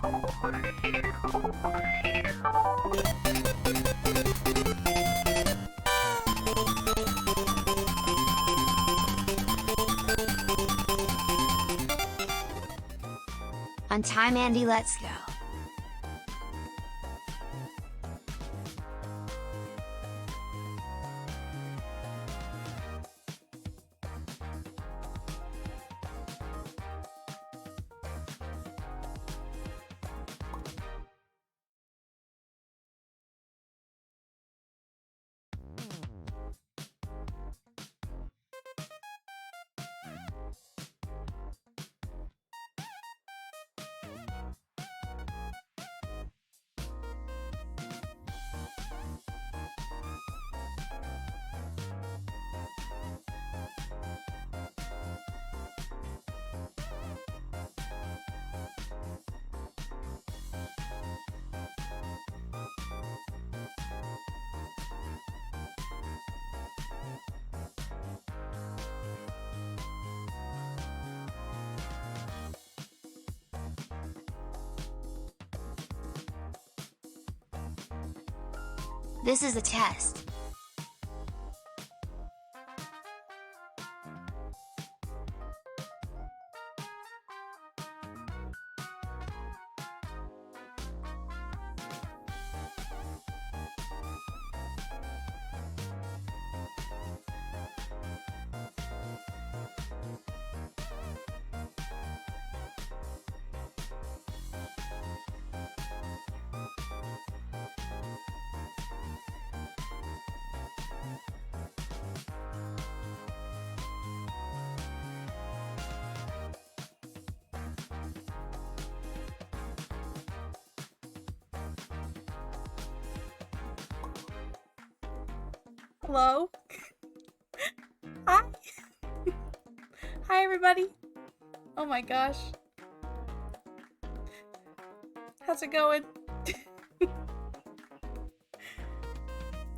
On time, Andy, let's go. This is a test. Hello? Hi! Hi, everybody! Oh my gosh. How's it going?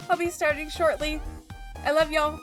I'll be starting shortly. I love y'all.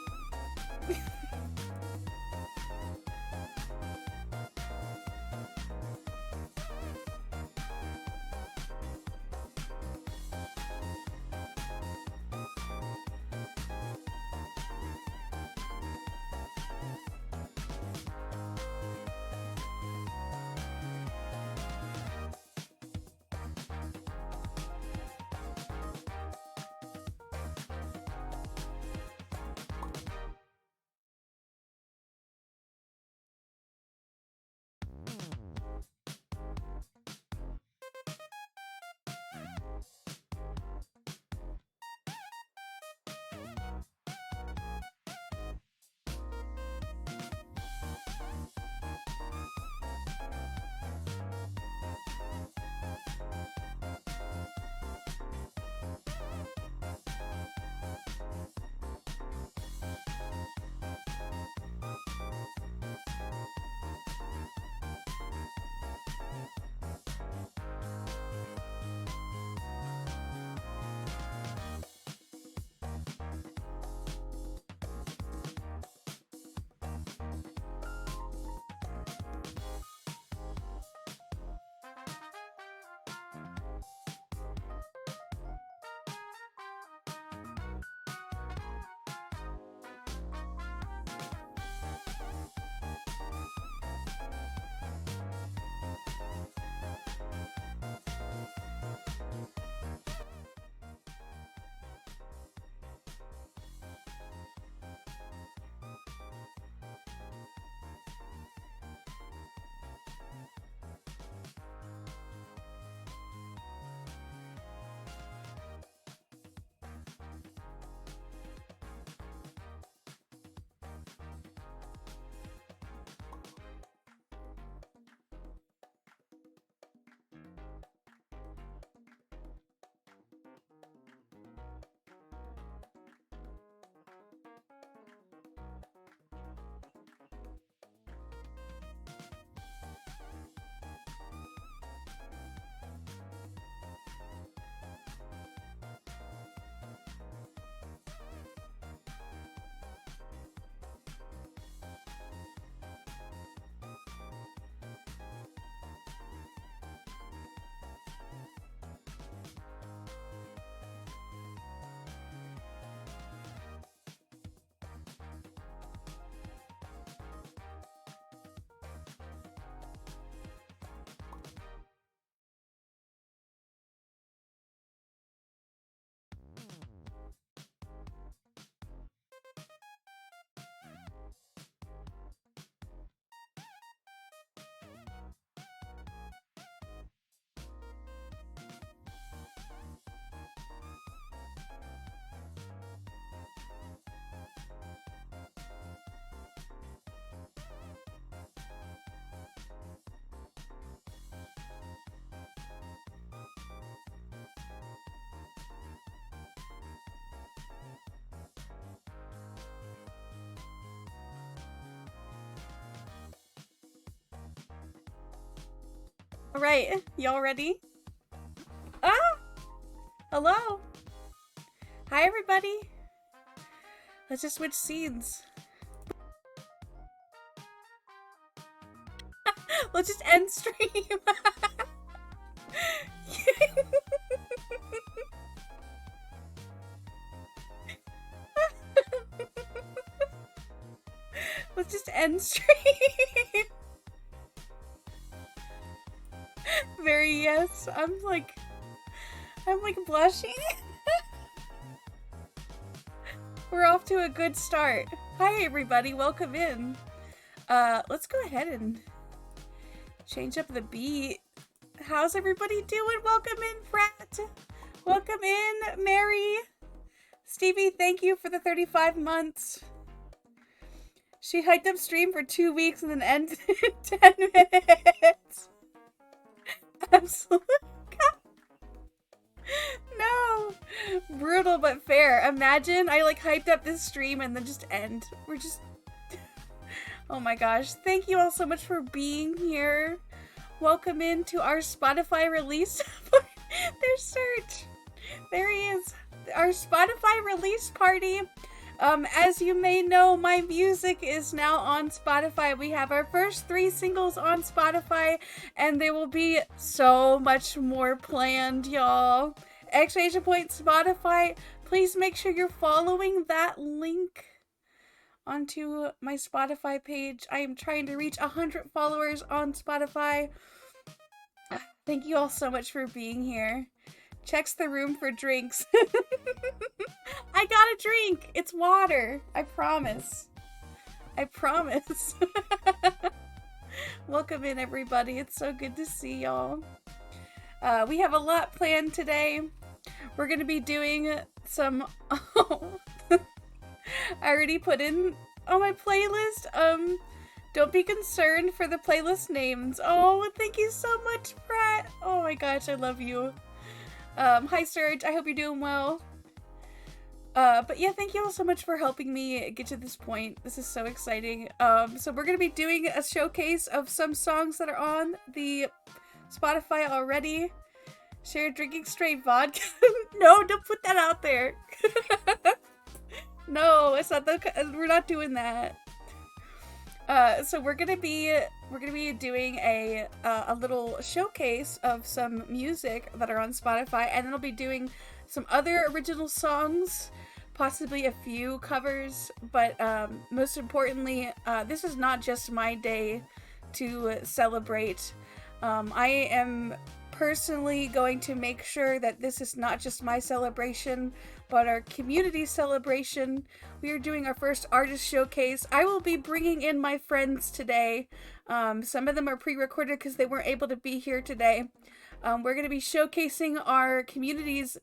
Alright, y'all ready? Ah! Hello! Hi, everybody! Let's just switch scenes. Let's just end stream. Let's just end stream. Very yes. I'm like blushing. We're off to a good start. Hi everybody, welcome in. Let's go ahead and change up the beat. How's everybody doing? Welcome in, Pratt. Welcome in, Mary. Stevie, thank you for the 35 months. She hiked up stream for 2 weeks and then ended in 10 minutes. Absolutely. No. Brutal but fair. Imagine I like hyped up this stream and then just end. We're just... Oh my gosh. Thank you all so much for being here. Welcome into our Spotify release. There's Serge. There he is. Our Spotify release party. As you may know, my music is now on Spotify. We have our first 3 singles on Spotify, and there will be so much more planned, y'all. Exclamation point Spotify. Please make sure you're following that link onto my Spotify page. I am trying to reach 100 followers on Spotify. Thank you all so much for being here. Checks the room for drinks. I got a drink. It's water. I promise. I promise. Welcome in, everybody. It's so good to see y'all. We have a lot planned today. We're going to be doing some... Oh. I already put in on my playlist. Don't be concerned for the playlist names. Oh, thank you so much, Pratt. Oh my gosh, I love you. Hi Serge, I hope you're doing well. But yeah, thank you all so much for helping me get to this point. This is so exciting. So we're gonna be doing a showcase of some songs that are on the Spotify already. Share drinking straight vodka. No, don't put that out there. No, it's not we're not doing that. So we're gonna be doing a little showcase of some music that are on Spotify, and then I'll be doing some other original songs, possibly a few covers, but most importantly, this is not just my day to celebrate. I am personally going to make sure that this is not just my celebration, but our community celebration. We are doing our first artist showcase. I will be bringing in my friends today. Some of them are pre-recorded because they weren't able to be here today. We're going to be showcasing our community's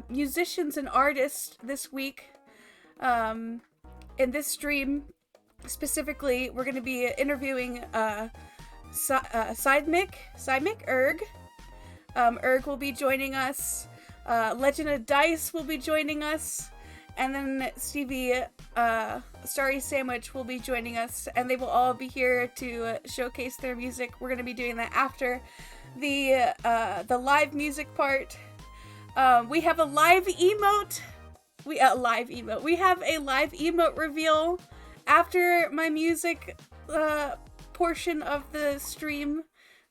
musicians and artists this week. In this stream, specifically, we're going to be interviewing Sidemic Erg. Erg will be joining us. Legend of Dice will be joining us. And then Stevie, Starry Sandwich will be joining us. And they will all be here to showcase their music. We're going to be doing that after the live music part. We have a live emote. We have a live emote reveal after my music portion of the stream.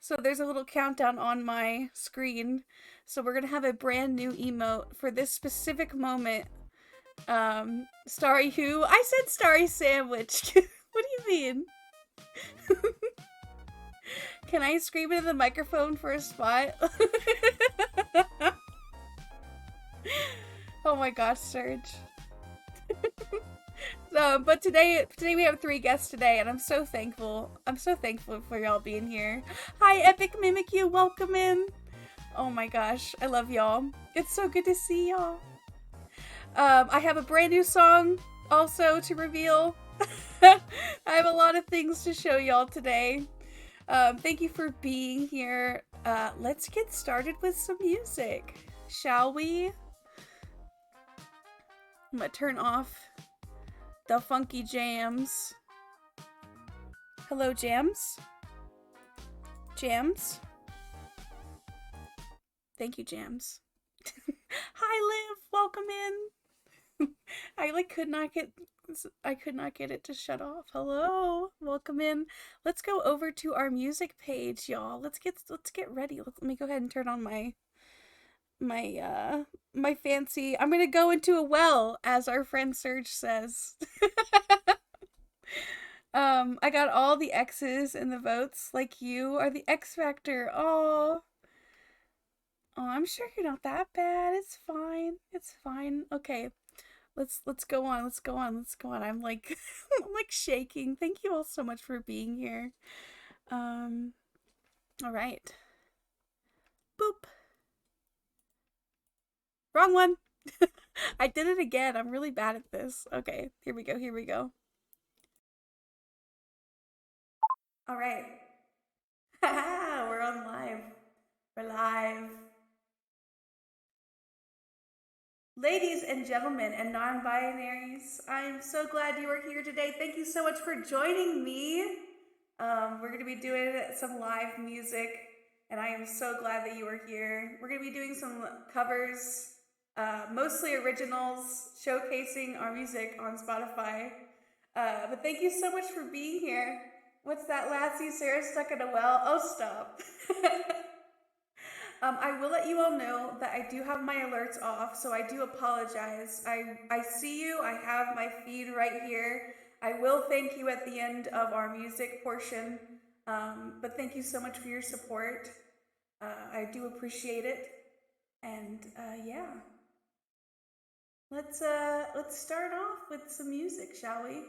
So there's a little countdown on my screen. So we're gonna have a brand new emote for this specific moment. Starry who? I said Starry Sandwich. What do you mean? Can I scream into the microphone for a spot? Oh my gosh, Serge. But today we have 3 guests today, and I'm so thankful. I'm so thankful for y'all being here. Hi, Epic Mimikyu, welcome in. Oh my gosh, I love y'all. It's so good to see y'all. I have a brand new song also to reveal. I have a lot of things to show y'all today. Thank you for being here. Let's get started with some music, shall we? I'm gonna turn off the funky jams. Hello, Jams? Jams? Thank you, Jams. Hi, Liv. Welcome in. I could not get it to shut off. Hello. Welcome in. Let's go over to our music page, y'all. Let's get ready. Let me go ahead and turn on my fancy. I'm going to go into a well, as our friend Serge says. I got all the X's in the votes. Like, you are the X Factor. Oh, I'm sure you're not that bad. It's fine. It's fine. Okay. Let's go on. Let's go on. Let's go on. I'm like I'm like shaking. Thank you all so much for being here. All right. Boop. Wrong one. I did it again. I'm really bad at this. Okay, here we go. Here we go. All right. We're on live. We're live. Ladies and gentlemen and non-binaries, I'm so glad you are here today. Thank you so much for joining me. We're going to be doing some live music, and I am so glad that you are here. We're going to be doing some covers, mostly originals, showcasing our music on Spotify. But thank you so much for being here. What's that, Lassie? Sarah stuck in a well? Oh, stop. I will let you all know that I do have my alerts off, so I do apologize. I see you. I have my feed right here. I will thank you at the end of our music portion, but thank you so much for your support. I do appreciate it, and yeah, let's start off with some music, shall we?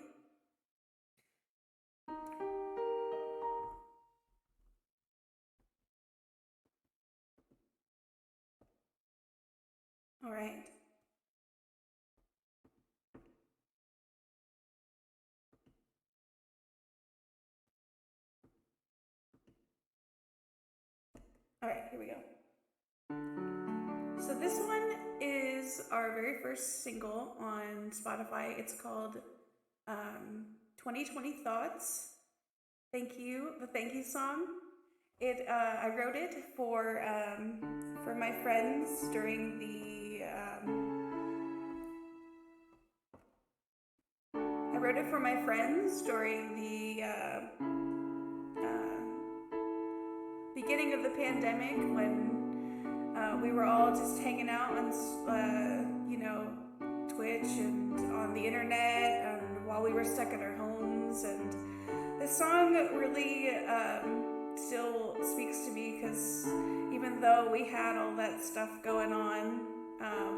All right. All right, here we go. So this one is our very first single on Spotify. It's called 2020 Thoughts. Thank you, the thank you song. I wrote it for my friends during the beginning of the pandemic, when we were all just hanging out on Twitch and on the internet, and while we were stuck in our homes. And this song really still speaks to me, because even though we had all that stuff going on,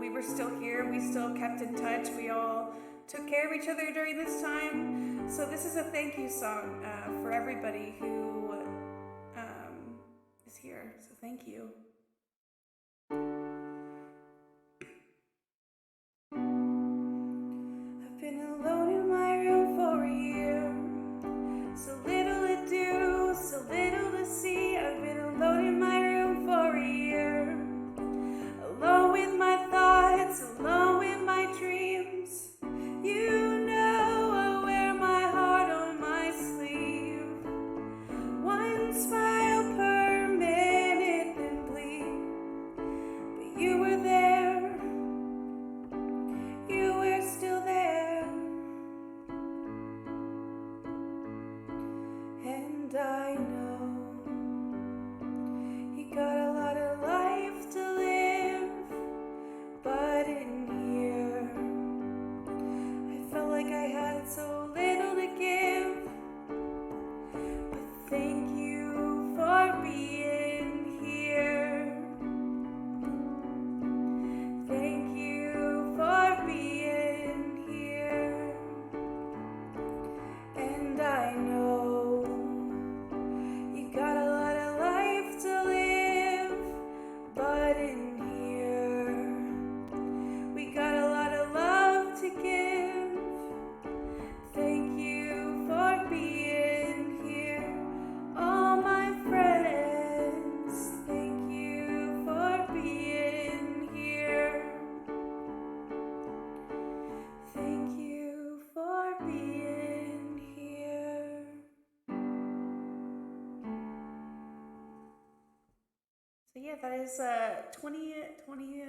we were still here. We still kept in touch. We all took care of each other during this time. So this is a thank you song for everybody who is here. So thank you. I've been alone in my room for a year. So little to do, so little to see. I've been alone in my room for a year. Alone with my thoughts, alone with my dreams. You know I wear my heart on my sleeve. One smile per minute and bleed. But you were there. You were still there. And I know you got a lot of life to live, but in here I felt like I had so little to give. But thank you for being here. Thank you for being here. And I know you got a lot of life to live, but in here we got a lot of love to give. that is 2020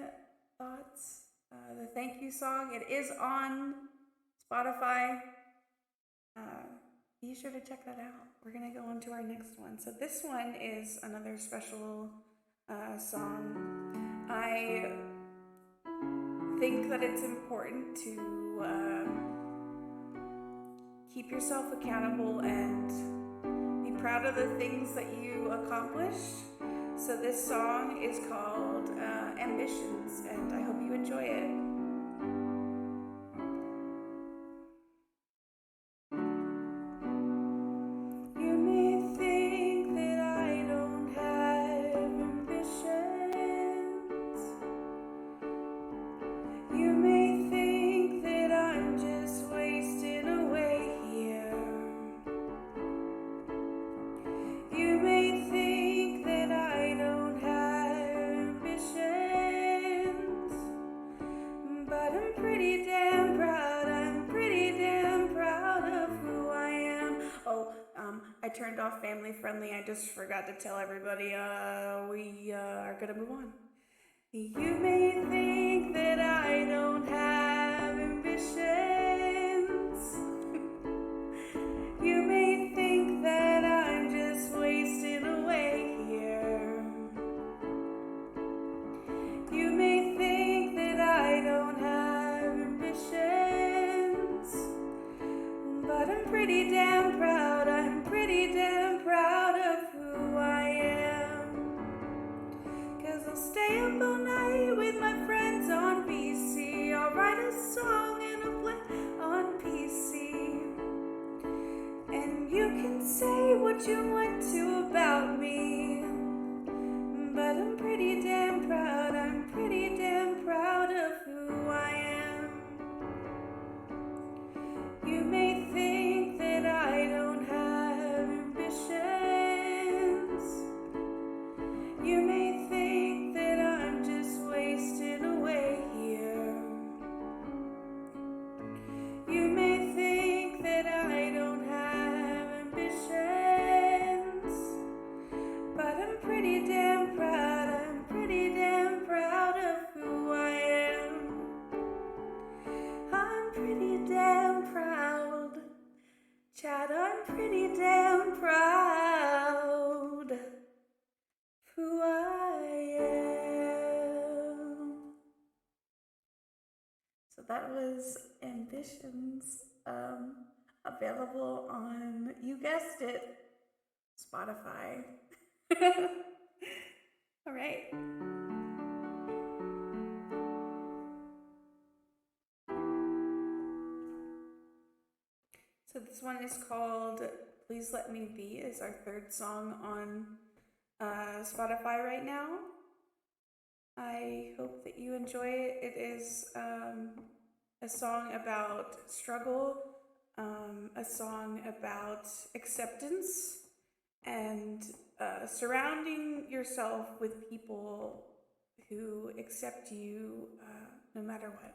Thoughts, the thank you song. It is on Spotify. Be sure to check that out. We're going to go on to our next one. So this one is another special song. I think that it's important to keep yourself accountable and be proud of the things that you accomplish. So this song is called Ambitions, and I hope you enjoy it. I turned off family friendly. I just forgot to tell everybody we are gonna move on. You may think that I don't have ambitions. You may think that I'm just wasting away here. You may think that I don't have ambitions, but I'm pretty damn proud. I'm pretty damn proud of who I am. 'Cause I'll stay up all night with my friends on PC. I'll write a song and I'll play on PC. And you can say what you want to about me, but I'm pretty damn proud. I'm pretty damn proud of who I am. You may think that I don't have ambitions. You may think that I'm just wasting away here. You may think that I don't have ambitions, but I'm pretty damn proud. I'm pretty damn proud of who I am. I'm pretty damn proud. Chad, I'm pretty damn proud of who I am. So that was Ambitions, available on, you guessed it, Spotify. All right. So this one is called Please Let Me Be. It's our third song on Spotify right now. I hope that you enjoy it. It is a song about struggle, a song about acceptance, and surrounding yourself with people who accept you no matter what.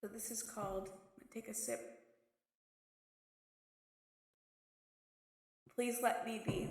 So this is called, take a sip. Please Let Me Be.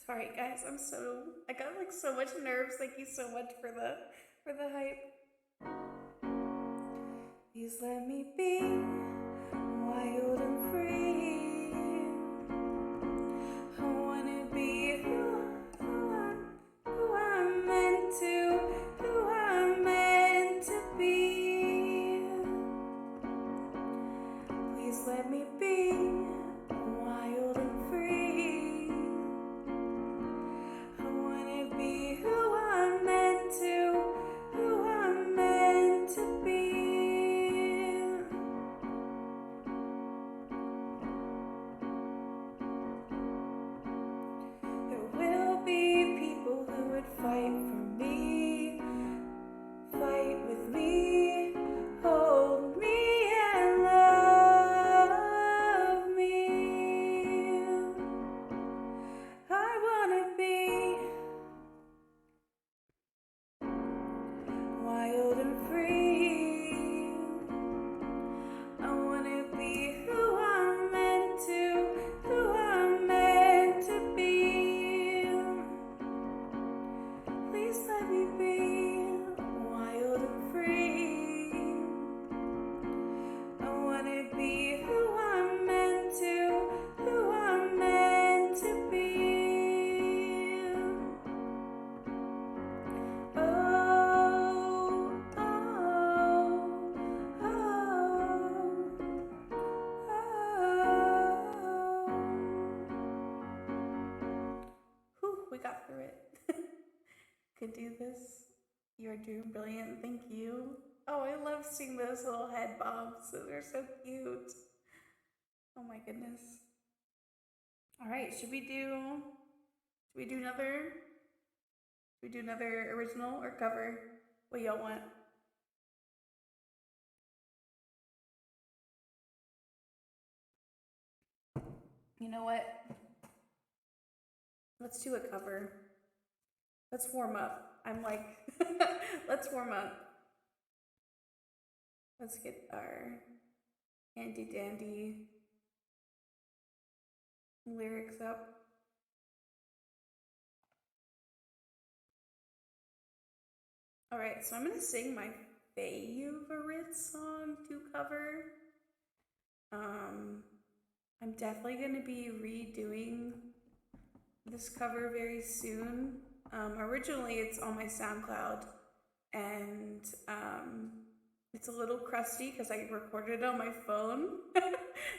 Sorry guys, I got like so much nerves. Thank you so much for the hype. Please let me be wild and free. I wanna be who I'm meant to be. we got through it. Could do this. You're doing brilliant. Thank you. Oh, I love seeing those little head bobs. Those are so cute. Oh my goodness. All right, should we do another original or cover? What y'all want? You know what? Let's do a cover. Let's warm up. I'm like, let's warm up. Let's get our handy dandy lyrics up. All right, so I'm gonna sing my favorite song to cover. I'm definitely gonna be redoing this cover very soon. Originally it's on my SoundCloud, and it's a little crusty because I recorded it on my phone.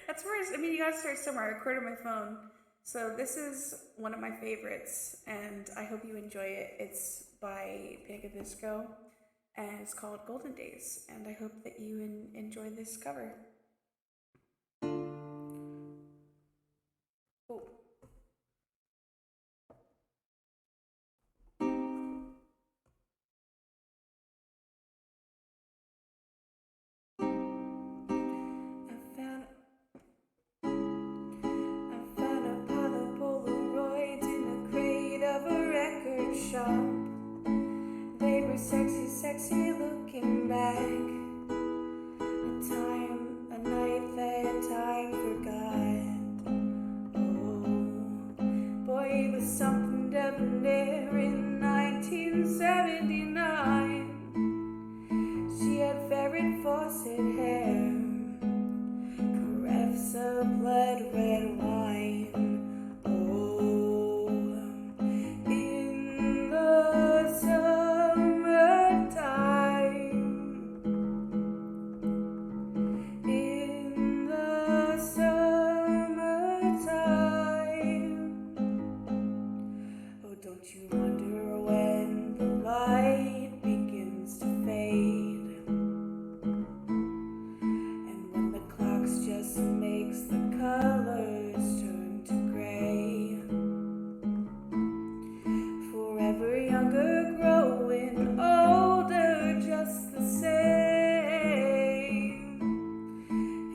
That's where I mean, you gotta start somewhere. I recorded my phone. So this is one of my favorites, and I hope you enjoy it. It's by Panic! At the Disco, and it's called Golden Days, and I hope that you enjoy this cover. Oh. I found a pile of Polaroids in a crate of a record shop. They were sexy, sexy looking back. A night that time forgot. Oh, boy, it was something debonair in 1979. She had ferret faucet hair, carafes of blood red wine. Oh, in the summertime, in the summertime. Oh, don't you wonder when the light begins to fade, and when the clocks just makes the colors turn to gray? Forever younger, growing older, just the same.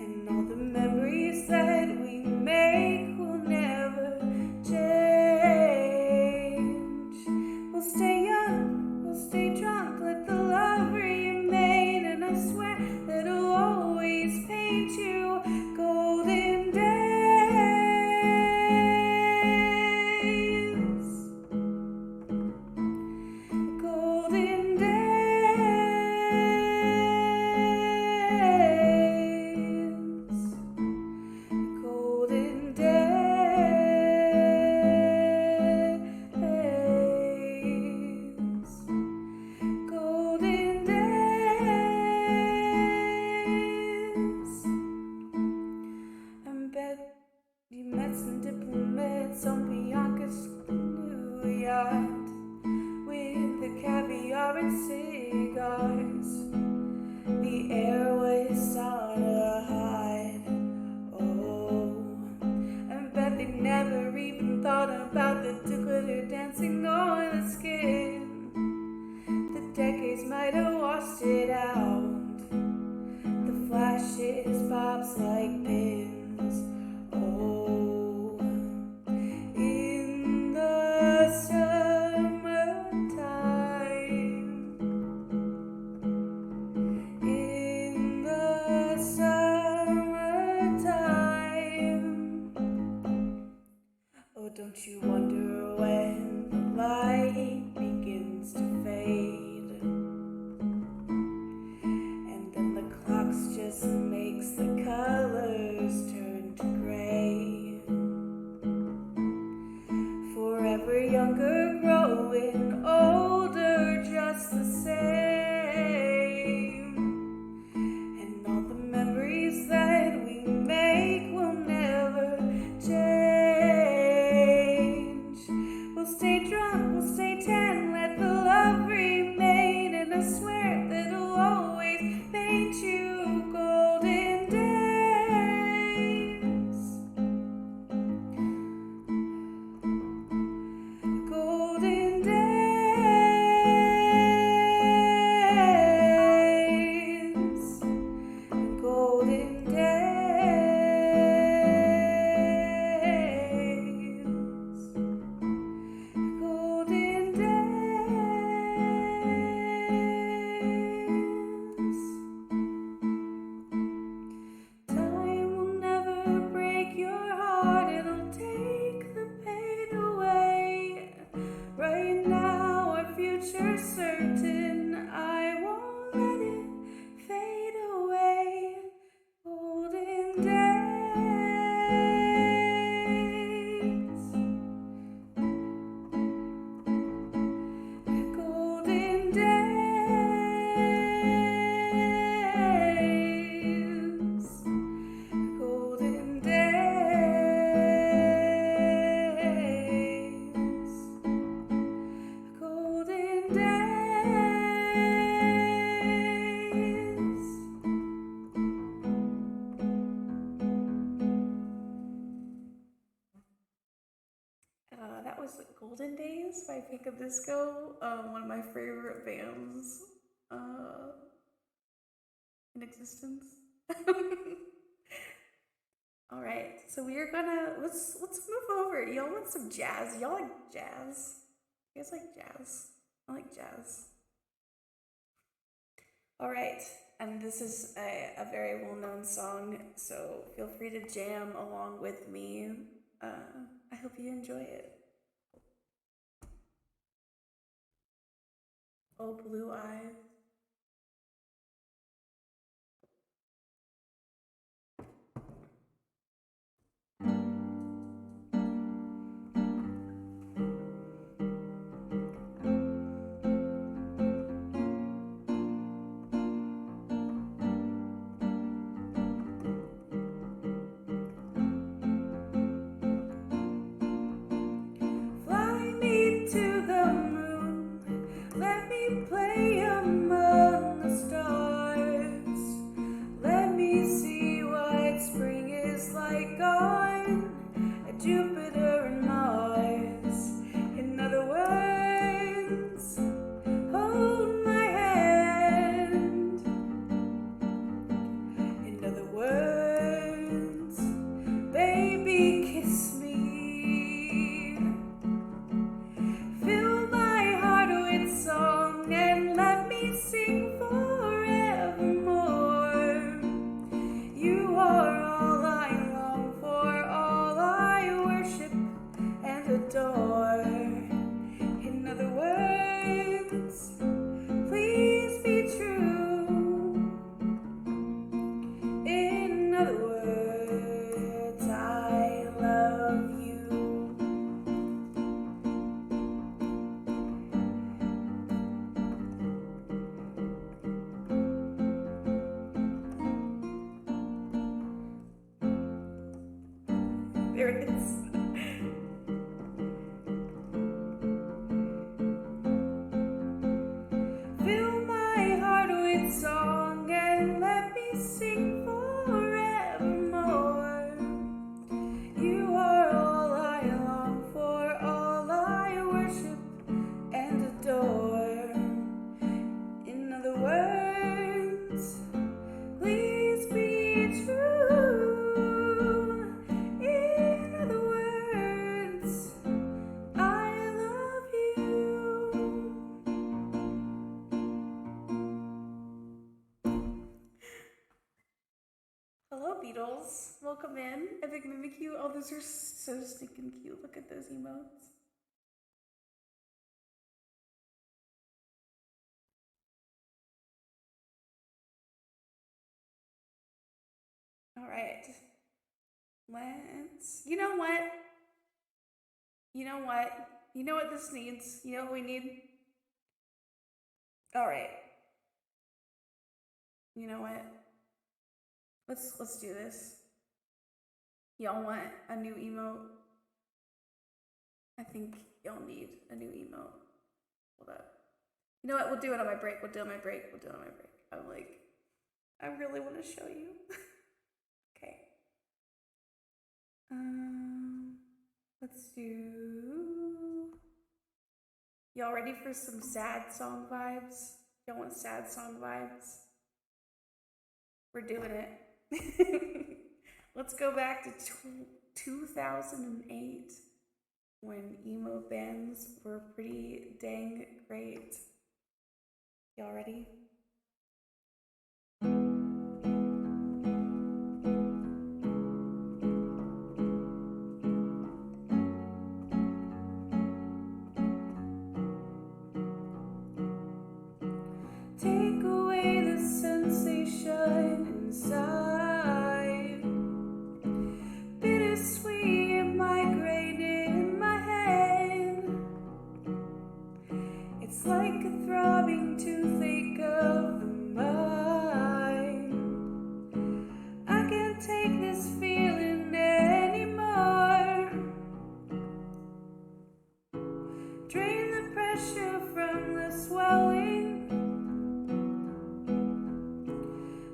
And all the memories that we make will never change. We'll stay young, we'll stay drunk, let the love remain, and I swear that I'll always paint you golden days. Golden days. Golden days. Golden days. I bet you met some diplomats on Bianca's new yacht with the caviar and cigars. The air was on a hot. Oh, I bet they never even thought about the glitter dancing on the skin. The decades might have washed it out. The flashes pops like pins. Oh, in the summertime, in the summertime. Oh, don't you wonder when the light begins to fade, and then the clocks just makes the colors stay drunk, we'll stay tan, let the love remain, and I swear that it'll always paint you golden days. Golden days. Golden days. Golden days. Time will never break your heart, it'll take the pain away. Right now, our future's certain, I won't let it fade away. Golden days. Golden days. Golden days. Golden days. That was Golden Days by Pink of Disco, one of my favorite bands in existence. All right, so we are gonna let's move over. Y'all want some jazz? Y'all like jazz? You guys like jazz? I like jazz. All right, and this is a very well-known song, so feel free to jam along with me. I hope you enjoy it. Oh, Blue Eyes. Fly me to the moon, let me play among the stars. Let me see what spring is like on Jupiter and Mars. In other words, hold my hand. In other words, baby, kiss me. Fill my heart with song and let me sing forevermore. You are all I long for, all I worship and adore. In other words, please be true. In other words, I love you. There it is. Fill my heart with song and let me sing forevermore. You are all I long for, all I worship and adore. In other words, please be true. In other words, I love you. Hello, Beatles. Welcome in. Epic Mimikyu. Oh, those are so stinking cute. Look at those emotes. All right. Let's. You know what? You know what? You know what this needs? You know what we need? All right. You know what? Let's do this. Y'all want a new emote? I think y'all need a new emote. Hold up. You know what? We'll do it on my break. We'll do it on my break. I'm like, I really want to show you. Okay. Let's do. Y'all ready for some sad song vibes? Y'all want sad song vibes? We're doing it. Let's go back to 2008 when emo bands were pretty dang great. Y'all ready? Take away the sensation inside. Bittersweet migraine in my head. It's like a throbbing toothache of the mind. I can't take this feeling anymore. Drain the pressure from the swelling.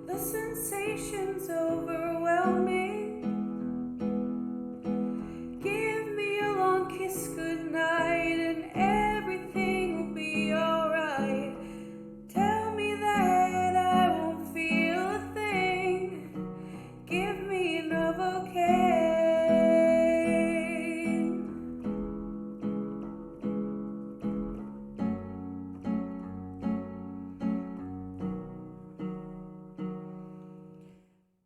The sensation's overwhelming. Give me a long kiss goodnight and everything will be alright. Tell me that I won't feel a thing. Give me Novocaine.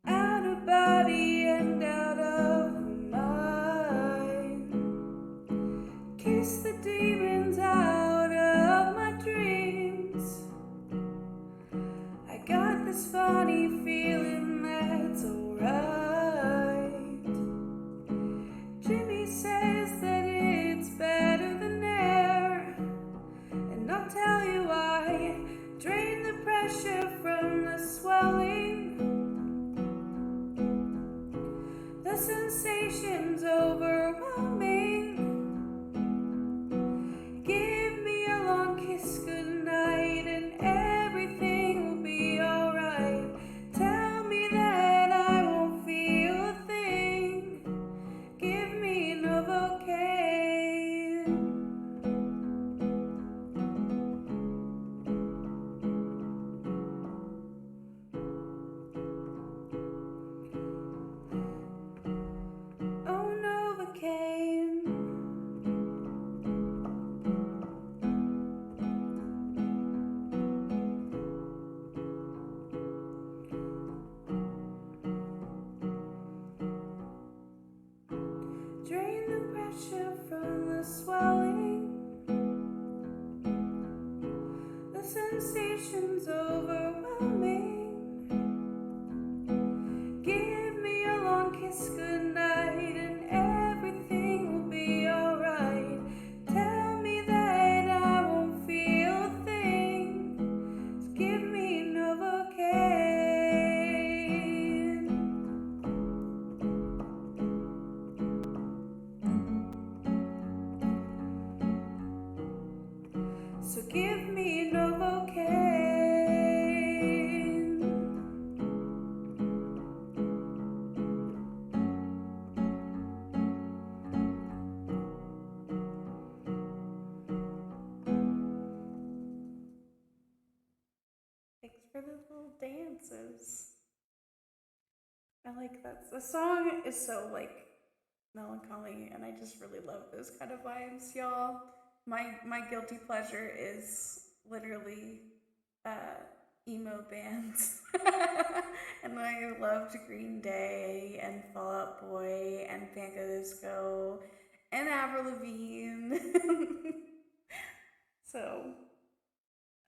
Out of body and out of the mind. Kiss the demons out of my dreams. I got this funny feeling that's alright. Jimmy says that it's better than air, and I'll tell you why. Drain the pressure from the swelling. The sensation's overwhelming. Give me a long kiss goodnight and everything will be alright. Tell me that I won't feel a thing. Give me Novocaine. Oh, Novocaine. Drain the pressure from the swelling. The sensation's overwhelming. Give me a long kiss goodnight and everything will be alright. Tell me that I won't feel a thing. Just give me Novocaine. So give me Novocaine. Thanks for the little dances. I like that. The song is so like melancholy, and I just really love those kind of vibes, y'all. My guilty pleasure is literally emo bands, and I loved Green Day and Fall Out Boy and Panko Disco and Avril Lavigne. So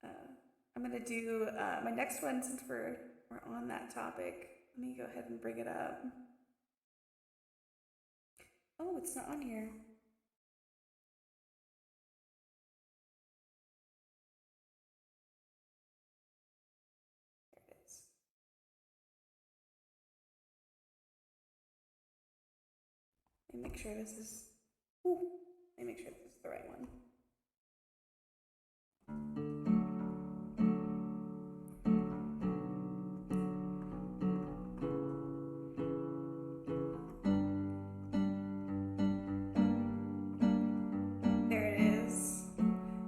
I'm gonna do my next one since we're on that topic. Let me go ahead and bring it up. Oh, it's not on here. There it is. Let me make sure this is. Ooh. Let me make sure this is the right one. There it is.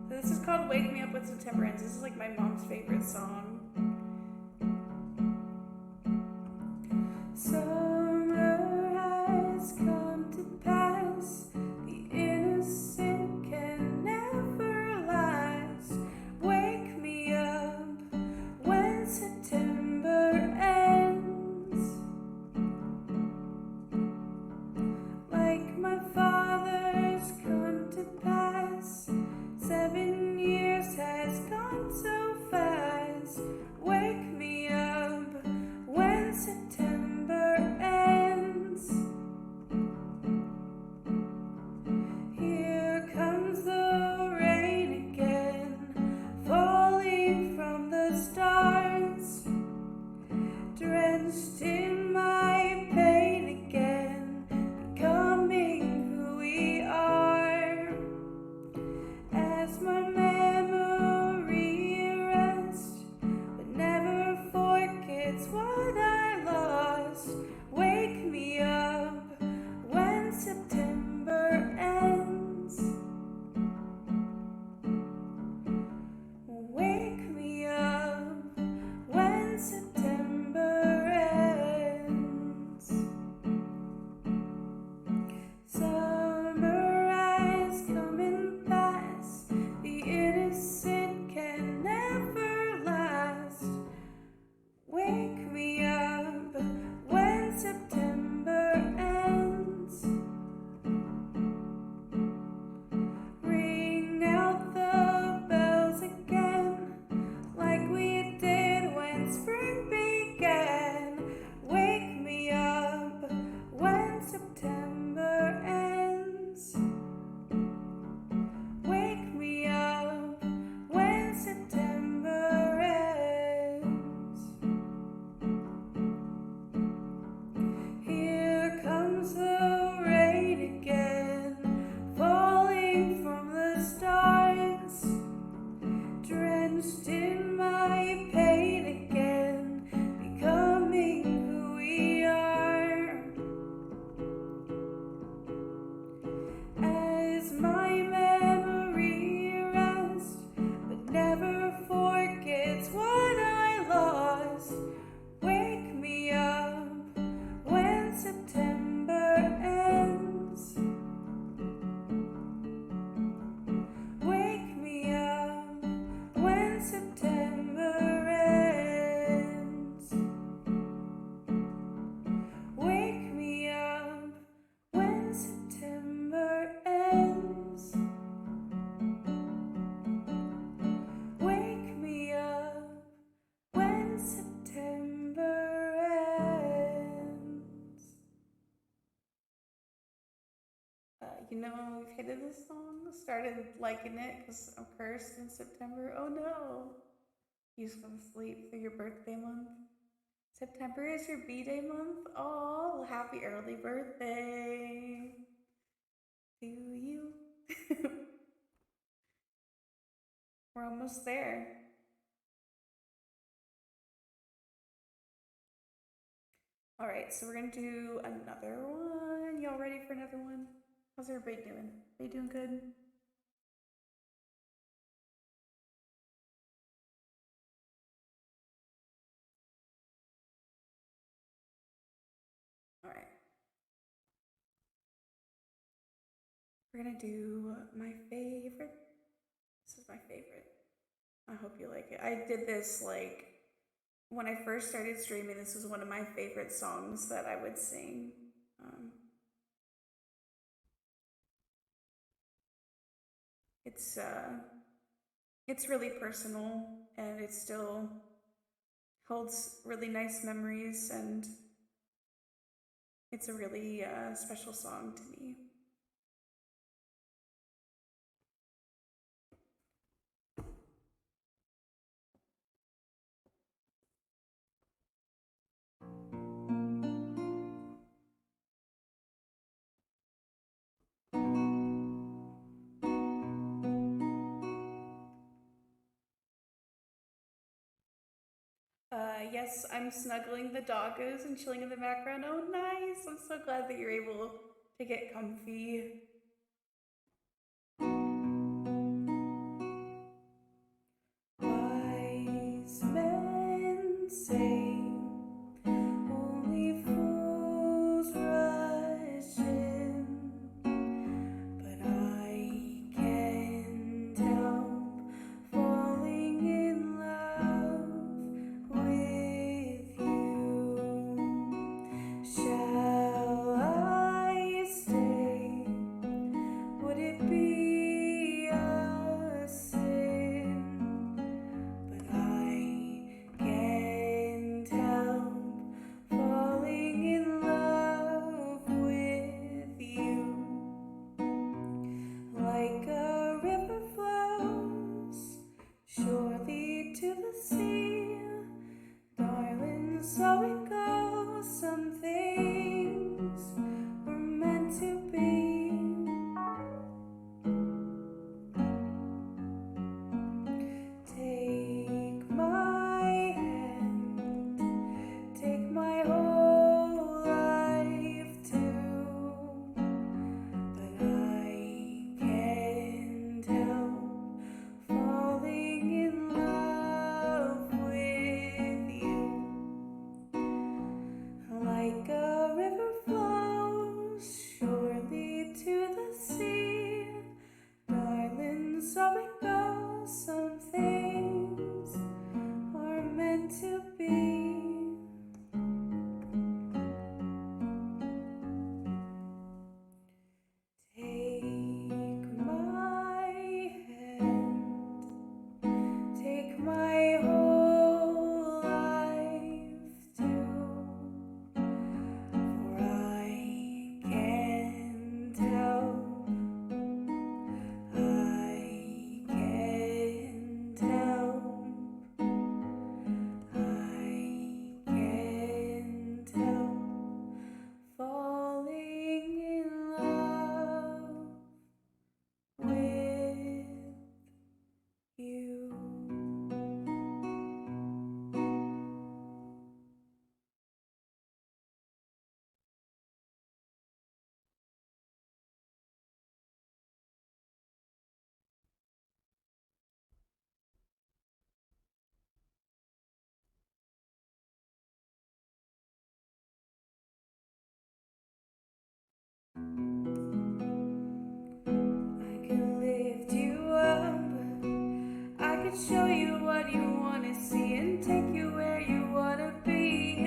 So this is called Wake Me Up When September Ends. This is like my mom's favorite song. Summer has come to pass. The innocent can never last. Wake me up when September ends. Like my father's come to pass. 7 years has gone so fast. Wake me up when September ends. Here comes the rain again, falling from the stars, drenched in my pain again, becoming who we are. As my memory rests, but never forgets what I lost. Wake me up when September ends. Wake me up when September ends. Summer has come and passed. The innocent can never last. Wake me up when September ends. Ring out the bells again, like we did when spring began. Wake me up when September ends. Wake me up when September ends. Here comes the rain again, falling from the stars, drenched in my pain again, becoming who we are. As my memory rests, but never forgets what I lost. Wake me up when September ends. Wake me up when September ends. Wake me up when September ends. Wake me up when September ends. We've hated this song. Started liking it because I'm cursed in September. Oh no. You just go to sleep for your birthday month. September is your B-Day month. Oh, well, happy early birthday to you. We're almost there. All right, so we're gonna do another one. Y'all ready for another one? How's everybody doing? They doing good? All right. We're gonna do my favorite. This is my favorite. I hope you like it. I did this like when I first started streaming. This was one of my favorite songs that I would sing. Um, it's uh, it's really personal, and it still holds really nice memories, and it's a really special song to me. Yes, I'm snuggling the doggos and chilling in the background. Oh, nice. I'm so glad that you're able to get comfy. Wise men say only fools rush in, but I can't help falling in love with you. Shall I stay? Would it be a sin? But I can't help falling in love with you. Like a river flows surely to the sea, darling, so it goes. Some things were meant to be. Take my hand, take my whole life too, but I can't help falling in love with you. Like a river flows surely to the sea, darling, so it goes. Some things are meant to be. Take my hand, take my whole life too, for I can't help, I can't help, I can't help falling in love with you. I could lift you up, I could show you what you want to see and take you where you want to be.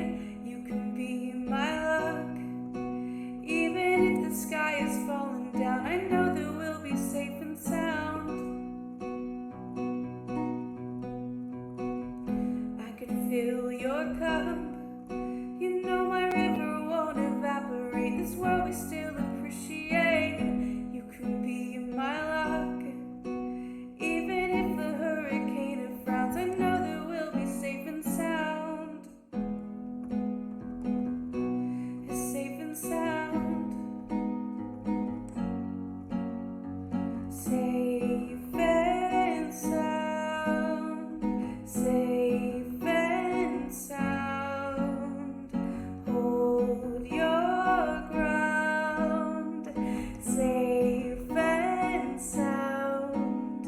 You can be my luck, even if the sky is falling down. I know that we'll be safe and sound. I could fill your cup, you know my river won't evaporate. This world we still appreciate. You can be my luck, even if the hurricane frowns. I know that we'll be safe and sound. Safe and sound. Safe and sound. Safe and sound. Hold your ground. Safe and sound.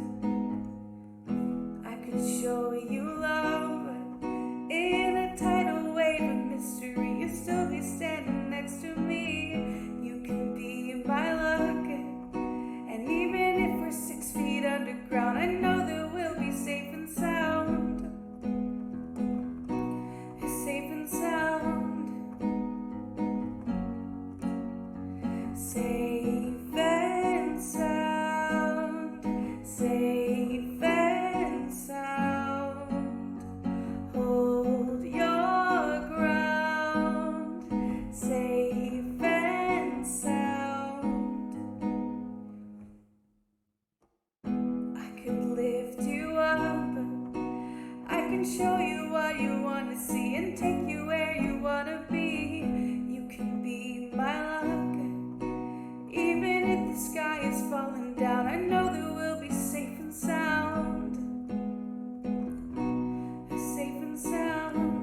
I could show you love in a tidal wave of mystery. You'll still be standing next to me. You can be my luck, and even if we're 6 feet underground, I know that we'll be safe and sound. Safe and sound. Safe and sound. Safe and sound. Hold your ground. Safe and sound. I could lift you up, I can show you what you want to see and take you where you want to be. You can be my luck, even if the sky is falling down. I know that we'll be safe and sound. Safe and sound.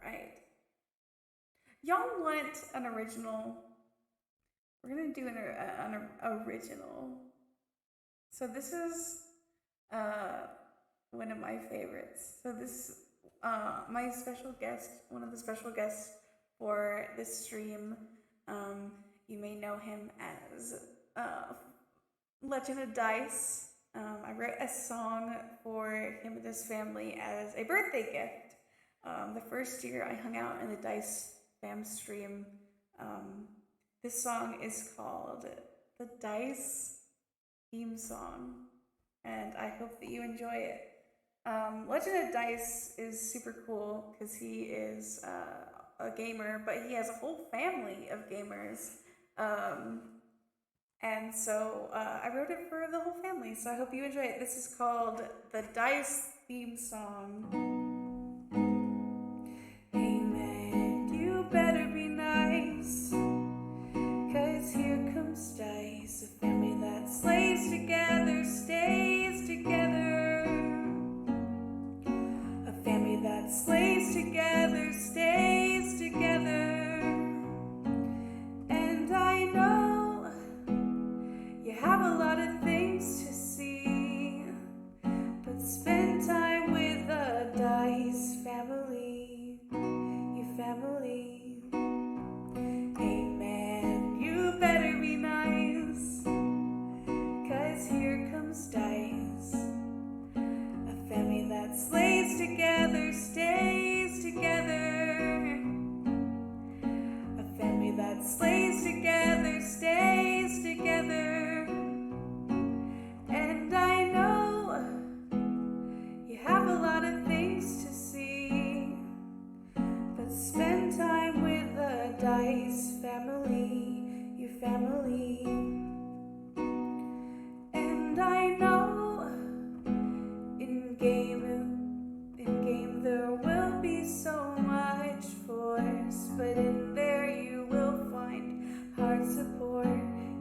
Alright. Y'all want an original? We're gonna do an original. So this is one of my favorites. So this my special guest, one of the special guests for this stream. You may know him as Legend of Dice. I wrote a song for him and his family as a birthday gift. The first year I hung out in the Dice fam stream. This song is called the Dice theme song, and I hope that you enjoy it. Legend of Dice is super cool because he is a gamer, but he has a whole family of gamers. And so I wrote it for the whole family, so I hope you enjoy it. This is called the Dice theme song. Hey man, you better be nice, 'cause here comes Dice, a family that slays together, stays together. A family that slays together, stays together. And I know you have a lot of things to see, but spend time with the Dice family, your family. Hey man, you better be nice, 'cause here comes Dice, a family that slays together, stays together. A family that slays together, stays together. And I know you have a lot of things to see, but spend time with the Dice family, your family. And I know in game there will be so much force, but in there you will find heart support,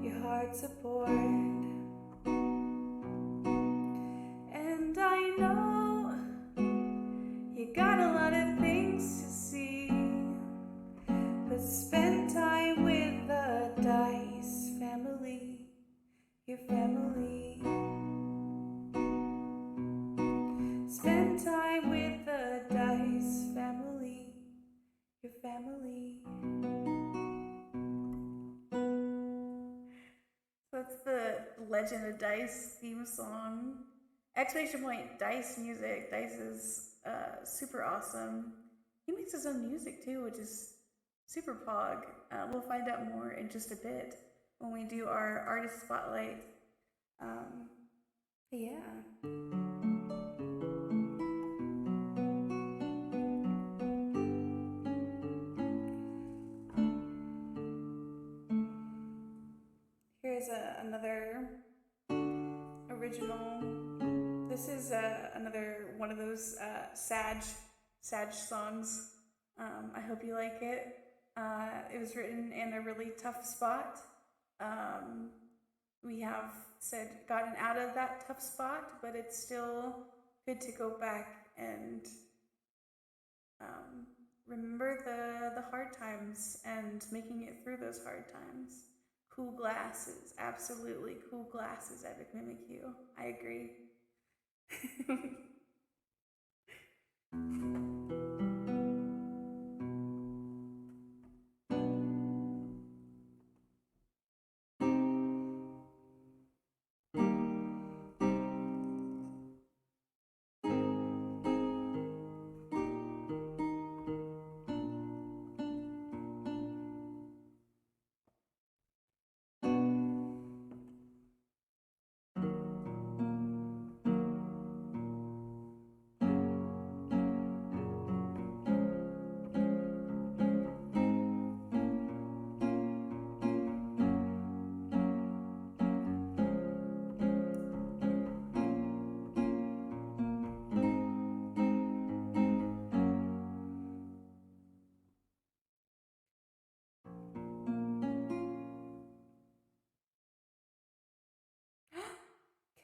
your heart support. And I know you got a lot of things to see, but spend time with the Dice family, your family. Spend time with the Dice family, your family. So that's the Legend of Dice theme song. Exclamation point, Dice music. Dice is super awesome. He makes his own music too, which is super pog. We'll find out more in just a bit when we do our artist spotlight. Yeah. Here's another original. This is another one of those Sag songs. I hope you like it. It was written in a really tough spot. We have gotten out of that tough spot, but it's still good to go back and remember the hard times and making it through those hard times. Cool glasses, absolutely cool glasses, Epic Mimikyu. I agree.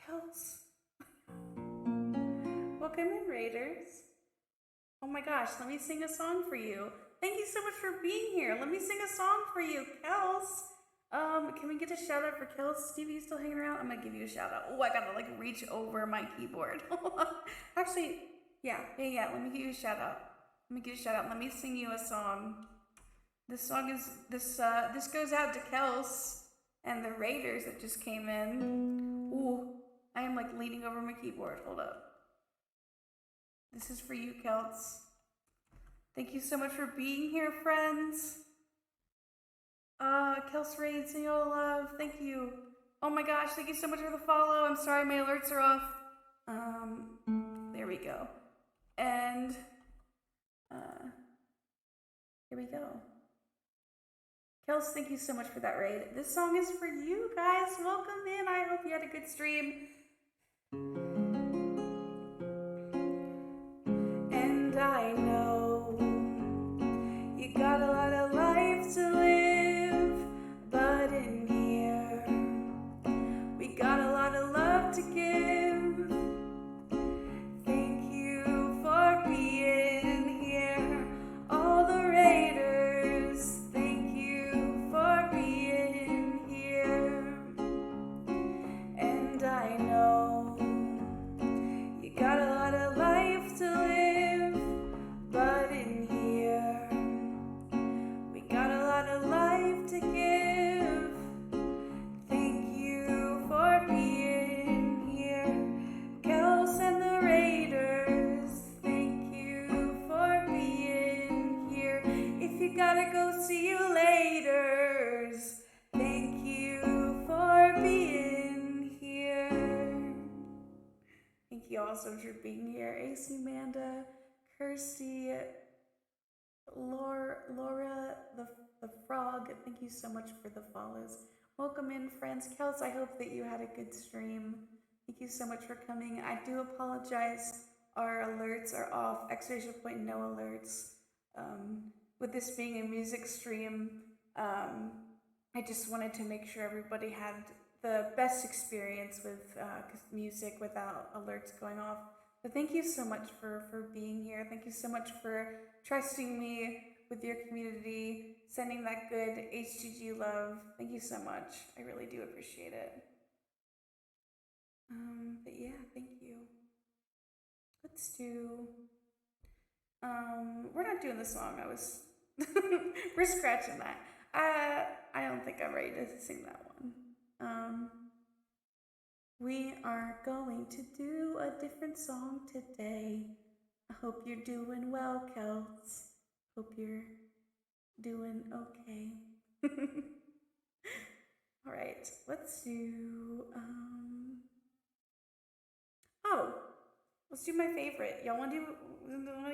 Kels. Welcome in, Raiders. Oh my gosh, let me sing a song for you. Thank you so much for being here. Let me sing a song for you, Kels. Can we get a shout out for Kels? Stevie, you still hanging around? I'm gonna give you a shout out. Oh, I gotta like reach over my keyboard. Actually, yeah. Let me give you a shout out. Let me sing you a song. This song is this goes out to Kels and the Raiders that just came in. Ooh, I am like leaning over my keyboard. Hold up. This is for you, Kels. Thank you so much for being here, friends. Kels Raid, send you all love. Thank you. Oh my gosh, thank you so much for the follow. I'm sorry my alerts are off. There we go. And, here we go. Kels, thank you so much for that raid. This song is for you guys. Welcome in. I hope you had a good stream. And I know you got a lot of life to live, but in here we got a lot of love to give. Thank you for being here, all the Raiders. Thank you for being here. And I know you got a lot of life to live, but in here we got a lot of life to give. Thank you for being here, Kels and the Raiders. Thank you for being here. If you gotta go, see you laters. Thank you for being here. Thank you all so much for being here. AC Amanda, Kirsty, Laura the Frog, thank you so much for the follows. Welcome in, friends. Kels, I hope that you had a good stream. Thank you so much for coming. I do apologize. Our alerts are off. Exclamation point, no alerts. With this being a music stream, I just wanted to make sure everybody had the best experience with music without alerts going off. But thank you so much for being here. Thank you so much for trusting me with your community, sending that good HGG love. Thank you so much. I really do appreciate it. But yeah, thank you. Let's do, we're not doing the song. We're scratching that. I don't think I'm ready to sing that one. We are going to do a different song today. I hope you're doing well, Kels. Hope you're doing okay. All right, let's do, let's do my favorite. Y'all want to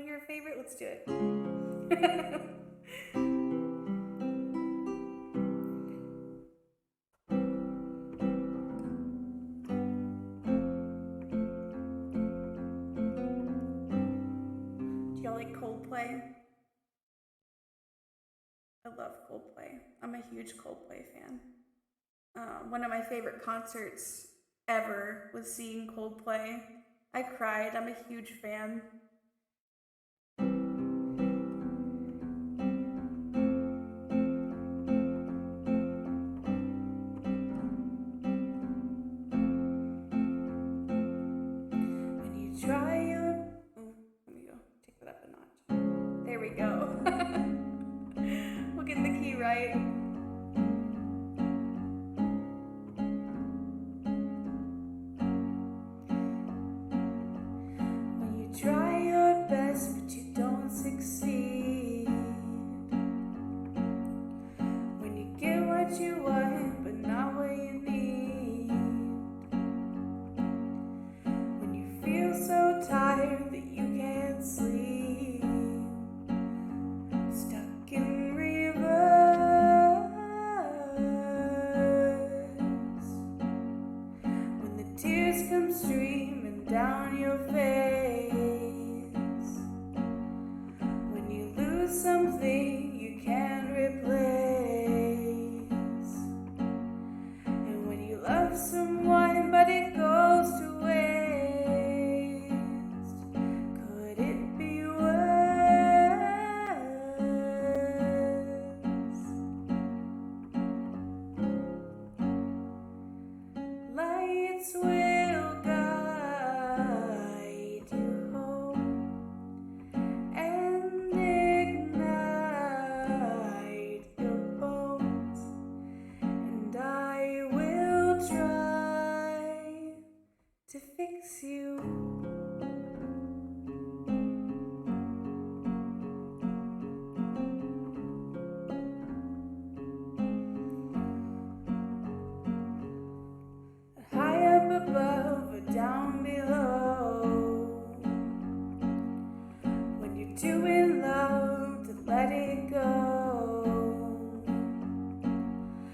hear a favorite? Let's do it. Do y'all like Coldplay? I love Coldplay. I'm a huge Coldplay fan. One of my favorite concerts ever was seeing Coldplay. I cried. I'm a huge fan. When you try your... Oh, let me go. Take that up a notch. There we go. We'll get the key right. Try your best, but you don't succeed. When you get what you want, but not what you need. When you feel so tired that you can't sleep. Stuck in reverse. When the tears come streaming down your face. Something you can't replace. And when you love someone but it goes to waste, could it be worse? too in love to let it go.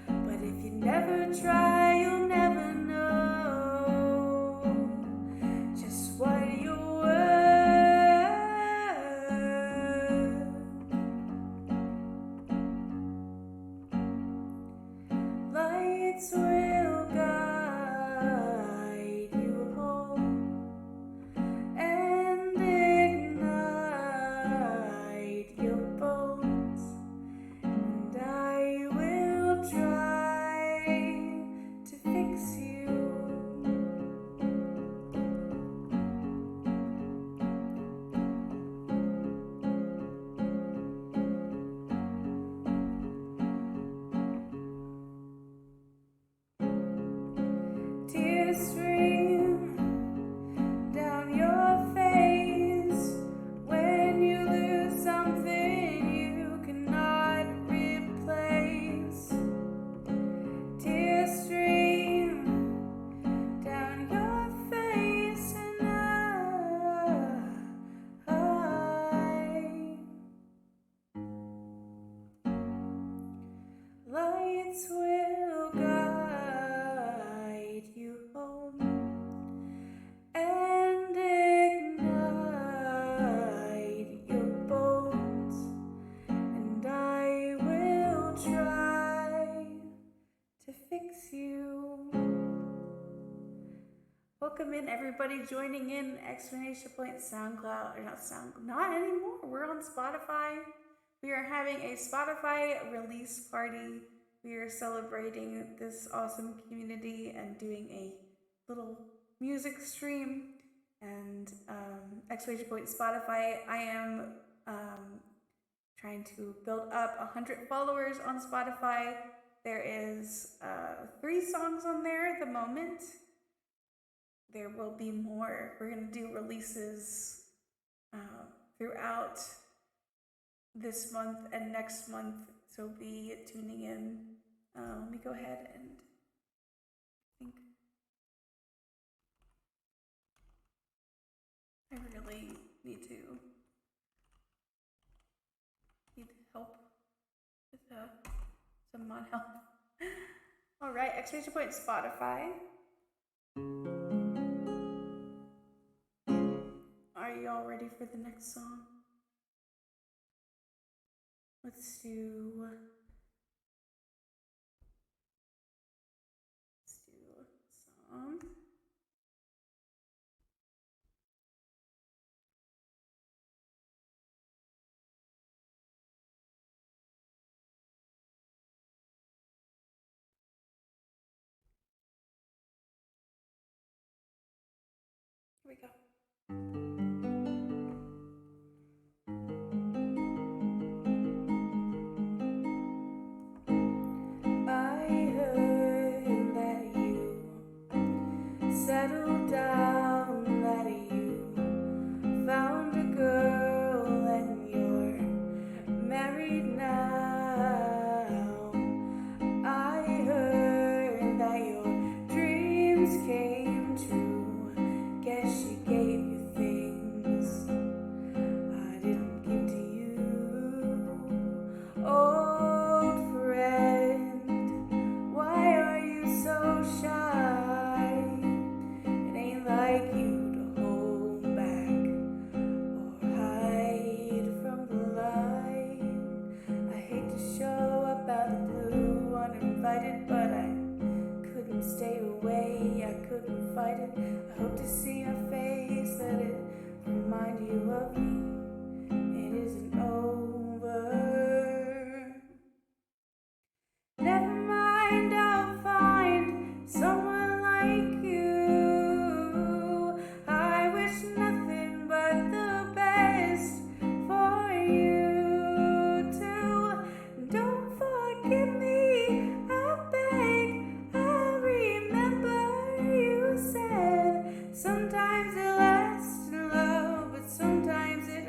But if you never try, you'll never know just what you're worth. Lights will guide you home and ignite your bones, and I will try to fix you. Tears stream down your face when you lose something you cannot replace. Tears stream down your face, and lights will guide you home and ignite your bones, and I will try to fix you. Welcome in, everybody joining in Exclamation Point SoundCloud, or not anymore. We're on Spotify. We are having a Spotify release party. We are celebrating this awesome community and doing a little music stream. And Exclamation Point Spotify, I am trying to build up 100 followers on Spotify. There is 3 songs on there at the moment. There will be more. We're going to do releases throughout this month and next month, so be tuning in. Let me go ahead and think. I really need help with some mod help. All right, Exclamation Point Spotify. Are you all ready for the next song? Let's do a song. Here we go. Settle down, that you found a girl and you're married now. I heard that your dreams came true. Guess she gave you things I didn't give to you. Old friend, why are you so shy? Like you to hold back or hide from the light. I hate to show up out of the blue uninvited, but I couldn't stay away. I couldn't fight it. I hope to see your face, let it remind you of me. It isn't over. Never mind, I'll find someone like you. Sometimes it lasts in love, but sometimes it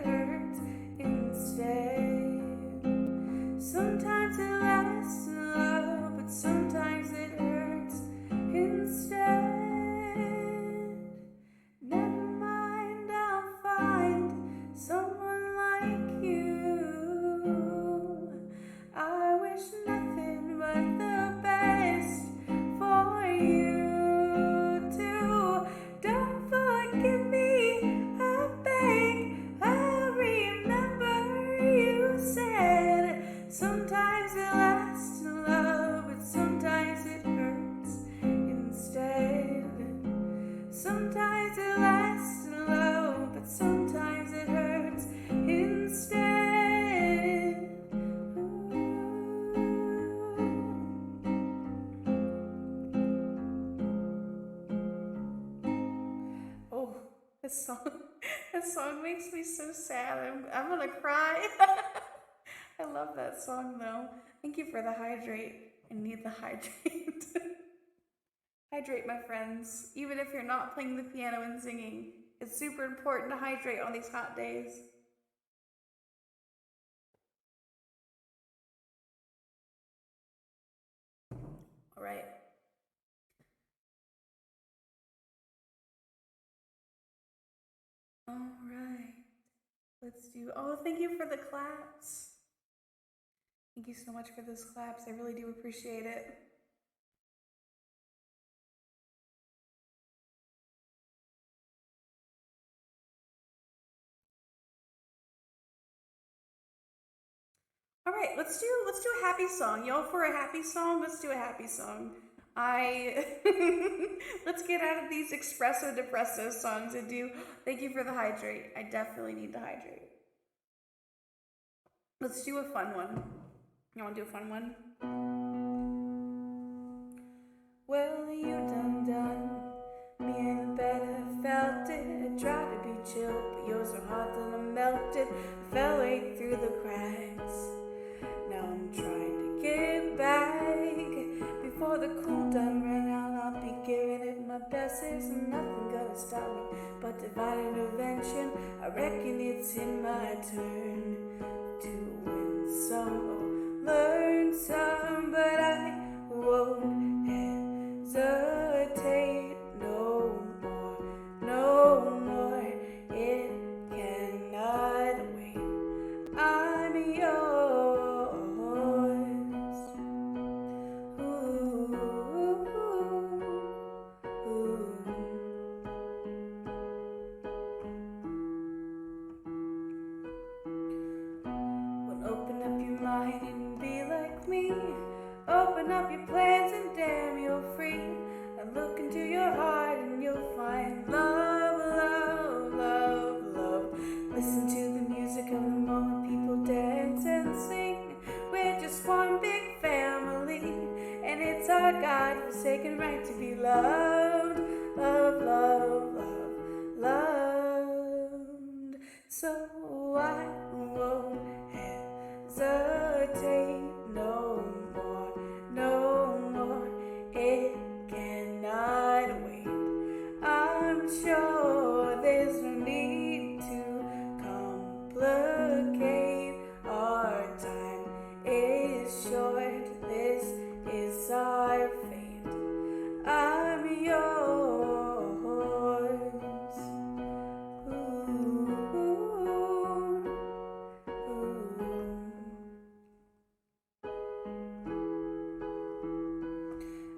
This song, this song makes me so sad. I'm gonna cry. I love that song though. Thank you for the hydrate. I need the hydrate. Hydrate, my friends. Even if you're not playing the piano and singing, it's super important to hydrate on these hot days. All right. All right. Let's do. Oh, thank you for the claps. Thank you so much for those claps. I really do appreciate it. All right, let's do a happy song. Y'all for a happy song? Let's do a happy song. I let's get out of these espresso depresso songs and do thank you for the hydrate. I definitely need to hydrate. Let's do a fun one. You want to do a fun one? Well, you done me in the bed, I felt it. I tried to be chill, but you're so hot that I melted. I fell right through the cracks. Now I'm trying to get back. Before the cool done ran out, I'll be giving it my best. There's nothing gonna stop me but divine intervention. I reckon it's in my turn to win some or learn some, but I won't hesitate no more, no more. It cannot wait. I'm yours. Ooh, ooh. Well, open up your mind and be like me. Open up your plans and damn, you're free. And look into your heart and you'll find love, love, love, love. Listen to the music of the moment, people dance and sing. We're just one big family, and it's our God-forsaken right to be loved, love, love, love, loved. So I won't hesitate no more, no more. It cannot wait. I'm sure there's no need to complicate. Our time is short. This is our fate. I'm yours. Ooh, ooh, ooh.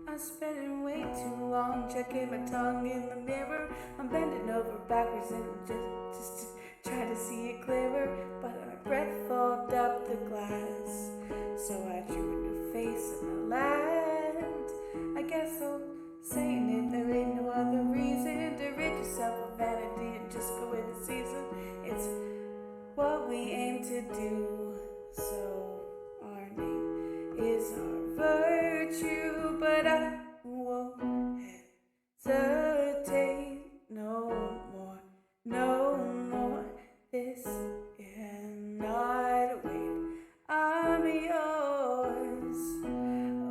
I'm spending way too long checking my tongue in the mirror. I'm bending over backwards and just to try to see it clearer. But my breath fogged up the glass, so I drew a new face and I laughed. I guess I'll saying it, there ain't no other reason to rid yourself of vanity and just go with the season. It's what we aim to do, so our name is our virtue, but I won't hesitate no more, no more. This cannot wait. I'm yours.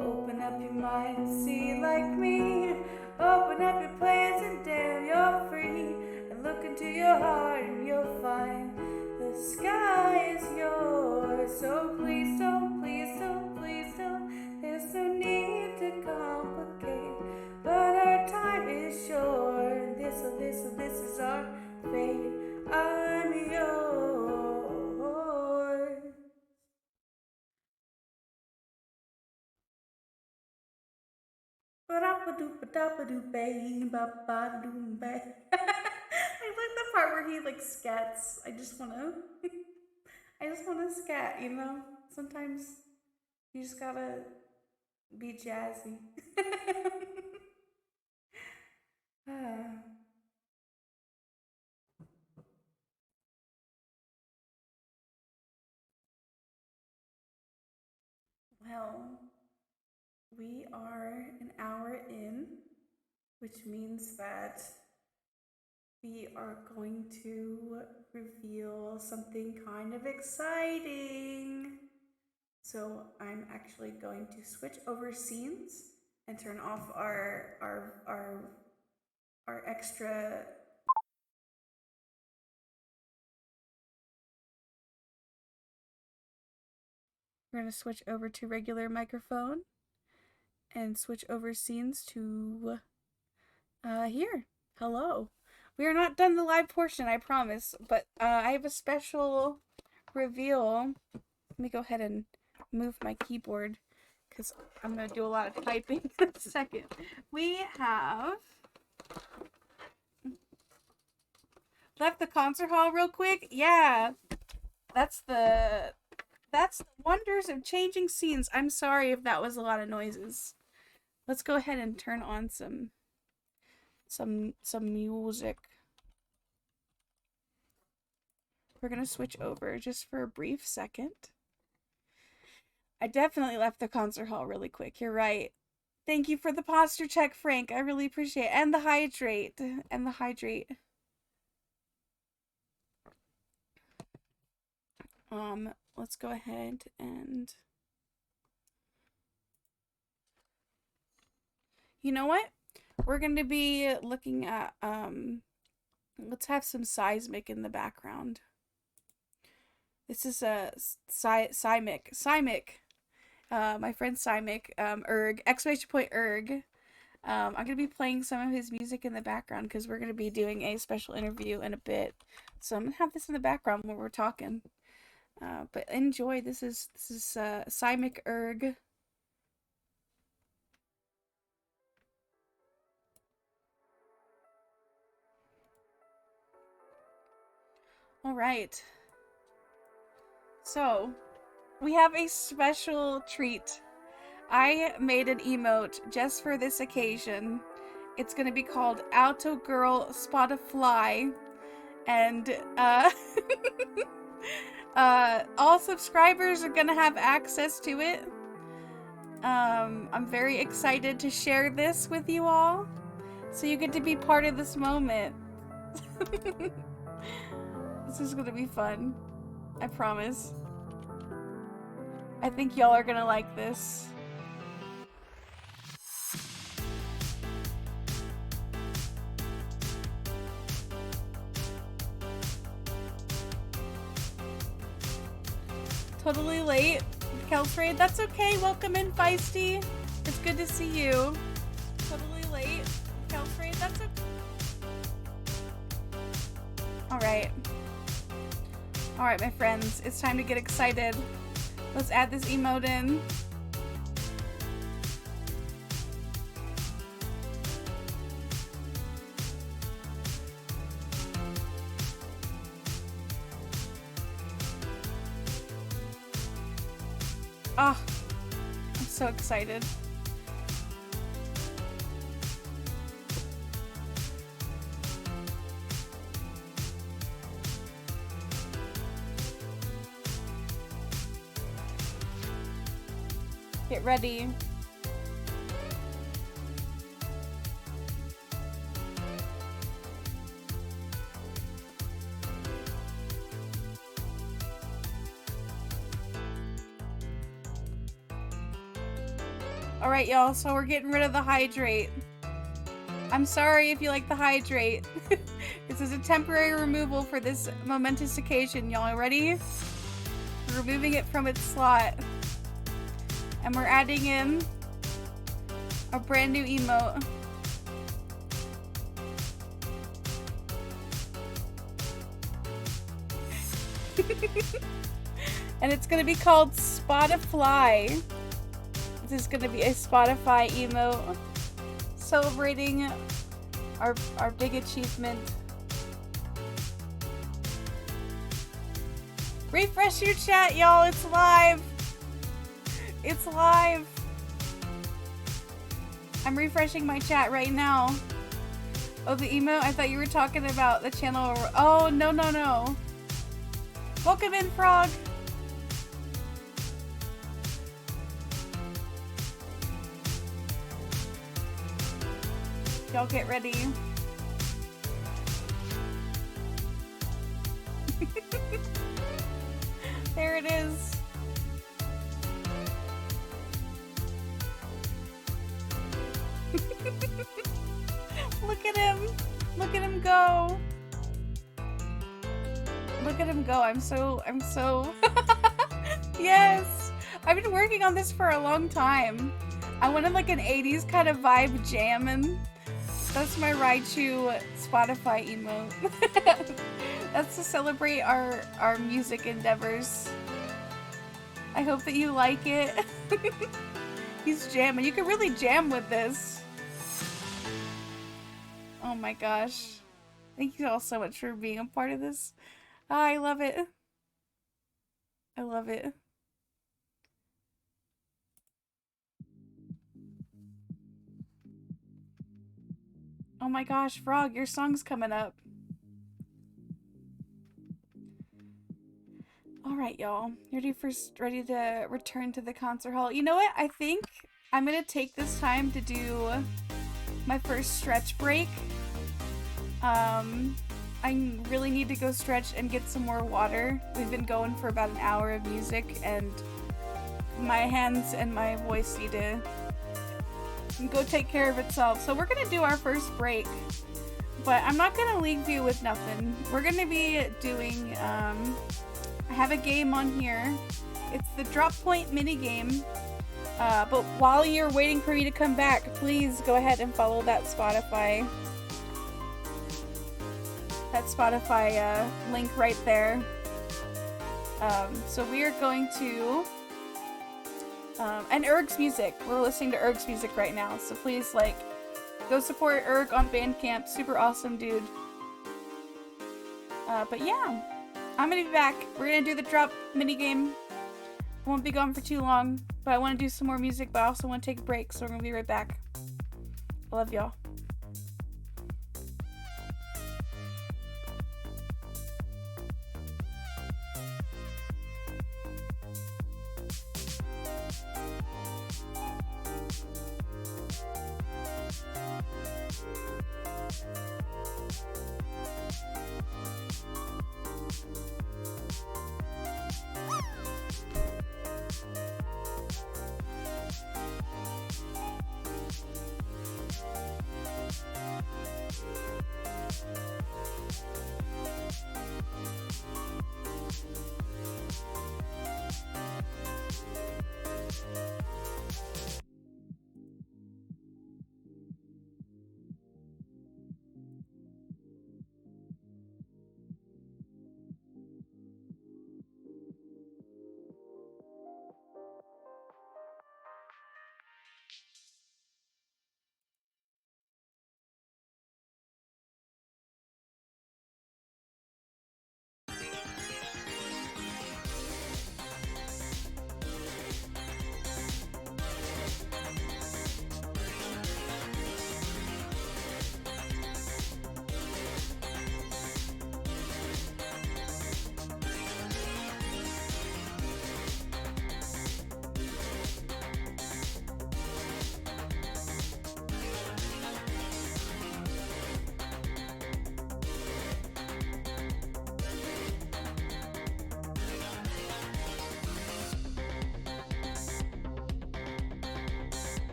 Open up your mind and see like me. Open up your plans and damn, you're free. And look into your heart and you'll find the sky is yours. So please don't, please don't, please don't. There's no need to complicate, but our time is short. This is our fate. I'm yours. Ba-da-ba-doo-ba-da-ba-doo-bang, ba-ba-doo-bang. I like the part where he like scats. I just wanna scat, you know? Sometimes you just gotta be jazzy. Ah, well, we are an hour in, which means that we are going to reveal something kind of exciting. So I'm actually going to switch over scenes and turn off our extra. We're going to switch over to regular microphone and switch over scenes to here. Hello. We are not done the live portion, I promise, but I have a special reveal. Let me go ahead and move my keyboard because I'm going to do a lot of typing in a second. We have left the concert hall real quick. Yeah, that's the wonders of changing scenes. I'm sorry if that was a lot of noises. Let's go ahead and turn on some music. We're gonna switch over just for a brief second. I definitely left the concert hall really quick. You're right. Thank you for the posture check, Frank. I really appreciate it. And the hydrate. And the hydrate. Let's go ahead and... You know what? We're going to be looking at, let's have some seismic in the background. This is a Simic. My friend Simic, Erg, exclamation point Erg. I'm going to be playing some of his music in the background because we're going to be doing a special interview in a bit. So I'm going to have this in the background when we're talking. But enjoy. This is Simic Erg. All right. So, we have a special treat. I made an emote just for this occasion. It's gonna be called Alto Girl Spot a Fly. And, all subscribers are gonna have access to it. I'm very excited to share this with you all. So you get to be part of this moment. This is gonna be fun. I promise. I think y'all are gonna like this. Totally late, Kelsraid. That's okay. Welcome in, Feisty. It's good to see you. Totally late, Kelsraid. That's okay. Alright. Alright, my friends. It's time to get excited. Let's add this emote in. Oh, I'm so excited. Get ready. Alright, y'all, so we're getting rid of the hydrate. I'm sorry if you like the hydrate. This is a temporary removal for this momentous occasion, y'all. Ready? We're removing it from its slot. And we're adding in a brand new emote. And it's gonna be called Spotify. This is gonna be a Spotify emote celebrating our big achievement. Refresh your chat, y'all. It's live. It's live. I'm refreshing my chat right now. Oh, the emote? I thought you were talking about the channel. Oh, no, no, no. Welcome in, Frog. Y'all get ready. There it is. Look at him. Look at him go. Look at him go. I'm so Yes. I've been working on this for a long time. I wanted like an 80s kind of vibe jam, and that's my Raichu Spotify emote. That's to celebrate our music endeavors. I hope that you like it. He's jamming. You can really jam with this. Oh my gosh. Thank you all so much for being a part of this. Oh, I love it. I love it. Oh my gosh, Frog, your song's coming up. Alright, y'all. Ready to return to the concert hall. You know what? I think I'm gonna take this time to do my first stretch break. I really need to go stretch and get some more water. We've been going for about an hour of music, and my hands and my voice need to go take care of itself. So we're gonna do our first break, but I'm not gonna leave you with nothing. We're gonna be doing, I have a game on here. It's the Drop Point mini game. But while you're waiting for me to come back, please go ahead and follow that Spotify link right there. So we are going to, and Erg's music. We're listening to Erg's music right now. So please, like, go support Erg on Bandcamp. Super awesome dude. But yeah, I'm gonna be back. We're gonna do the drop minigame. I won't be gone for too long, but I want to do some more music, but I also want to take a break, so we're gonna be right back. I love y'all.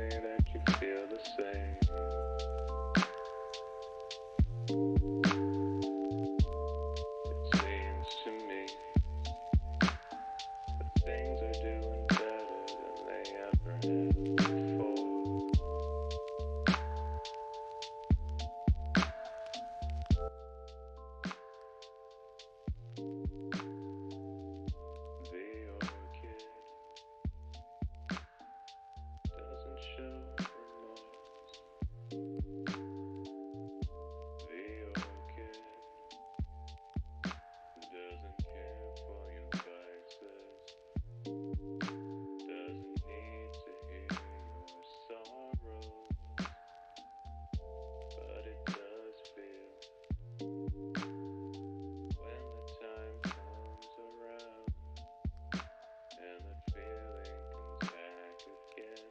me that you feel the same. It seems to me that things are doing better than they ever have before. The orchid doesn't show remorse. The orchid doesn't care for your vices, doesn't need to hear your sorrows, but it does feel when the time comes around and that feeling comes back again.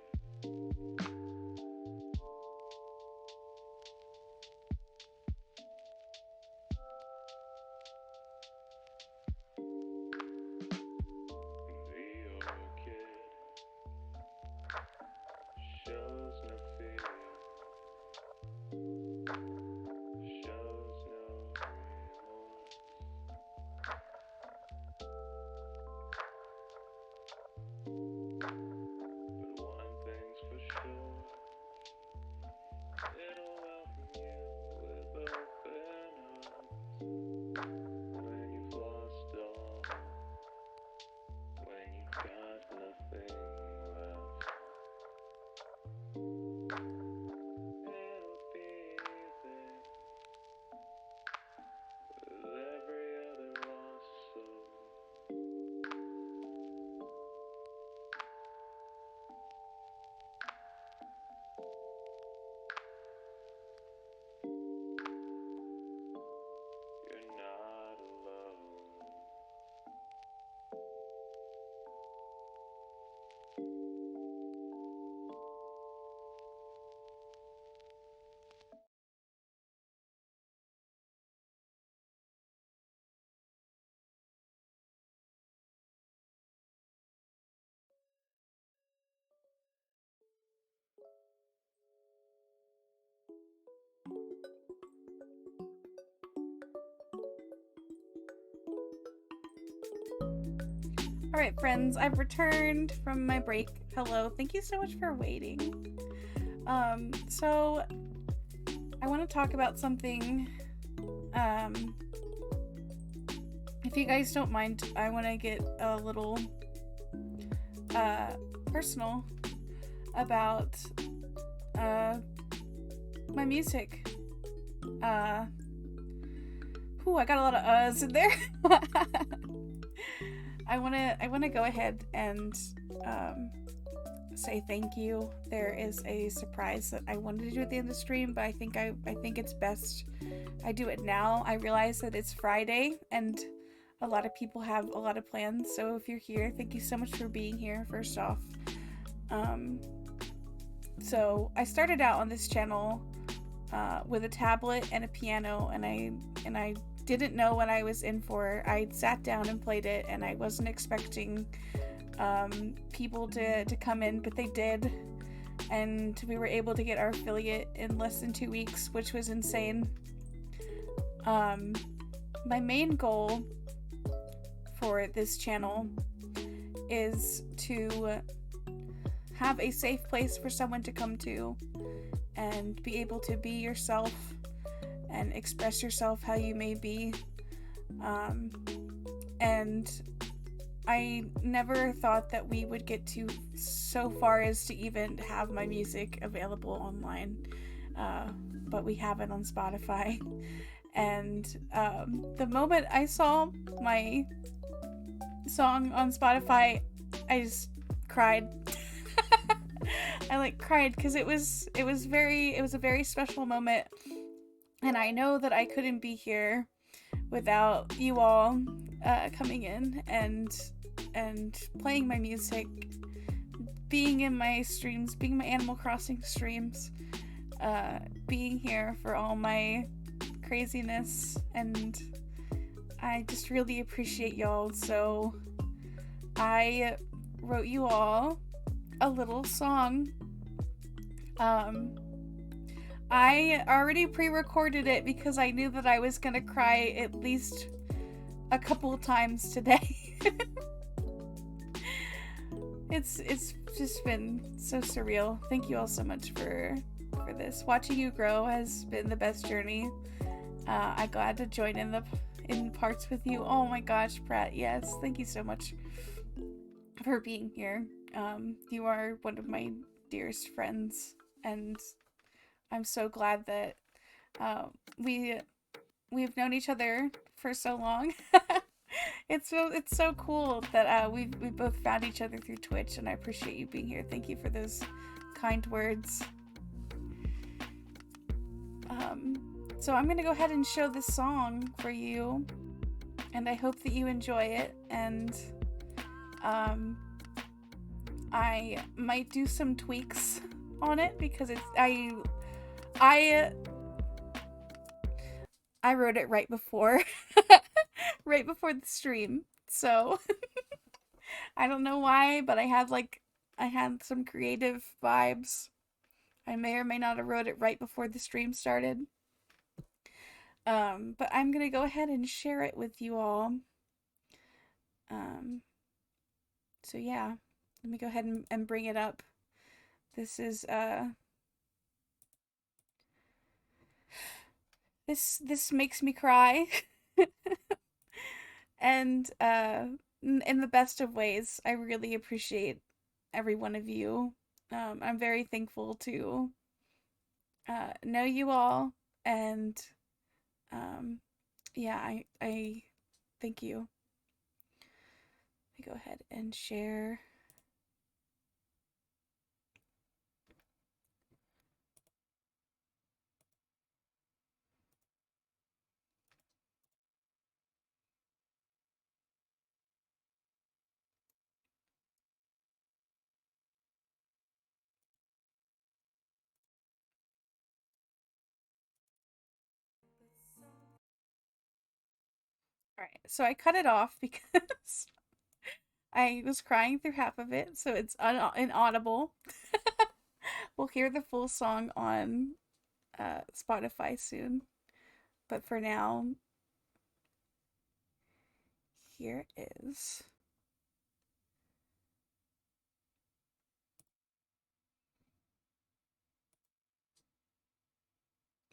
The orchid shows no fear, shows no remorse. But one thing's for sure, it'll welcome you with open arms when you've lost all, when you've got nothing left. It'll be there with every other lost soul. You're not alone. Alright, friends, I've returned from my break. Hello, thank you so much for waiting. So I want to talk about something. If you guys don't mind, I want to get a little personal about my music. I got a lot of uhs in there. I wanna go ahead and say thank you. There is a surprise that I wanted to do at the end of the stream, but I think it's best I do it now. I realize that it's Friday and a lot of people have a lot of plans, so if you're here, thank you so much for being here, first off. So I started out on this channel with a tablet and a piano, and I didn't know what I was in for. I sat down and played it, and I wasn't expecting people to come in, but they did, and we were able to get our affiliate in less than 2 weeks, which was insane. My main goal for this channel is to have a safe place for someone to come to and be able to be yourself and express yourself how you may be. And I never thought that we would get to so far as to even have my music available online, but we have it on Spotify. And the moment I saw my song on Spotify, I just cried. I cried because it was a very special moment, and I know that I couldn't be here without you all coming in and playing my music, being in my streams, being my Animal Crossing streams, being here for all my craziness, and I just really appreciate y'all. So I wrote you all a little song Um, I already pre-recorded it because I knew that I was gonna cry at least a couple of times today. It's just been so surreal. Thank you all so much for this. Watching you grow has been the best journey. I'm glad to join in parts with you. Oh my gosh, Pratt, yes. Thank you so much for being here. You are one of my dearest friends, and I'm so glad that we've known each other for so long. It's so cool that we both found each other through Twitch, and I appreciate you being here. Thank you for those kind words. So I'm gonna go ahead and show this song for you, and I hope that you enjoy it. And I might do some tweaks on it because I wrote it right before right before the stream, so I don't know why, but I had some creative vibes. I may or may not have wrote it right before the stream started. But I'm gonna go ahead and share it with you all. So yeah, let me go ahead and bring it up. This is this makes me cry. And in the best of ways. I really appreciate every one of you. I'm very thankful to know you all, and yeah, I thank you. Let me go ahead and share. All right, so I cut it off because I was crying through half of it, so it's inaudible. We'll hear the full song on Spotify soon, but for now, here it is.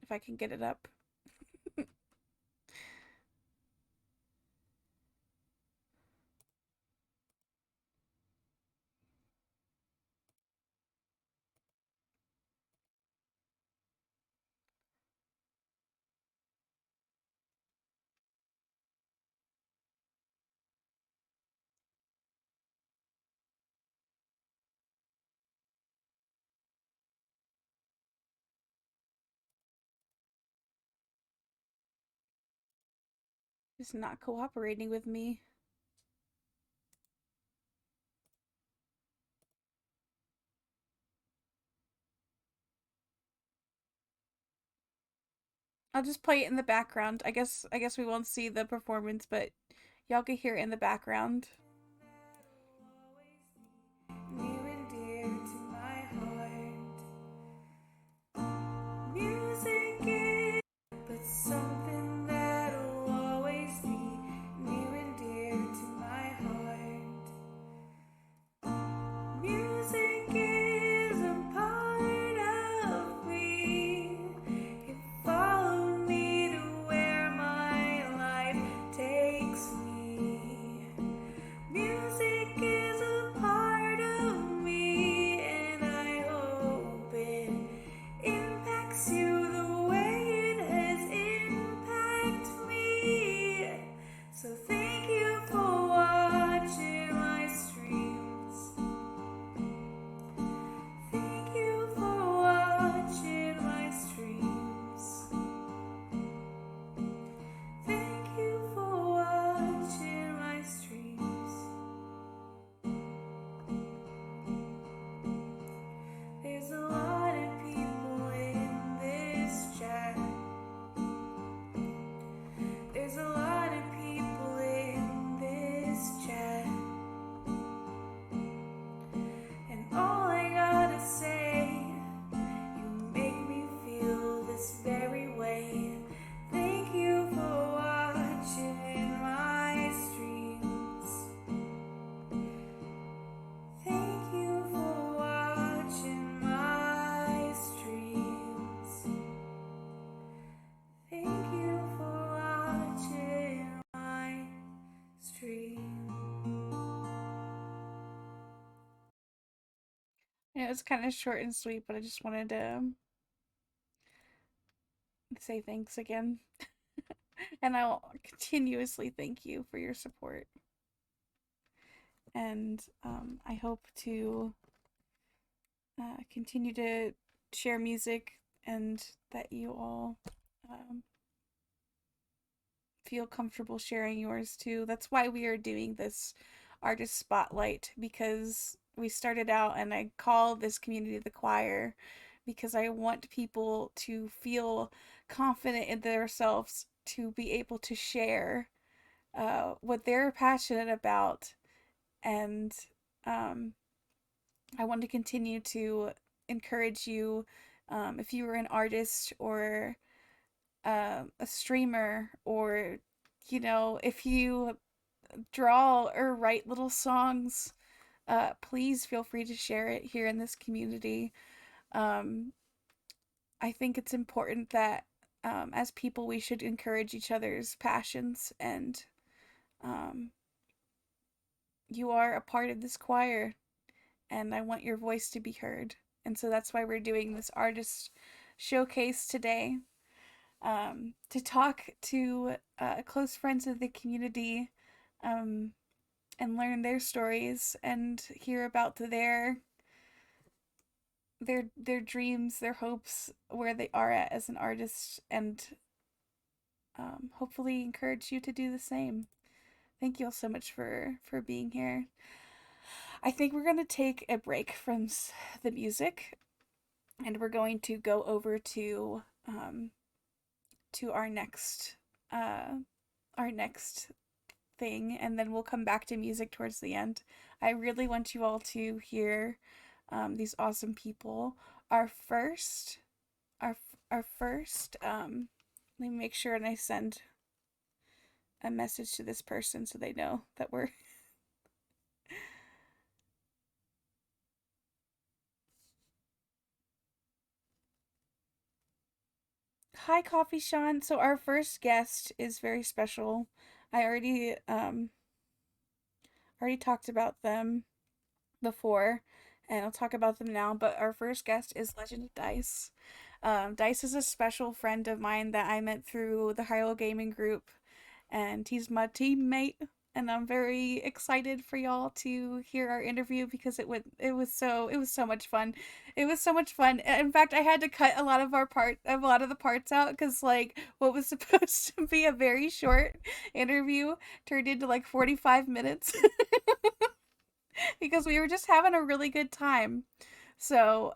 If I can get it up. Just not cooperating with me. I'll just play it in the background. I guess we won't see the performance, but y'all can hear it in the background. Near and dear to my heart. Music is but something that'll always be near and dear to my heart. Music is a part of me. It followed me to where my life takes me. It was kind of short and sweet, but I just wanted to say thanks again. And I'll continuously thank you for your support. And I hope to continue to share music and that you all feel comfortable sharing yours too. That's why we are doing this artist spotlight, because we started out and I call this community the choir because I want people to feel confident in themselves to be able to share what they're passionate about. And I want to continue to encourage you, if you were an artist or a streamer, or if you draw or write little songs, please feel free to share it here in this community. um, I think it's important that, as people, we should encourage each other's passions, and um, you are a part of this choir, and I want your voice to be heard. And so that's why we're doing this artist showcase today, to talk to close friends of the community, um, and learn their stories and hear about their dreams, their hopes, where they are at as an artist, and hopefully encourage you to do the same. Thank you all so much for being here. I think we're going to take a break from the music, and we're going to go over to our next thing, and then we'll come back to music towards the end. I really want you all to hear these awesome people. Our first, let me make sure and I send a message to this person so they know that we're Hi, Coffee Sean. So our first guest is very special. I already talked about them before, and I'll talk about them now. But our first guest is Legend of Dice. Dice is a special friend of mine that I met through the Hyrule Gaming Group, and he's my teammate. And I'm very excited for y'all to hear our interview because it was so much fun. It was so much fun. In fact, I had to cut a lot of the parts out because, like, what was supposed to be a very short interview turned into like 45 minutes because we were just having a really good time. So,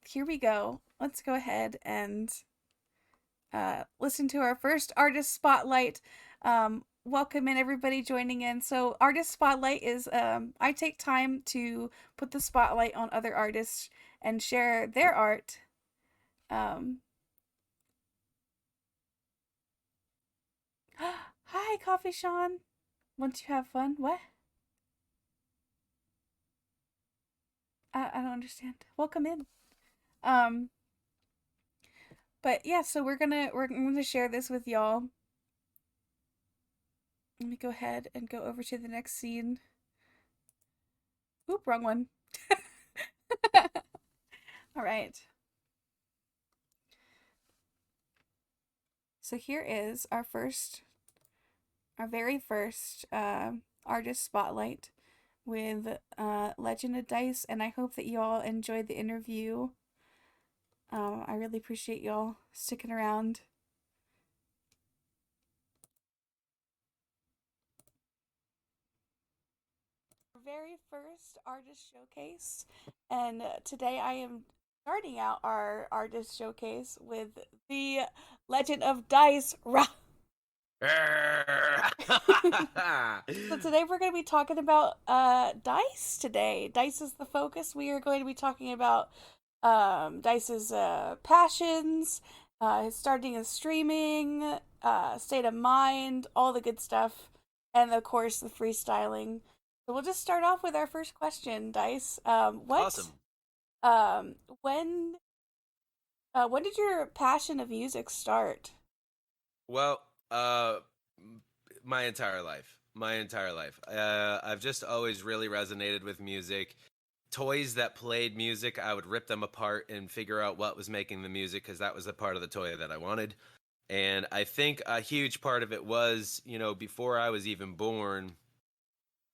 here we go. Let's go ahead and listen to our first artist spotlight. Welcome in everybody joining in. So artist spotlight is, I take time to put the spotlight on other artists and share their art. Hi, Coffee Sean. Want you have fun? What? I don't understand. Welcome in. Um, but yeah, so we're gonna share this with y'all. Let me go ahead and go over to the next scene. Oop, wrong one. All right. So here is our very first artist spotlight with Legend of Dice, and I hope that you all enjoyed the interview. I really appreciate y'all sticking around. Very first artist showcase, and today I am starting out our artist showcase with the Legend of Dice. So today we're going to be talking about Dice today. Dice is the focus. We are going to be talking about Dice's passions, his starting his streaming, state of mind, all the good stuff, and of course the freestyling. So we'll just start off with our first question, Dice. Awesome. When did your passion of music start? Well, my entire life. I've just always really resonated with music. toys that played music, I would rip them apart and figure out what was making the music because that was the part of the toy that I wanted. And I think a huge part of it was, before I was even born,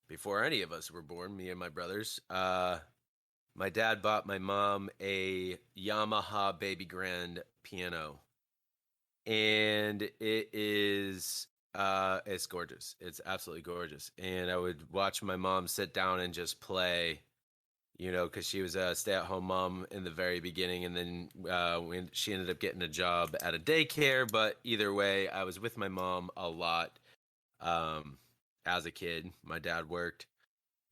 before any of us were born, me and my brothers, my dad bought my mom a Yamaha Baby Grand piano. And it's gorgeous. It's absolutely gorgeous. And I would watch my mom sit down and just play, because she was a stay-at-home mom in the very beginning, and then when she ended up getting a job at a daycare. But either way, I was with my mom a lot as a kid. My dad worked,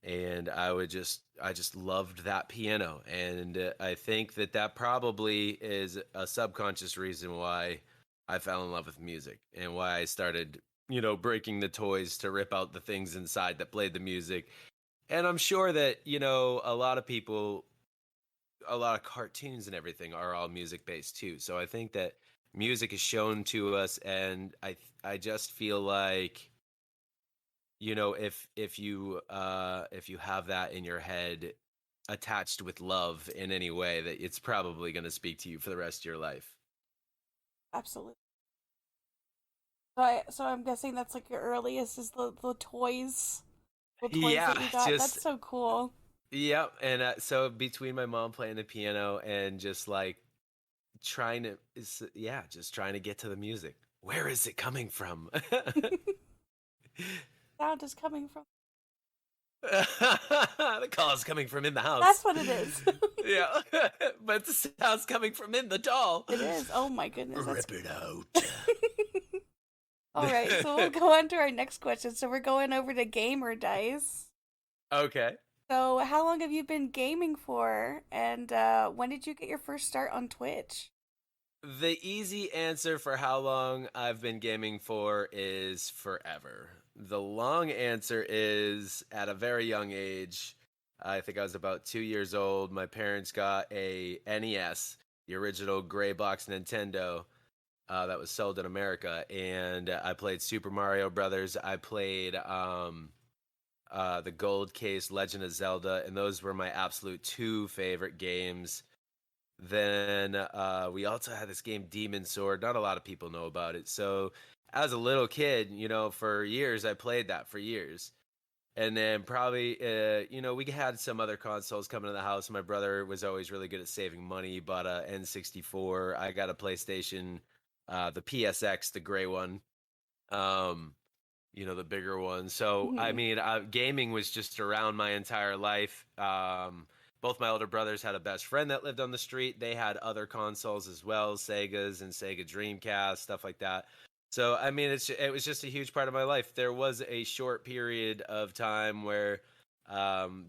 and I just loved that piano. And I think that probably is a subconscious reason why I fell in love with music and why I started, breaking the toys to rip out the things inside that played the music. And I'm sure that, a lot of people, a lot of cartoons and everything are all music based too. So I think that music is shown to us, and I just feel like, if you have that in your head attached with love in any way, that it's probably going to speak to you for the rest of your life. Absolutely. So I'm guessing that's like your earliest is the toys. The toys Yeah, that you got. just That's so cool. yep. And so between my mom playing the piano and just like just trying to get to the music. Where is it coming from? Sound is coming from. The call's coming from in the house. That's what it is. Yeah, but the sound's coming from in the doll. It is. Oh my goodness. Rip it out. All right, so we'll go on to our next question. So we're going over to Gamer Dice. Okay. So how long have you been gaming for, and when did you get your first start on Twitch? The easy answer for how long I've been gaming for is forever. The long answer is at a very young age. I think I was about 2 years old. My parents got a NES, the original gray box Nintendo, that was sold in America, and I played Super Mario Brothers. I played the Gold Case Legend of Zelda, and those were my absolute two favorite games. Then we also had this game Demon Sword. Not a lot of people know about it. So as a little kid, for years, I played that for years. And then probably, we had some other consoles coming to the house. My brother was always really good at saving money, bought a N64. I got a PlayStation, the PSX, the gray one, the bigger one. So, I mean, gaming was just around my entire life. Both my older brothers had a best friend that lived on the street. They had other consoles as well, Segas and Sega Dreamcast, stuff like that. So, I mean, it was just a huge part of my life. There was a short period of time where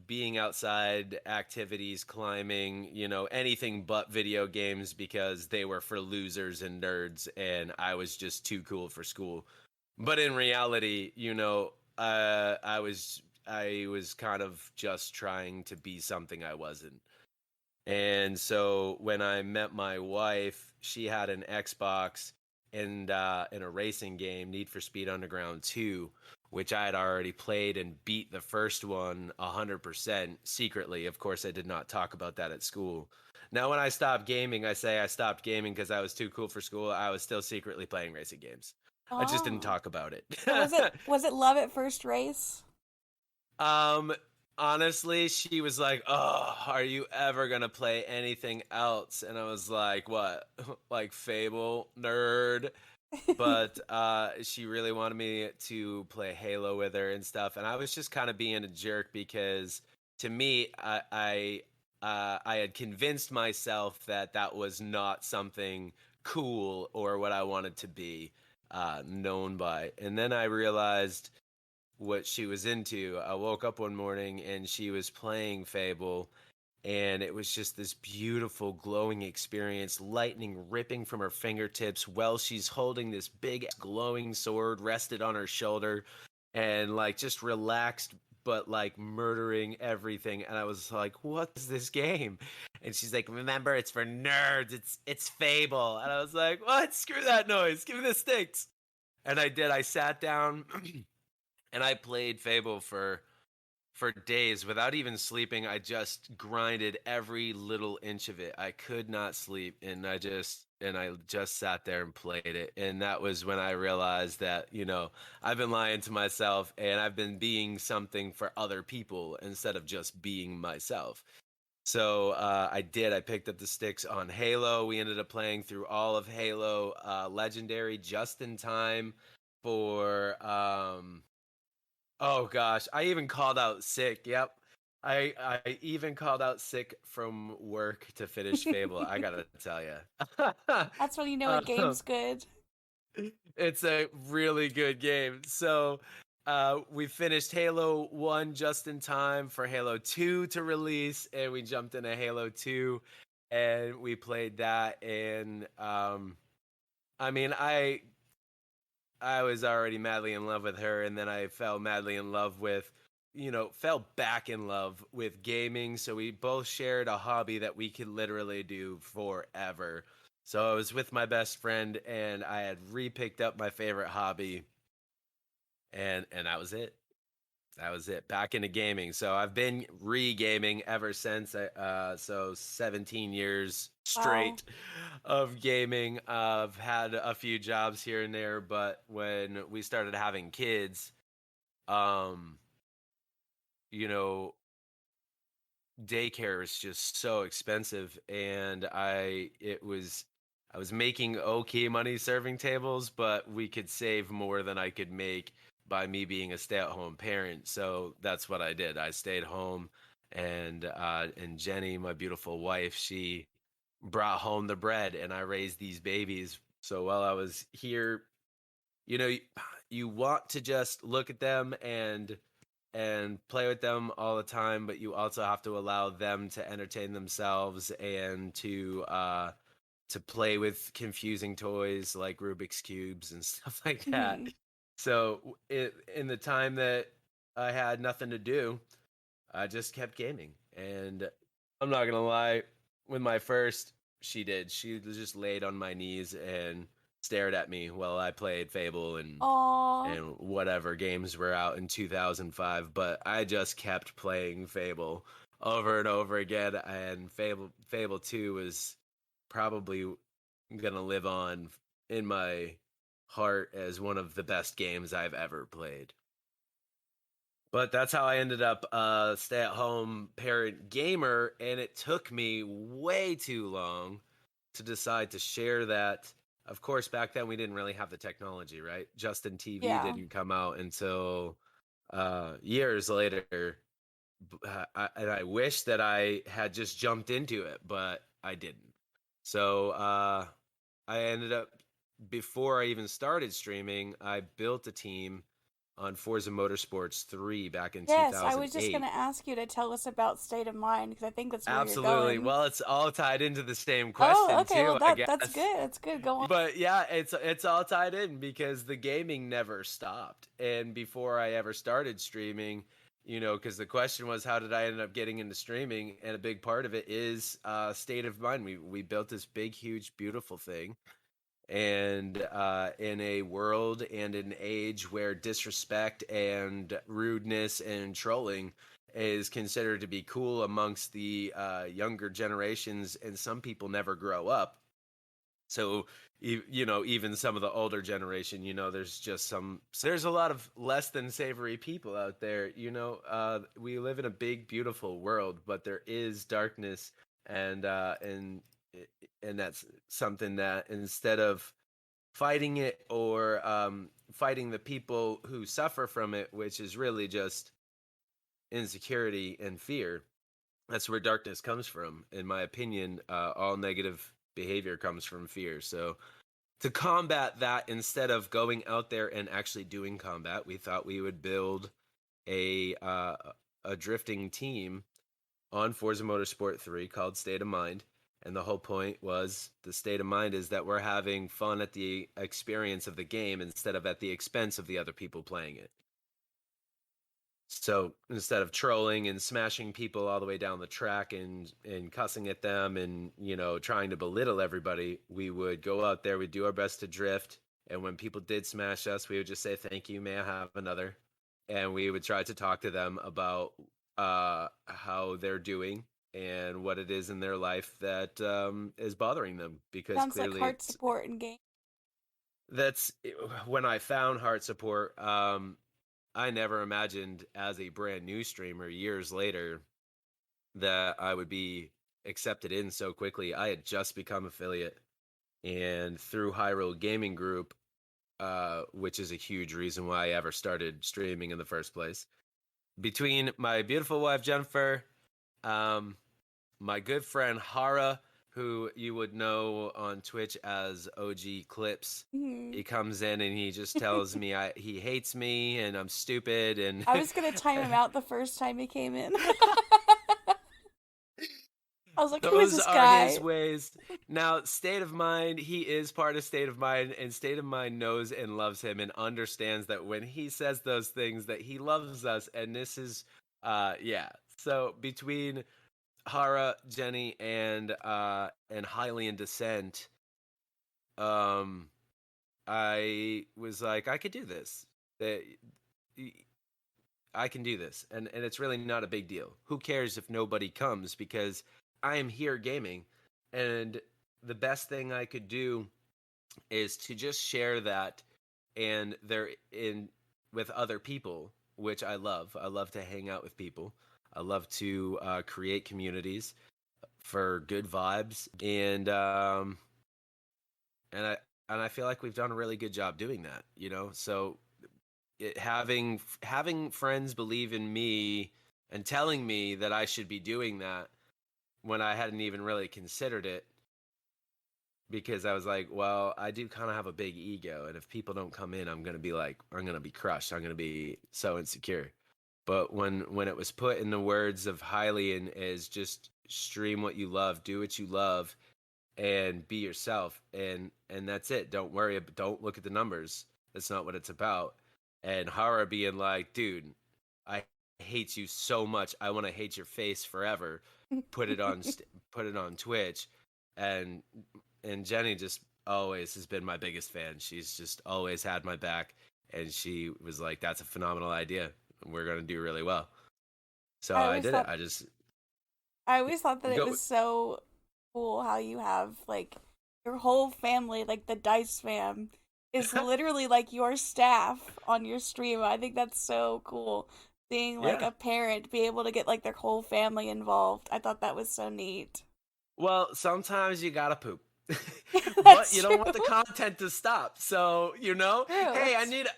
being outside, activities, climbing, anything but video games, because they were for losers and nerds, and I was just too cool for school. But in reality, I was kind of just trying to be something I wasn't. And so when I met my wife, she had an Xbox and in a racing game, Need for Speed Underground 2, which I had already played and beat the first one 100% secretly. Of course, I did not talk about that at school. Now, when I stopped gaming, I say I stopped gaming because I was too cool for school. I was still secretly playing racing games. I just didn't talk about it. So was it love at first race? Honestly, she was like, "Oh, are you ever gonna play anything else?" And I was like, "What? Like Fable, nerd?" But she really wanted me to play Halo with her and stuff, and I was just kind of being a jerk because to me, I had convinced myself that was not something cool or what I wanted to be known by, and then I realized what she was into. I woke up one morning and she was playing Fable, and it was just this beautiful glowing experience, lightning ripping from her fingertips while she's holding this big glowing sword rested on her shoulder, and like just relaxed but like murdering everything. And I was like, what is this game? And she's like, remember, it's for nerds, it's Fable. And I was like, what? Screw that noise, give me the sticks. And I did. I sat down and I played Fable for for days without even sleeping. I just grinded every little inch of it. I could not sleep, and I just sat there and played it. And that was when I realized that, I've been lying to myself and I've been being something for other people instead of just being myself. So I did. I picked up the sticks on Halo. We ended up playing through all of Halo Legendary just in time for oh gosh, I even called out sick. Yep. I even called out sick from work to finish Fable. I gotta tell you. That's when you know a game's good. It's a really good game. So we finished Halo 1 just in time for Halo 2 to release, and we jumped into Halo 2 and we played that. And I mean, I was already madly in love with her, and then I fell madly in love with, fell back in love with gaming. So we both shared a hobby that we could literally do forever. So I was with my best friend, and I had re-picked up my favorite hobby, and that was it. That was it. Back into gaming. So I've been re-gaming ever since. So 17 years Wow. straight of gaming. I've had a few jobs here and there, but when we started having kids, um, you know, daycare is just so expensive, and I was making okay money serving tables, but we could save more than I could make by me being a stay-at-home parent. So that's what I did. I stayed home, and Jenny, my beautiful wife, she brought home the bread, and I raised these babies. So while I was here, you know, you, you want to just look at them and play with them all the time, but you also have to allow them to entertain themselves and to play with confusing toys like Rubik's cubes and stuff like that. Mhm. So in the time that I had nothing to do, I just kept gaming. And I'm not gonna lie, with my first, she did. She just laid on my knees and stared at me while I played Fable Aw. and whatever games were out in 2005. But I just kept playing Fable over and over again, and Fable 2 was probably gonna live on in my heart as one of the best games I've ever played. But that's how I ended up stay-at-home parent gamer, and it took me way too long to decide to share that. Of course, back then we didn't really have the technology, right? Justin TV Yeah. didn't come out until years later. And I wish that I had just jumped into it, but I didn't. So I ended up, before I even started streaming, I built a team on Forza Motorsports 3 back in Yes, 2008. I was just gonna ask you to tell us about State of Mind because I think that's where you're Absolutely. going. Well, it's all tied into the same Oh, question okay. Well, too, I that's guess. good. That's good. Go on. But yeah, it's all tied in because the gaming never stopped. And before I ever started streaming, because the question was, how did I end up getting into streaming? And a big part of it is State of Mind. We built this big, huge, beautiful thing. And in a world and an age where disrespect and rudeness and trolling is considered to be cool amongst the younger generations, and some people never grow up. So, even some of the older generation, there's a lot of less than savory people out there. We live in a big, beautiful world, but there is darkness, and and that's something that, instead of fighting it or fighting the people who suffer from it, which is really just insecurity and fear, that's where darkness comes from. In my opinion, all negative behavior comes from fear. So to combat that, instead of going out there and actually doing combat, we thought we would build a drifting team on Forza Motorsport 3 called State of Mind. And the whole point was, the state of mind is that we're having fun at the experience of the game instead of at the expense of the other people playing it. So instead of trolling and smashing people all the way down the track and cussing at them and, trying to belittle everybody, we would go out there, we'd do our best to drift. And when people did smash us, we would just say, thank you, may I have another? and we would try to talk to them about how they're doing and what it is in their life that is bothering them, because Sounds like clearly heart support in game. that's when I found heart support. I never imagined as a brand new streamer years later that I would be accepted in so quickly. I had just become affiliate, and through Hyrule Gaming Group, which is a huge reason why I ever started streaming in the first place. Between my beautiful wife Jennifer, my good friend Hara, who you would know on Twitch as OG Clips, Mhm. he comes in and he just tells me he hates me and I'm stupid, and I was gonna time him out the first time he came in. I was like, who is those this are guy? his ways. Now, State of Mind, he is part of State of Mind, and State of Mind knows and loves him and understands that when he says those things that he loves us, and this is yeah. So between Hara, Jenny, and Hylian Descent, I was like, I could do this. That I can do this, and it's really not a big deal. Who cares if nobody comes, because I am here gaming, and the best thing I could do is to just share that and they're in with other people, which I love. I love to hang out with people. I love to create communities for good vibes, and I feel like we've done a really good job doing that. So having friends believe in me and telling me that I should be doing that when I hadn't even really considered it, because I was like, well, I do kind of have a big ego, and if people don't come in, I'm gonna be crushed. I'm gonna be so insecure. But when it was put in the words of Hylian, is just stream what you love, do what you love, and be yourself, and that's it. Don't look at the numbers. That's not what it's about. And Hara being like, dude, I hate you so much. I want to hate your face forever. Put it on put it on Twitch, and Jenny just always has been my biggest fan. She's just always had my back, and she was like, that's a phenomenal idea. We're going to do really well. So I did it. I always thought that it Go. was so cool how you have like your whole family, like the Dice fam, is literally like your staff on your stream. I think that's so cool. Seeing like Yeah. a parent be able to get like their whole family involved. I thought that was so neat. Well, sometimes you gotta poop. But That's you don't want the true. content to stop. So, True. hey, I need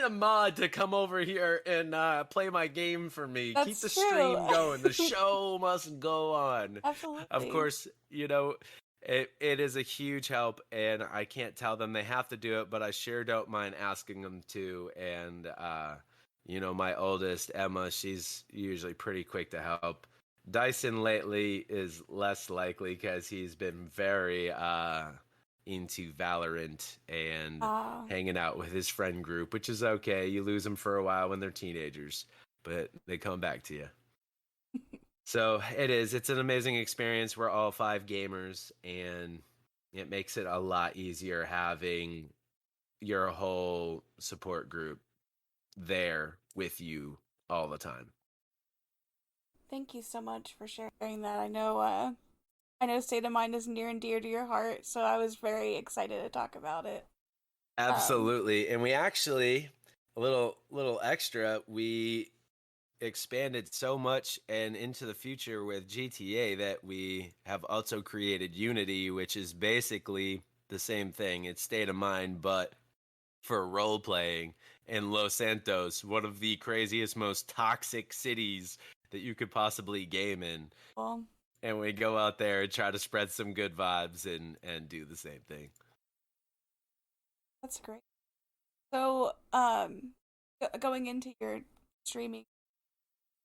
a mod to come over here and play my game for me. Keep That's the true. stream going. The show must go on. Absolutely. Of course, it is a huge help, and I can't tell them they have to do it, but I sure don't mind asking them to. And my oldest, Emma, she's usually pretty quick to help. Dyson lately is less likely because he's been very into Valorant and hanging out with his friend group, which is okay. You lose them for a while when they're teenagers, but they come back to you. So it's an amazing experience. We're all 5 gamers, and it makes it a lot easier having your whole support group there with you all the time. Thank you so much for sharing that. I know State of Mind is near and dear to your heart, so I was very excited to talk about it. Absolutely. And we actually, a little extra, we expanded so much and into the future with GTA that we have also created Unity, which is basically the same thing. It's State of Mind, but for role playing in Los Santos, one of the craziest, most toxic cities that you could possibly game in. Well, And we go out there and try to spread some good vibes and do the same thing. that's great. So, going into your streaming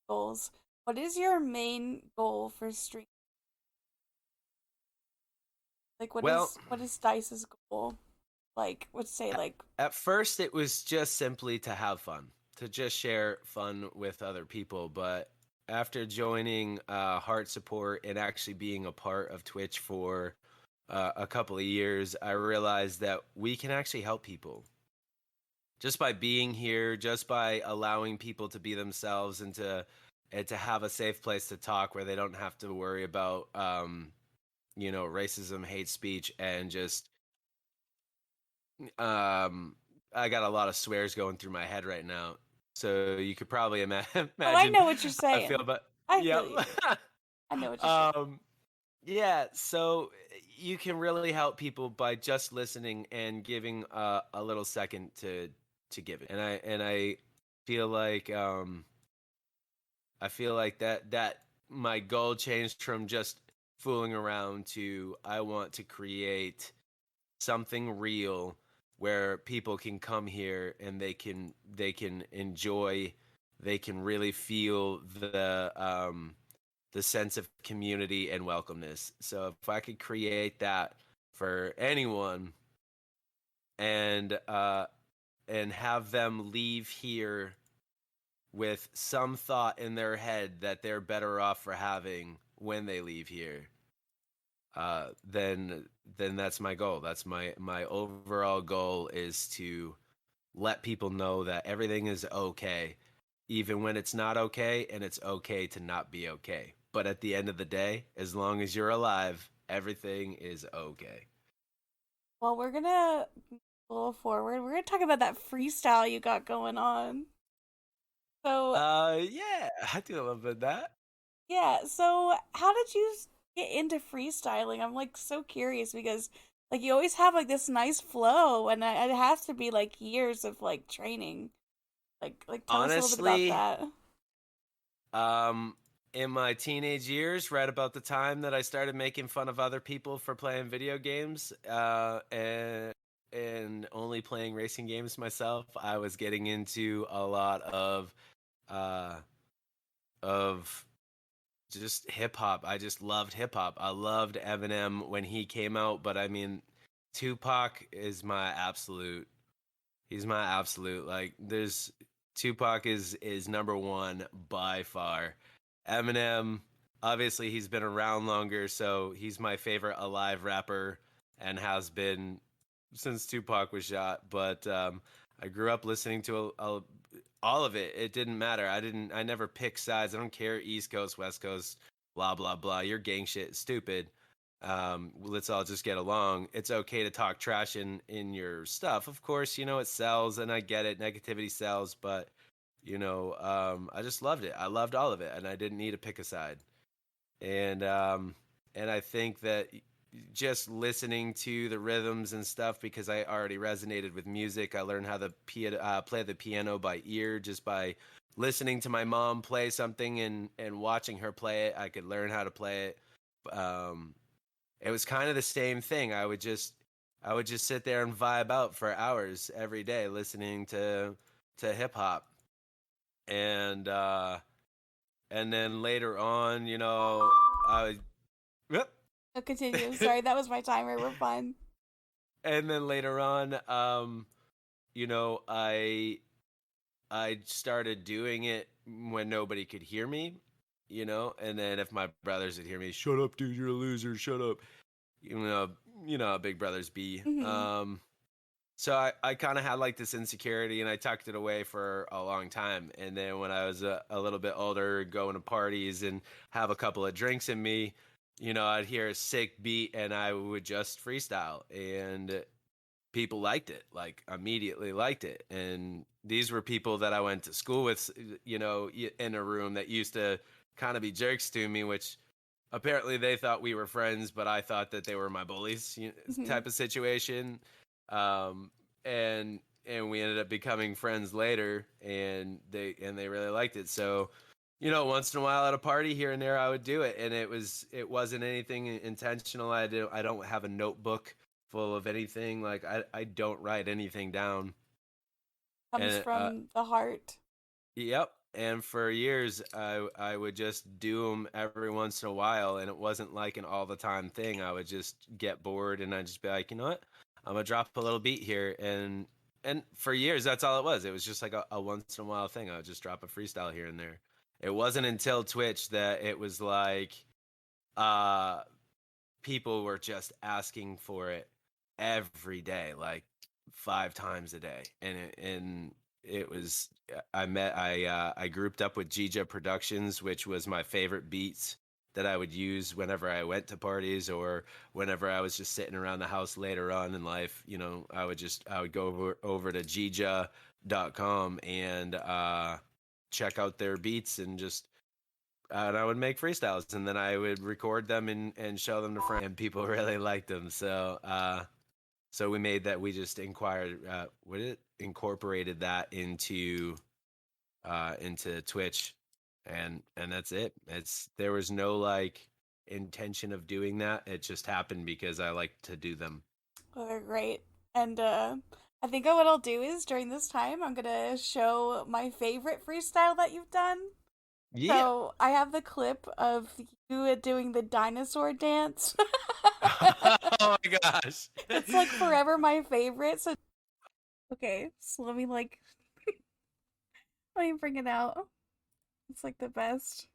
goals, what is your main goal for stream? Like, what is Dice's goal? Like, would say like At first, it was just simply to have fun, to just share fun with other people. But after joining Heart Support and actually being a part of Twitch for a couple of years, I realized that we can actually help people. just by being here, just by allowing people to be themselves and to have a safe place to talk where they don't have to worry about racism, hate speech, and just I got a lot of swears going through my head right now. So you could probably imagine. Oh, I know what you're I saying. feel, but I yeah. feel you. I know what you're saying. Yeah, so you can really help people by just listening and giving a little second to give it. And I feel like that my goal changed from just fooling around to I want to create something real where people can come here and they can enjoy, they can really feel the sense of community and welcomeness. So if I could create that for anyone and have them leave here with some thought in their head that they're better off for having when they leave here, then that's my goal. That's my overall goal, is to let people know that everything is okay, even when it's not okay, and it's okay to not be okay. But at the end of the day, as long as you're alive, everything is okay. Well, we're gonna go forward. We're gonna talk about that freestyle you got going on. So, Yeah, I do a little bit of that. yeah, so how did you get into freestyling? I'm like so curious because like you always have like this nice flow and it has to be like years of like training. Like tell us a little bit Honestly, about that. In my teenage years, right about the time that I started making fun of other people for playing video games, and only playing racing games myself, I was getting into a lot uh, of just hip hop. I just loved hip hop. I loved Eminem when he came out, but I mean, Tupac is my absolute. He's my absolute. Like, there's Tupac is number one by far. Eminem, obviously, he's been around longer, so he's my favorite alive rapper and has been since Tupac was shot. But I grew up listening to all of it. It didn't matter. I never pick sides. I don't care East Coast, West Coast, blah blah blah. Your gang shit is stupid. Let's all just get along. It's okay to talk trash in your stuff. Of course, it sells, and I get it. Negativity sells, but I just loved it. I loved all of it, and I didn't need to pick a side. And I think that just listening to the rhythms and stuff, because I already resonated with music. I learned how to play the piano by ear just by listening to my mom play something and watching her play it. I could learn how to play it. It was kind of the same thing. I would just sit there and vibe out for hours every day listening to hip hop. And then later on, I yep. Oh, continue. Sorry, that was my timer. We're fine. And then later on, I started doing it when nobody could hear me, and then if my brothers would hear me, shut up, dude, you're a loser, shut up. How big brothers be. Mm-hmm. So I kind of had like this insecurity, and I tucked it away for a long time. And then when I was a little bit older, going to parties and have a couple of drinks in me, I'd hear a sick beat and I would just freestyle, and people liked it, like immediately liked it. And these were people that I went to school with, in a room that used to kind of be jerks to me, which apparently they thought we were friends, but I thought that they were my bullies, Mm-hmm. type of situation. And we ended up becoming friends later, and they really liked it. So, once in a while at a party here and there, I would do it, and it wasn't anything intentional. I don't have a notebook full of anything. Like, I don't write anything down. Comes from the heart. Yep. And for years, I would just do them every once in a while, and it wasn't like an all the time thing. I would just get bored, and I'd just be like, you know what? I'm gonna drop a little beat here, and for years that's all it was. It was just like a once in a while thing. I would just drop a freestyle here and there. It wasn't until Twitch that it was like, people were just asking for it every day. Like 5 times a day, and it was I grouped up with Gija Productions, which was my favorite beats that I would use whenever I went to parties or whenever I was just sitting around the house later on in life. I would go over to Gija.com and check out their beats and I would make freestyles, and then I would record them and show them to friends, and people really liked them. So we made that. We just incorporated that into Twitch, and that's it. There was no like intention of doing that. It just happened because I like to do them. Well, they're great. And I think what I'll do is during this time, I'm gonna show my favorite freestyle that you've done. Yeah. So I have the clip of you doing the dinosaur dance. Oh my gosh. It's like forever my favorite. So okay, so let me let me bring it out. It's like the best.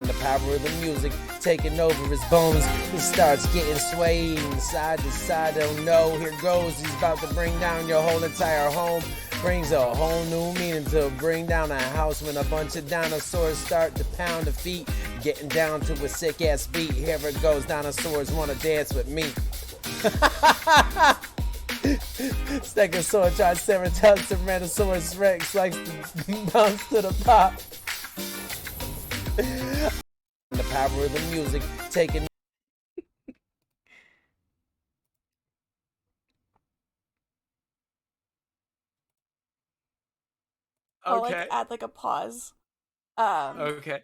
The power of the music taking over his bones. He starts getting swayed side to side. Don't know. Here goes. He's about to bring down your whole entire home. Brings a whole new meaning to bring down a house when a bunch of dinosaurs start to pound the feet. Getting down to a sick ass beat. Here it goes. Dinosaurs want to dance with me. Stegosaur, Triceratops, Tyrannosaurus Rex likes to bounce to the pop. The power of the music taking. I'll Okay. like add like a pause. Okay.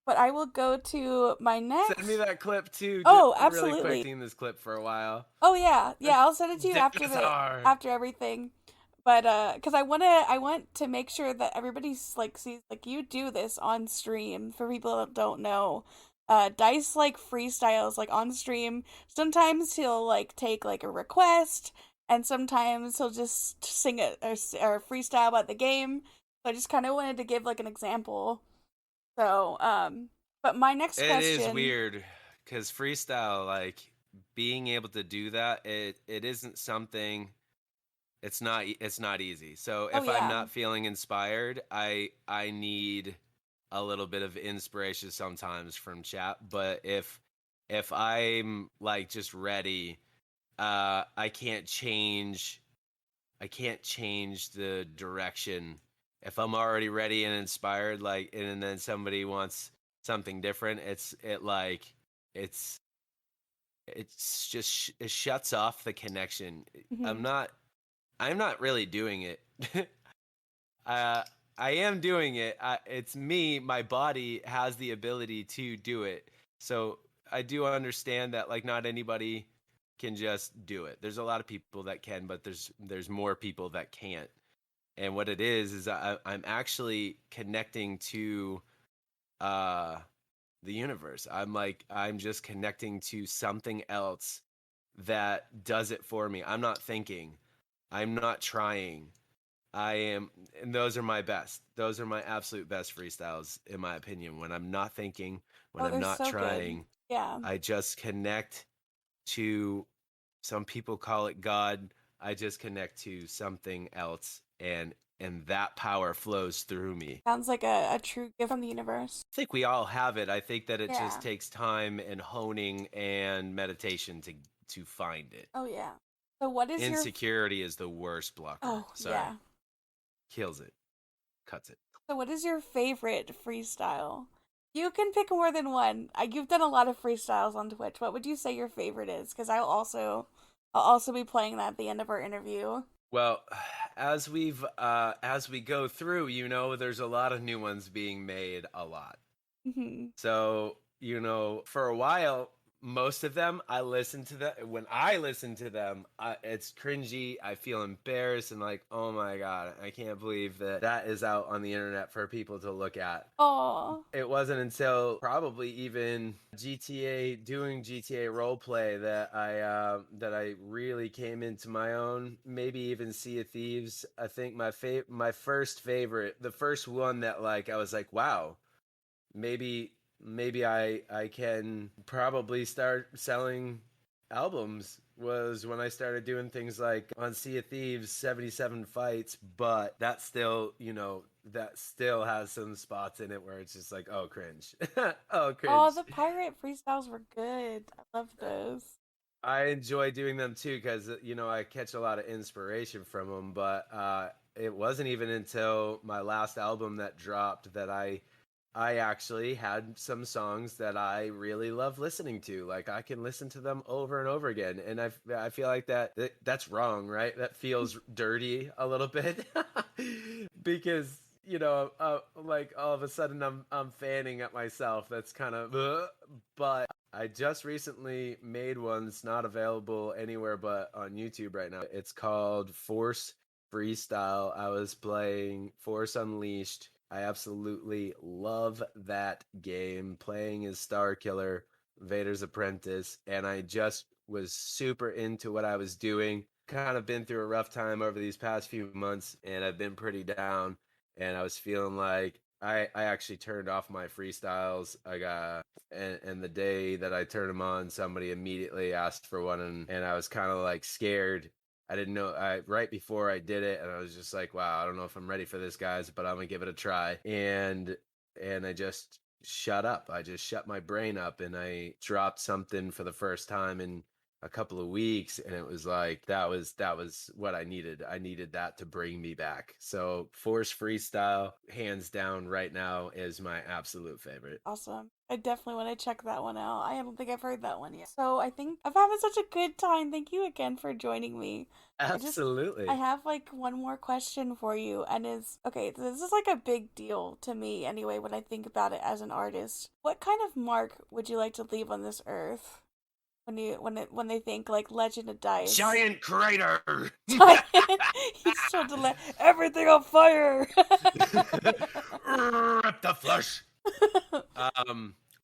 But I will go to my next. Send me that clip too. Oh, Really absolutely. quick. I've seen this clip for a while. Oh yeah, I'll send it to you Dinosaur. after everything. But because I want to make sure that everybody's like sees like you do this on stream for people that don't know. Dice like freestyles like on stream. Sometimes he'll like take like a request, and sometimes he'll just sing it or freestyle about the game. So I just kind of wanted to give like an example. So but my next question. It is weird because freestyle, like being able to do that, it isn't something. It's not easy. So if I'm not feeling inspired, I need a little bit of inspiration sometimes from chat. But if I'm like just ready, I can't change the direction. If I'm already ready and inspired, like, and then somebody wants something different, it shuts off the connection. Mhm. I'm not really doing it. I am doing it. It's me. My body has the ability to do it. So I do understand that like not anybody can just do it. There's a lot of people that can, but there's more people that can't. And what it is I'm actually connecting to the universe. I'm just connecting to something else that does it for me. I'm not thinking. I'm not trying. I am, and those are my best. Those are my absolute best freestyles, in my opinion. When I'm not thinking, when I'm they're not so good. trying, Yeah. I just connect to, some people call it God. I just connect to something else, and that power flows through me. Sounds like a true gift from the universe. I think we all have it. I think that it Yeah. just takes time and honing and meditation to find it. Oh yeah. So what is Insecurity is the worst blocker. Oh Sorry. yeah. Kills it. Cuts it. So what is your favorite freestyle? You can pick more than one. You've done a lot of freestyles on Twitch. What would you say your favorite is? Because I'll also be playing that at the end of our interview. Well, as we go through, there's a lot of new ones being made a lot. Mm-hmm. So, for a while, most of them, I listen to them. When I listen to them, it's cringy. I feel embarrassed and like, oh my God, I can't believe that is out on the internet for people to look at. Oh, It wasn't until probably even doing GTA roleplay that I really came into my own. Maybe even Sea of Thieves. I think my first favorite, the first one that like I was like, wow, maybe I can probably start selling albums, was when I started doing things like on Sea of Thieves 77 fights, but that still, that still has some spots in it where it's just like, oh, cringe. Oh, cringe. oh, the pirate freestyles were good. I love those. I enjoy doing them too because, I catch a lot of inspiration from them, but it wasn't even until my last album that dropped that I actually had some songs that I really love listening to. Like I can listen to them over and over again, and I feel like that's wrong, right? That feels dirty a little bit because like all of a sudden I'm fanning at myself. That's kind of, but I just recently made one. It's not available anywhere but on YouTube right now. It's called Force Freestyle. I was playing Force Unleashed. I absolutely love that game. Playing as Star Killer, Vader's apprentice, and I just was super into what I was doing. Kind of been through a rough time over these past few months, and I've been pretty down. And I was feeling like I actually turned off my freestyles. And the day that I turned them on, somebody immediately asked for one, and I was kind of like scared. I didn't know. Right before I did it, and I was just like, "Wow, I don't know if I'm ready for this, guys, but I'm gonna give it a try." And I just shut up. I just shut my brain up, and I dropped something for the first time in a couple of weeks, and it was like that was what I needed. I needed that to bring me back. So Force Freestyle, hands down, right now is my absolute favorite. Awesome. I definitely want to check that one out. I don't think I've heard that one yet. So I think I've having such a good time. Thank you again for joining me. Absolutely. I have like one more question for you, and okay, this is like a big deal to me anyway when I think about it as an artist. What kind of mark would you like to leave on this earth? When they think like Legend of Dice. Giant crater. He's trying to let everything on fire. Rip the flesh.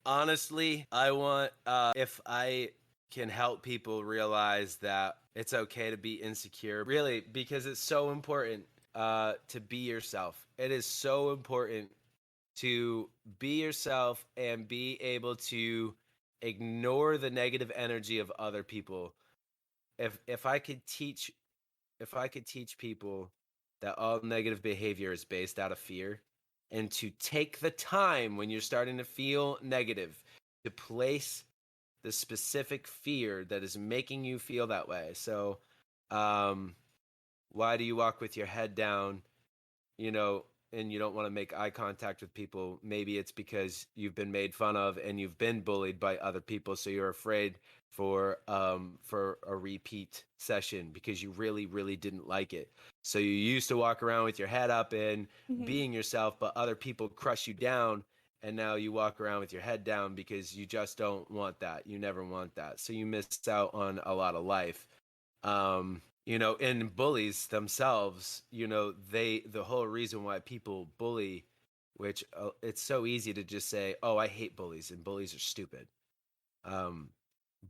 Honestly, I want if I can help people realize that it's okay to be insecure, really, because it's so important to be yourself. It is so important to be yourself and be able to ignore the negative energy of other people. If I could teach people that all negative behavior is based out of fear, and to take the time when you're starting to feel negative to place the specific fear that is making you feel that way. So why do you walk with your head down, and you don't want to make eye contact with people? Maybe it's because you've been made fun of and you've been bullied by other people, so you're afraid for a repeat session because you really, really didn't like it. So you used to walk around with your head up and being yourself, but other people crush you down, and now you walk around with your head down because you just don't want that. You never want that. So you miss out on a lot of life. And bullies themselves, the whole reason why people bully, which it's so easy to just say, oh, I hate bullies and bullies are stupid.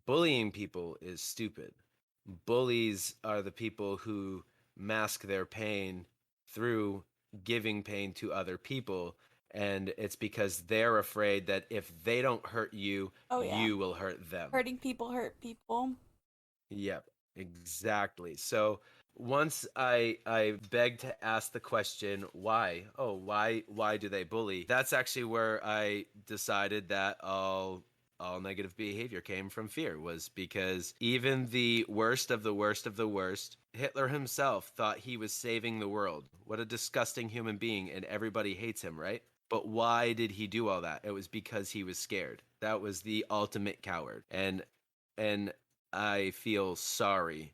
Bullying people is stupid. Bullies are the people who mask their pain through giving pain to other people. And it's because they're afraid that if they don't hurt you, you will hurt them. Hurting people hurt people. Yep. Exactly. So once I begged to ask the question, why? Oh, why do they bully? That's actually where I decided that all negative behavior came from fear, was because even the worst of the worst of the worst, Hitler himself thought he was saving the world. What a disgusting human being, and everybody hates him, right? But why did he do all that? It was because he was scared. That was the ultimate coward. And I feel sorry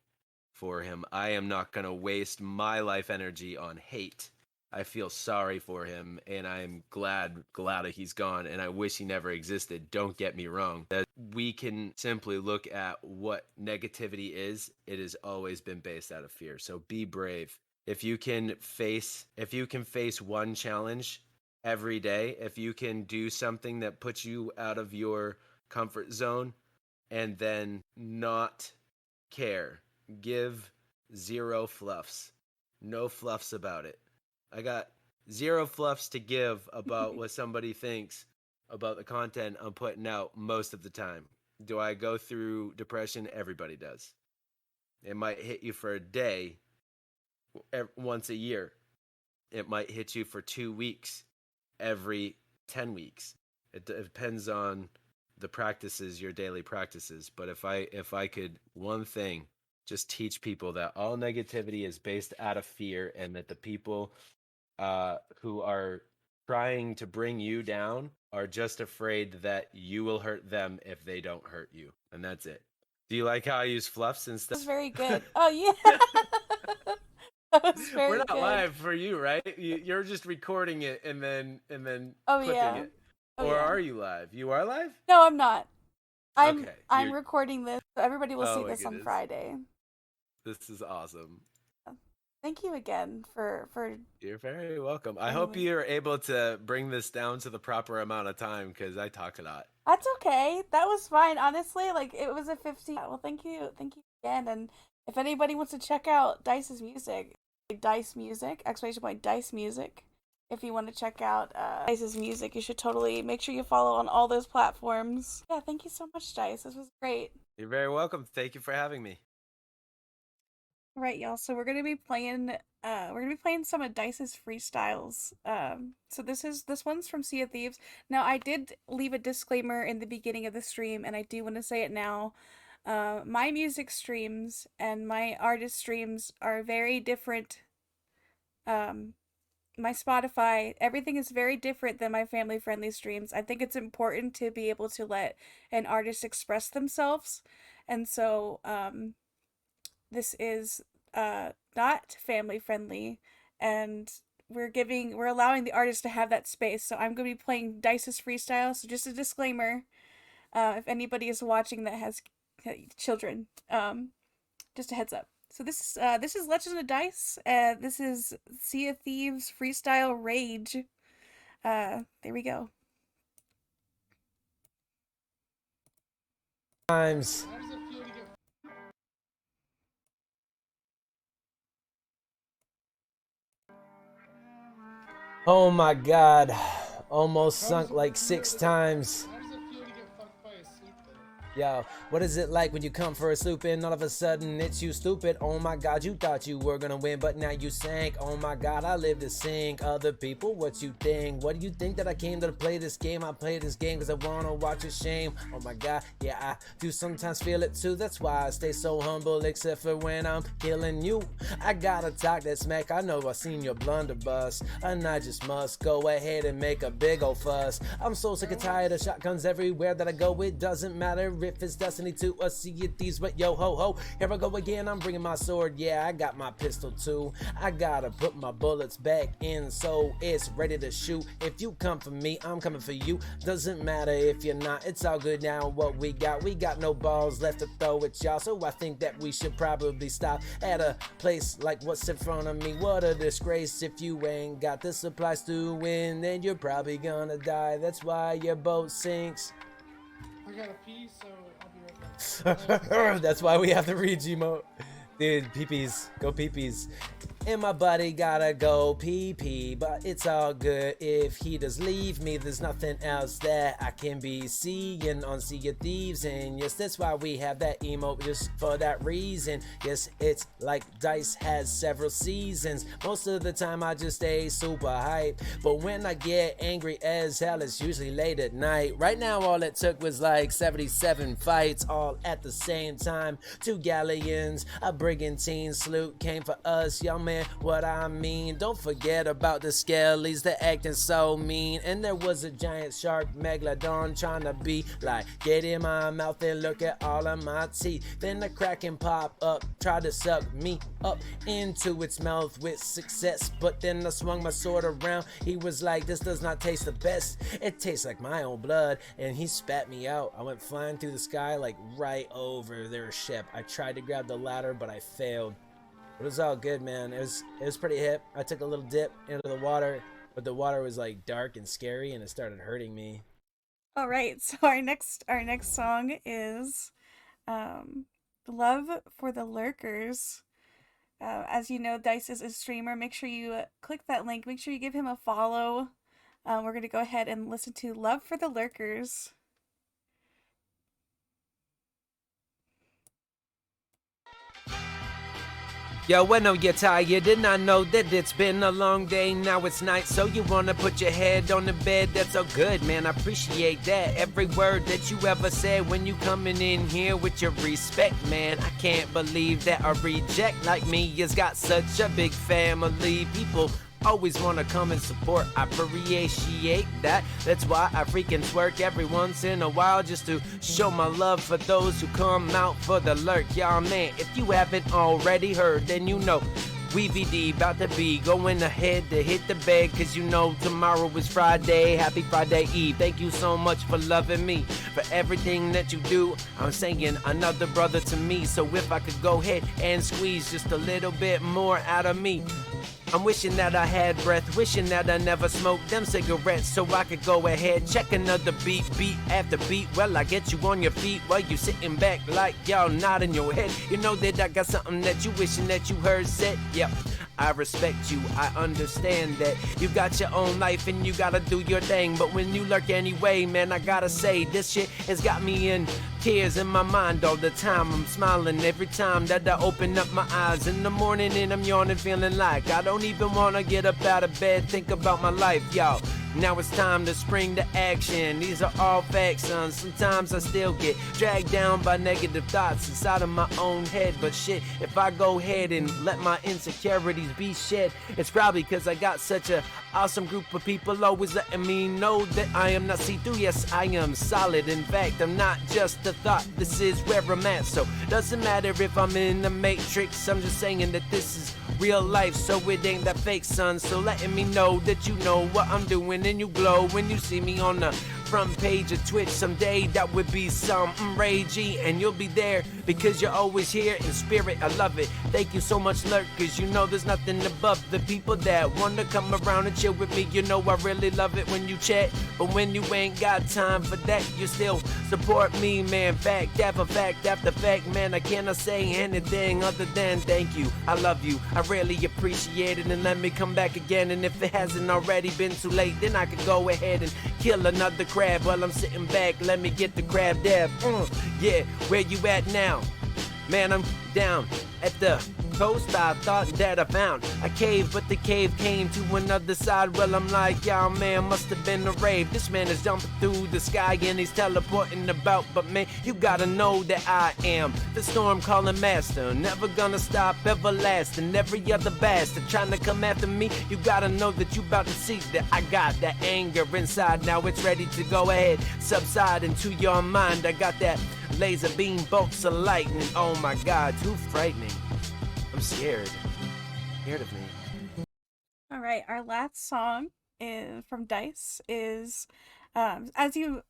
for him. I am not going to waste my life energy on hate. I feel sorry for him, and I'm glad that he's gone, and I wish he never existed. Don't get me wrong. we can simply look at what negativity is, it has always been based out of fear. So be brave. If you can face one challenge every day, if you can do something that puts you out of your comfort zone and then not care, give zero fluffs, no fluffs about it. I got zero fluffs to give about what somebody thinks about the content I'm putting out most of the time. Do I go through depression? Everybody does. It might hit you for a day, once a year. It might hit you for 2 weeks, every 10 weeks. It depends on the practices, your daily practices. But if I could, one thing, just teach people that all negativity is based out of fear, and that the people who are trying to bring you down are just afraid that you will hurt them if they don't hurt you. And that's it. Do you like how I use fluffs instead? That was very good. Oh, yeah. That was very We're not good. live for you, right? You're just recording it and then Oh, clipping yeah. it. Oh, Or yeah. are you live? You are live? No, I'm not. I'm Okay, I'm you're- recording this, so everybody will Oh see my this on goodness. Friday. This is awesome. Thank you again for You're very welcome. I hope Anyway. you're able to bring this down to the proper amount of time, because I talk a lot. That's okay. That was fine. Honestly, like it was a 15. Well, thank you again. And if anybody wants to check out Dice's music, Dice Music, exclamation point Dice Music. If you want to check out Dice's music, you should totally make sure you follow on all those platforms. Yeah, thank you so much, Dice. This was great. You're very welcome. Thank you for having me. Right, y'all. So we're gonna be playing some of Dice's freestyles. So this one's from Sea of Thieves. Now I did leave a disclaimer in the beginning of the stream, and I do want to say it now. My music streams and my artist streams are very different. My Spotify, everything is very different than my family friendly streams. I think it's important to be able to let an artist express themselves. And so, this is not family friendly, and we're allowing the artist to have that space. So I'm going to be playing Dice's freestyle. So just a disclaimer, if anybody is watching that has children, just a heads up. So this is Legend of Dice. This is Sea of Thieves freestyle Rage. There we go. Times. Oh my god. Almost sunk like 6 times. How does it feel to get fucked by a sloop then? Yo, what is it like when you come for a swoop and all of a sudden it's you stupid? Oh my god, you thought you were gonna win, but now you sank. Oh my god, I live to sink. Other people, what you think? What do you think that I came to play this game? I play this game cause I wanna watch your shame. Oh my god, yeah, I do sometimes feel it too. That's why I stay so humble, except for when I'm killing you. I gotta talk that smack, I know I seen your blunderbuss, and I just must go ahead and make a big ol' fuss. I'm so sick and tired of shotguns everywhere that I go. It doesn't matter if it's Destiny 2 or Sea of Thieves, but yo ho ho, here I go again, I'm bringing my sword. Yeah, I got my pistol too. I gotta put my bullets back in so it's ready to shoot. If you come for me, I'm coming for you. Doesn't matter if you're not, it's all good now. What we got no balls left to throw at y'all, so I think that we should probably stop at a place like what's in front of me. What a disgrace. If you ain't got the supplies to win, then you're probably gonna die. That's why your boat sinks. I gotta pee, so I'll be right back. That's why we have the Regi mode. Dude, peepees, go peepees. And my buddy gotta go pee-pee, but it's all good if he does leave me. There's nothing else that I can be seeing on Sea of Thieves, and yes, that's why we have that emote, just for that reason. Yes, it's like Dice has several seasons. Most of the time I just stay super hype, but when I get angry as hell, it's usually late at night. Right now all it took was like 77 fights all at the same time. 2 galleons, a brigantine sloop came for us. Y'all man, what I mean. Don't forget about the skellies, they're acting so mean. And there was a giant shark, megalodon, trying to be like, get in my mouth and look at all of my teeth. Then the kraken pop up, tried to suck me up into its mouth with success. But then I swung my sword around. He was like, this does not taste the best. It tastes like my own blood. And he spat me out. I went flying through the sky like right over their ship. I tried to grab the ladder, but I failed. It was all good, man. It was pretty hip. I took a little dip into the water, but the water was like dark and scary, and it started hurting me. All right, so our next song is Love for the Lurkers. As you know, Dice is a streamer. Make sure you click that link. Make sure you give him a follow. We're going to go ahead and listen to Love for the Lurkers. Yo, I know you're tired, and I know that it's been a long day. Now it's night, so you wanna put your head on the bed. That's so good, man. I appreciate that. Every word that you ever said when you coming in here with your respect, man. I can't believe that a reject like me has got such a big family. People always wanna come and support. I appreciate that. That's why I freaking twerk every once in a while, just to show my love for those who come out for the lurk. Y'all, man, if you haven't already heard, then you know Weevy D about to be going ahead to hit the bed, cause you know tomorrow is Friday. Happy Friday Eve. Thank you so much for loving me, for everything that you do. I'm saying another brother to me, so if I could go ahead and squeeze just a little bit more out of me. I'm wishing that I had breath, wishing that I never smoked them cigarettes, so I could go ahead, check another beat after beat. Well, I get you on your feet while you sitting back like y'all nodding your head. You know that I got something that you wishing that you heard said. Yep, I respect you, I understand that you got your own life and you gotta do your thing. But when you lurk anyway, man, I gotta say, this shit has got me in tears in my mind all the time. I'm smiling every time that I open up my eyes in the morning, and I'm yawning feeling like I don't even wanna get up out of bed, think about my life, y'all. Now it's time to spring to action. These are all facts, son. Sometimes I still get dragged down by negative thoughts inside of my own head. But shit, if I go ahead and let my insecurities be shed, it's probably because I got such a awesome group of people always letting me know that I am not see-through. Yes, I am solid. In fact, I'm not just a thought. This is where I'm at. So doesn't matter if I'm in the matrix. I'm just saying that this is real life, so it ain't that fake, son. So letting me know that you know what I'm doing, and you glow when you see me on the front page of Twitch. Someday that would be something ragey, and you'll be there because you're always here in spirit. I love it. Thank you so much, Lurk, cause you know there's nothing above the people that want to come around and chill with me. You know I really love it when you chat, but when you ain't got time for that, you still support me, man. Fact after fact after fact, man. I cannot say anything other than thank you. I love you. I really appreciate it, and let me come back again. And if it hasn't already been too late, then I could go ahead and kill another crab while I'm sitting back. Let me get the crab dab. Yeah, where you at now? Man, I'm down at the coast. I thought that I found a cave, but the cave came to another side. Well, I'm like, y'all, man, must have been a rave. This man is jumping through the sky and he's teleporting about. But man, you gotta know that I am the storm calling master, never gonna stop, everlasting. Every other bastard trying to come after me, you gotta know that you about to see that I got that anger inside. Now it's ready to go ahead, subside into your mind. I got that laser beam bolts of lightning. Oh my God, too frightening. I'm scared. Scared of me. All right, our last song is from Dice is if you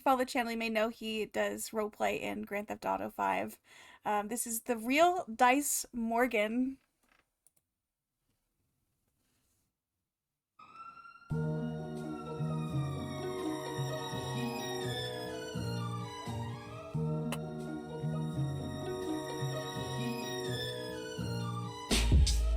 follow the channel, you may know he does roleplay in Grand Theft Auto 5. This is the real Dice Morgan.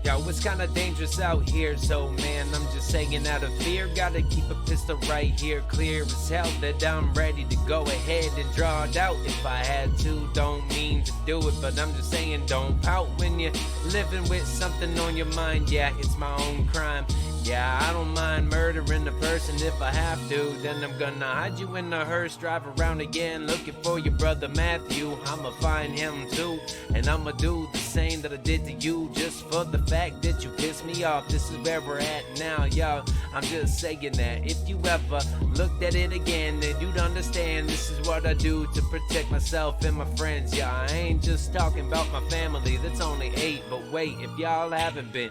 Yo, it's kinda dangerous out here, so man, I'm just saying out of fear, gotta keep a pistol right here, clear as hell that I'm ready to go ahead and draw it out if I had to. Don't mean to do it, but I'm just saying don't pout when you're living with something on your mind. Yeah, it's my own crime. Yeah, I don't mind murdering the person if I have to. Then I'm gonna hide you in the hearse, drive around again looking for your brother Matthew. I'ma find him too, and I'ma do the same that I did to you, just for the fact that you pissed me off. This is where we're at now, y'all. I'm just saying that if you ever looked at it again, then you'd understand this is what I do to protect myself and my friends. Yeah, I ain't just talking about my family, that's only 8. But wait, if y'all haven't been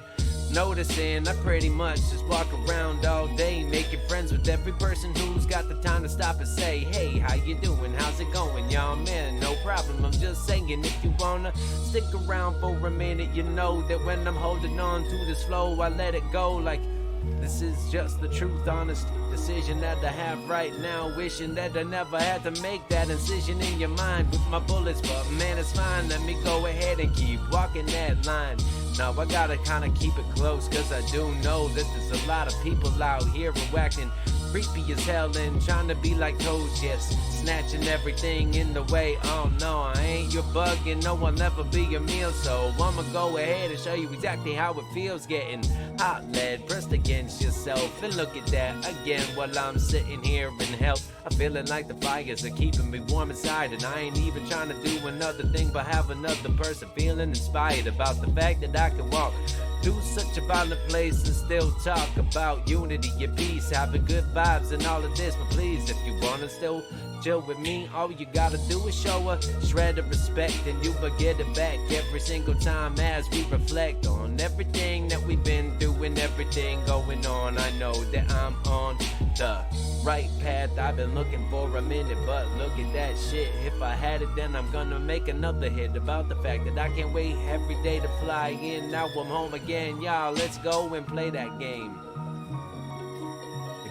noticing, I pretty much just walk around all day making friends with every person who's got the time to stop and say, hey, how you doing, how's it going, y'all? Man, no problem, I'm just saying, if you wanna stick around for a minute, you know that when I'm holding on to this flow, I let it go. Like, this is just the truth, honest decision that I have right now. Wishing that I never had to make that incision in your mind with my bullets, but man, it's fine. Let me go ahead and keep walking that line. Now I gotta kinda keep it close, cause I do know that there's a lot of people out here who acting creepy as hell and trying to be like toads, yes, snatching everything in the way. Oh no, I ain't your bug and no one ever be your meal, so I'ma go ahead and show you exactly how it feels getting hot lead pressed against yourself. And look at that again while I'm sitting here in hell. I'm feeling like the fires are keeping me warm inside, and I ain't even trying to do another thing but have another person feeling inspired about the fact that I can walk through such a violent place and still talk about unity and peace, having good vibes and all of this. But please, if you wanna still chill with me, all you gotta do is show a shred of respect, and you will get it back every single time as we reflect on everything that we've been doing, everything going on. I know that I'm on the right path, I've been looking for a minute, but look at that shit. If I had it, then I'm gonna make another hit about the fact that I can't wait every day to fly in. Now I'm home again, y'all, let's go and play that game.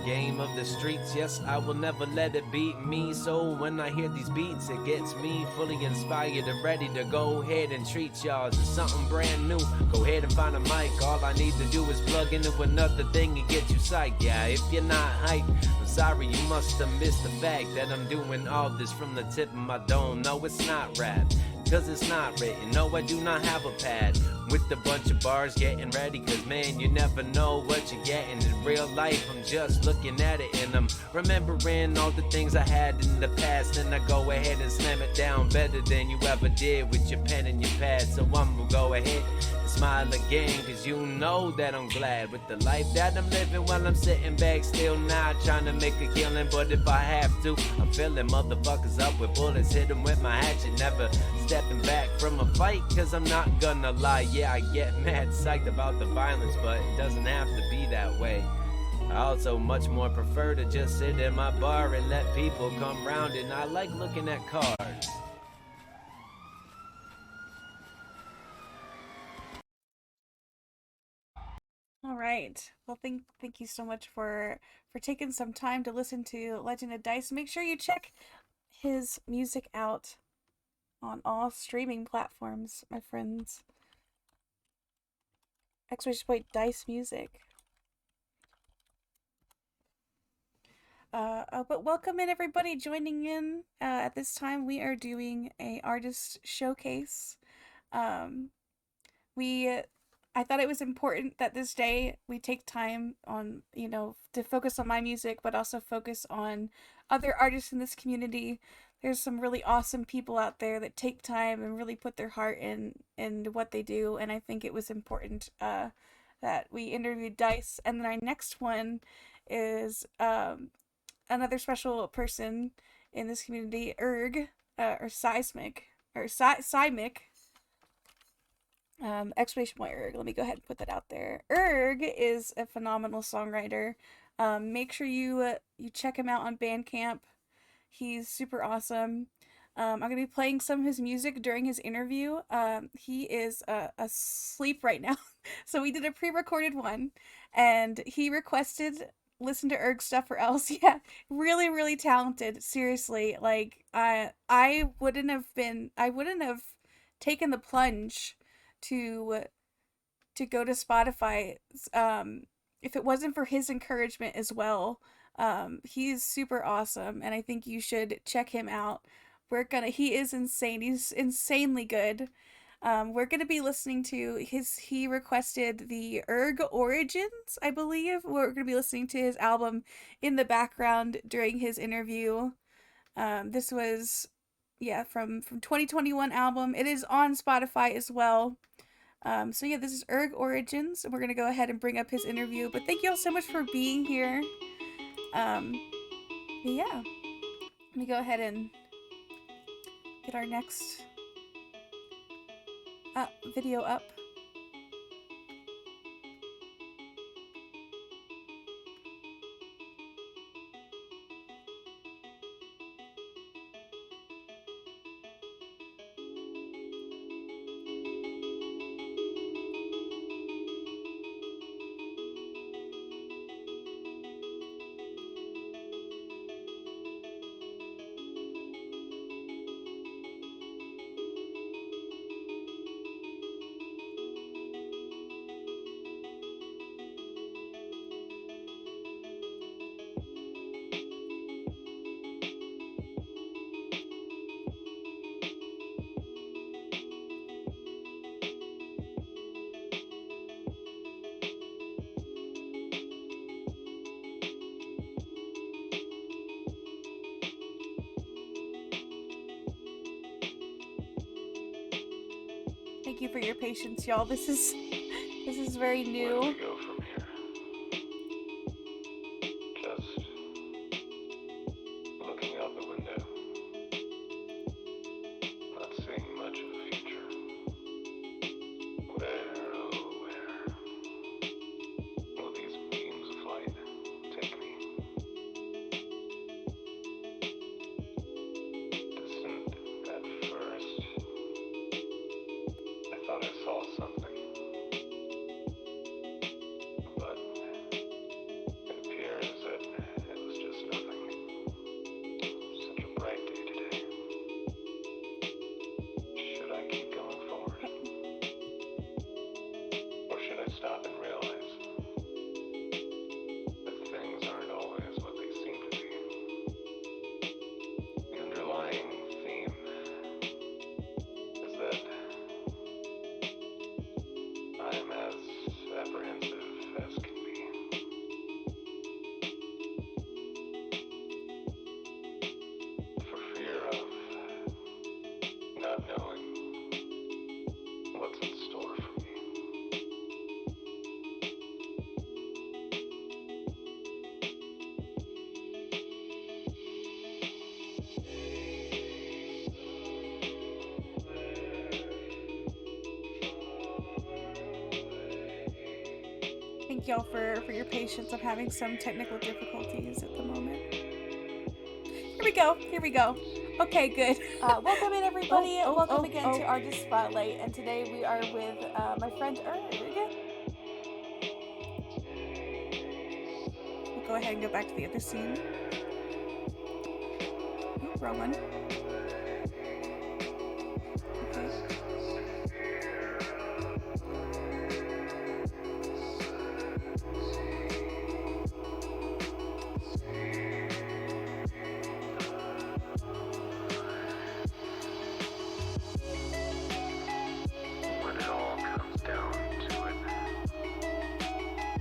Game of the streets, yes, I will never let it beat me. So when I hear these beats, it gets me fully inspired and ready to go ahead and treat y'all to something brand new. Go ahead and find a mic, all I need to do is plug into another thing and get you psyched. Yeah, if you're not hyped, I'm sorry, you must have missed the fact that I'm doing all this from the tip of my dome. No, it's not rap, cause it's not written. No, I do not have a pad with a bunch of bars getting ready, cause man, you never know what you're getting in real life. I'm just looking at it and I'm remembering all the things I had in the past, and I go ahead and slam it down better than you ever did with your pen and your pad. So I'm gonna go ahead and smile again, cause you know that I'm glad with the life that I'm living while I'm sitting back still not trying to make a killing. But if I have to, I'm filling motherfuckers up with bullets, hit them with my hatchet, never stepping back from a fight, cause I'm not gonna lie, yeah, I get mad psyched about the violence, but it doesn't have to be that way. I also much more prefer to just sit in my bar and let people come round, and I like looking at cards. All right. Well, thank you so much for taking some time to listen to Legend of Dice. Make sure you check his music out on all streaming platforms, my friends. Dice Music. But welcome in everybody joining in. At this time, we are doing a artist showcase. I thought it was important that this day we take time on, to focus on my music, but also focus on other artists in this community. There's some really awesome people out there that take time and really put their heart in what they do, and I think it was important that we interviewed Dice. And then our next one is another special person in this community, Erg, or Seismic, or Simic. Exclamation point Erg. Let me go ahead and put that out there. Erg is a phenomenal songwriter. Make sure you check him out on Bandcamp. He's super awesome. I'm going to be playing some of his music during his interview. He is asleep right now. So we did a pre-recorded one, and he requested listen to Erg stuff or else. Yeah, really, really talented. Seriously, like I wouldn't have taken the plunge to go to Spotify if it wasn't for his encouragement as well. He's super awesome, and I think you should check him out. He is insane. He's insanely good. We're going to be listening to he requested the Erg Origins, I believe. We're going to be listening to his album in the background during his interview. This was, from 2021 album. It is on Spotify as well. So yeah, this is Erg Origins, and we're going to go ahead and bring up his interview. But thank you all so much for being here. Yeah. Let me go ahead and get our next video up. Thank you for your patience, y'all. This is very Where do new. we go from here? Just looking out the window, not seeing much of the future. Where, oh where, will these beams of light take me? Distant at first, I thought I saw something. But it appears that it was just nothing. Such a bright day today. Should I keep going forward? Or should I stop and realize that things aren't always what they seem to be? The underlying theme is that I am as apprehensive as can be. For fear of not knowing what's in store for me. Thank y'all for your patience. I'm having some technical difficulties at the moment. Here we go. Okay, good. Welcome in, everybody. Welcome again to Artist Spotlight. And today we are with my friend Erg. We'll go ahead and go back to the other scene. Oop, wrong one. Okay. When it all comes down to it,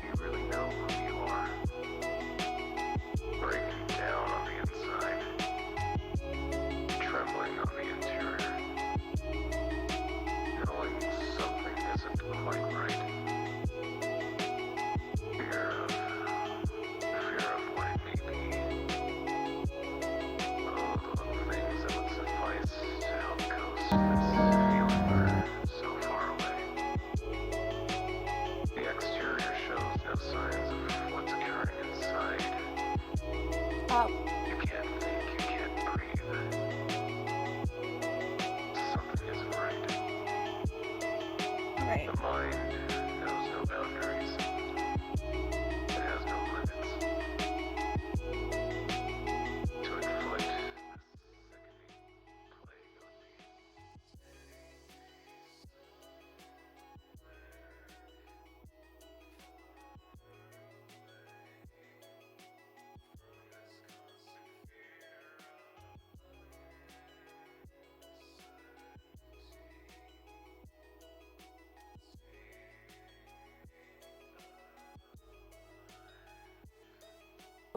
you really know who you are. Breaking down on the inside.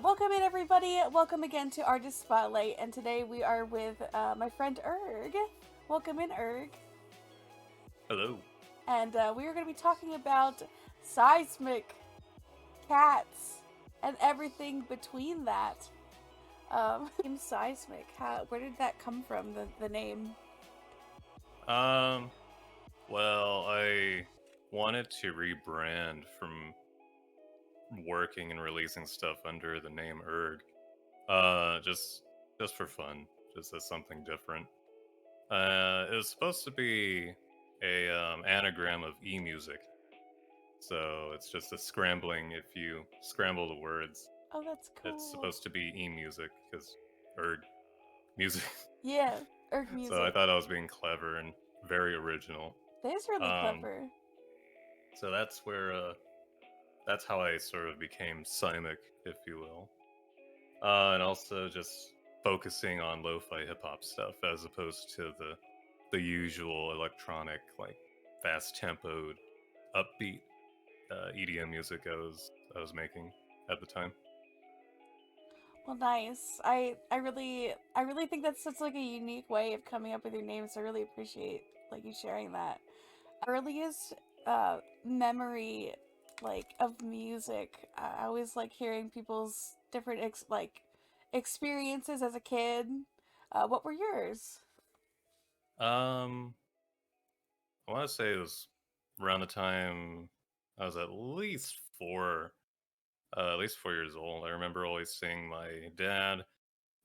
Welcome in, everybody. Welcome again to Artist Spotlight, and today we are with my friend Erg. Welcome in, Erg. Hello. And we are going to be talking about seismic, cats, and everything between that. Name seismic. Where did that come from? The name. Well, I wanted to rebrand from working and releasing stuff under the name Erg. Just for fun, just as something different. It was supposed to be a anagram of e-music. So it's just a scrambling. If you scramble the words, Oh, that's cool. it's supposed to be e-music because Erg music. Yeah, Erg music. So I thought I was being clever and very original. That is really clever. So that's where that's how I sort of became Simic, if you will. And also just focusing on lo-fi hip-hop stuff as opposed to the usual electronic, like fast-tempoed, upbeat EDM music I was making at the time. Well, nice. I really think that's such like a unique way of coming up with your name. So I really appreciate like you sharing that. Earliest memory like of music. I always like hearing people's different experiences as a kid. What were yours? I want to say it was around the time I was at least 4 years old. I remember always seeing my dad,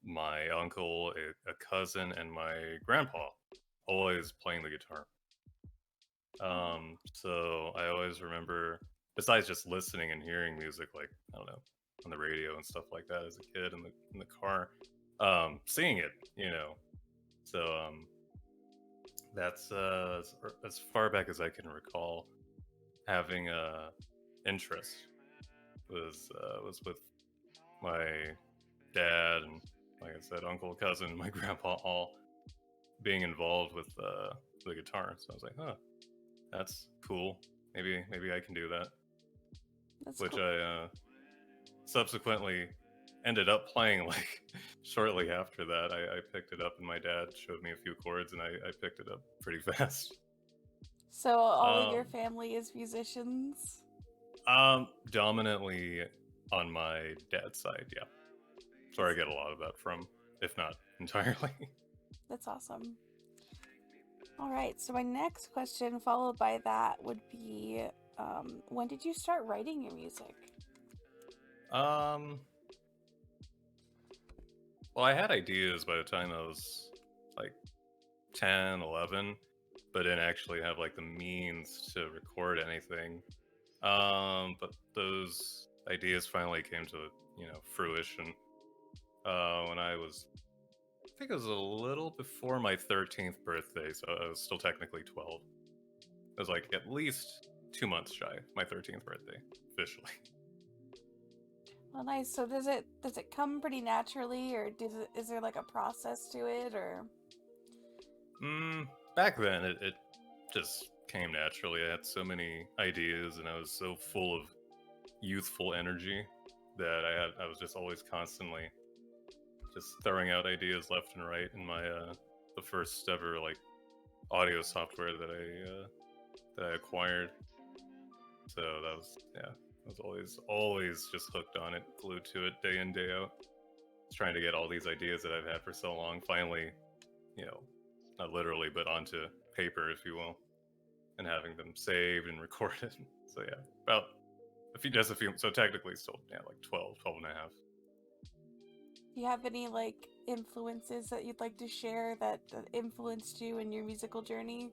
my uncle, a cousin, and my grandpa always playing the guitar. So I always remember, besides just listening and hearing music, like I don't know, on the radio and stuff like that as a kid in the car, seeing it, you know. So that's as far back as I can recall having a interest was with my dad and, like I said, uncle, cousin, my grandpa, all being involved with the guitar. So I was like, huh, that's cool. Maybe I can do that. That's Which cool. I subsequently ended up playing like shortly after that. I picked it up and my dad showed me a few chords and I picked it up pretty fast. So all of your family is musicians? Dominantly on my dad's side, yeah. That's where I get a lot of that from, if not entirely. That's awesome. All right, so my next question, followed by that, would be when did you start writing your music? Well, I had ideas by the time I was like 10, 11, but didn't actually have like the means to record anything. But those ideas finally came to, fruition when I think it was a little before my 13th birthday, so I was still technically 12. It was like at least 2 months shy of my 13th birthday, officially. Well, nice. So does it come pretty naturally, or is there like a process to it, or? Back then, it just came naturally. I had so many ideas, and I was so full of youthful energy that I was just always constantly just throwing out ideas left and right in my the first ever like audio software that I acquired. So that was, yeah, I was always just hooked on it, glued to it day in, day out. Trying to get all these ideas that I've had for so long finally, not literally, but onto paper, if you will, and having them saved and recorded. So yeah, about a few, so technically still, yeah, like 12 and a half. Do you have any like influences that you'd like to share that influenced you in your musical journey?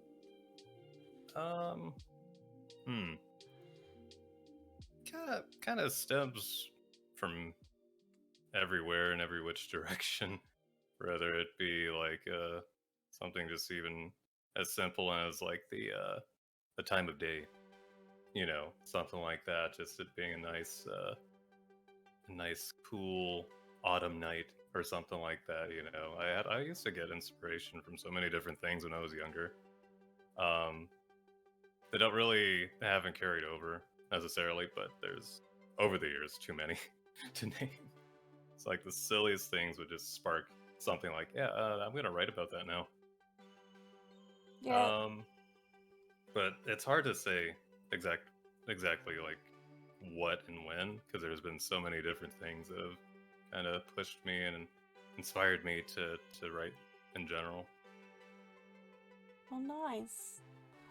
Kind of stems from everywhere in every which direction. Whether it be like something just even as simple as like the time of day, something like that. Just it being a nice cool autumn night or something like that. I used to get inspiration from so many different things when I was younger. They haven't carried over necessarily, but there's over the years too many to name. It's like the silliest things would just spark something like, yeah, I'm gonna write about that now. Yeah. But it's hard to say exactly like what and when, because there's been so many different things that have kind of pushed me and inspired me to write in general. Oh, nice.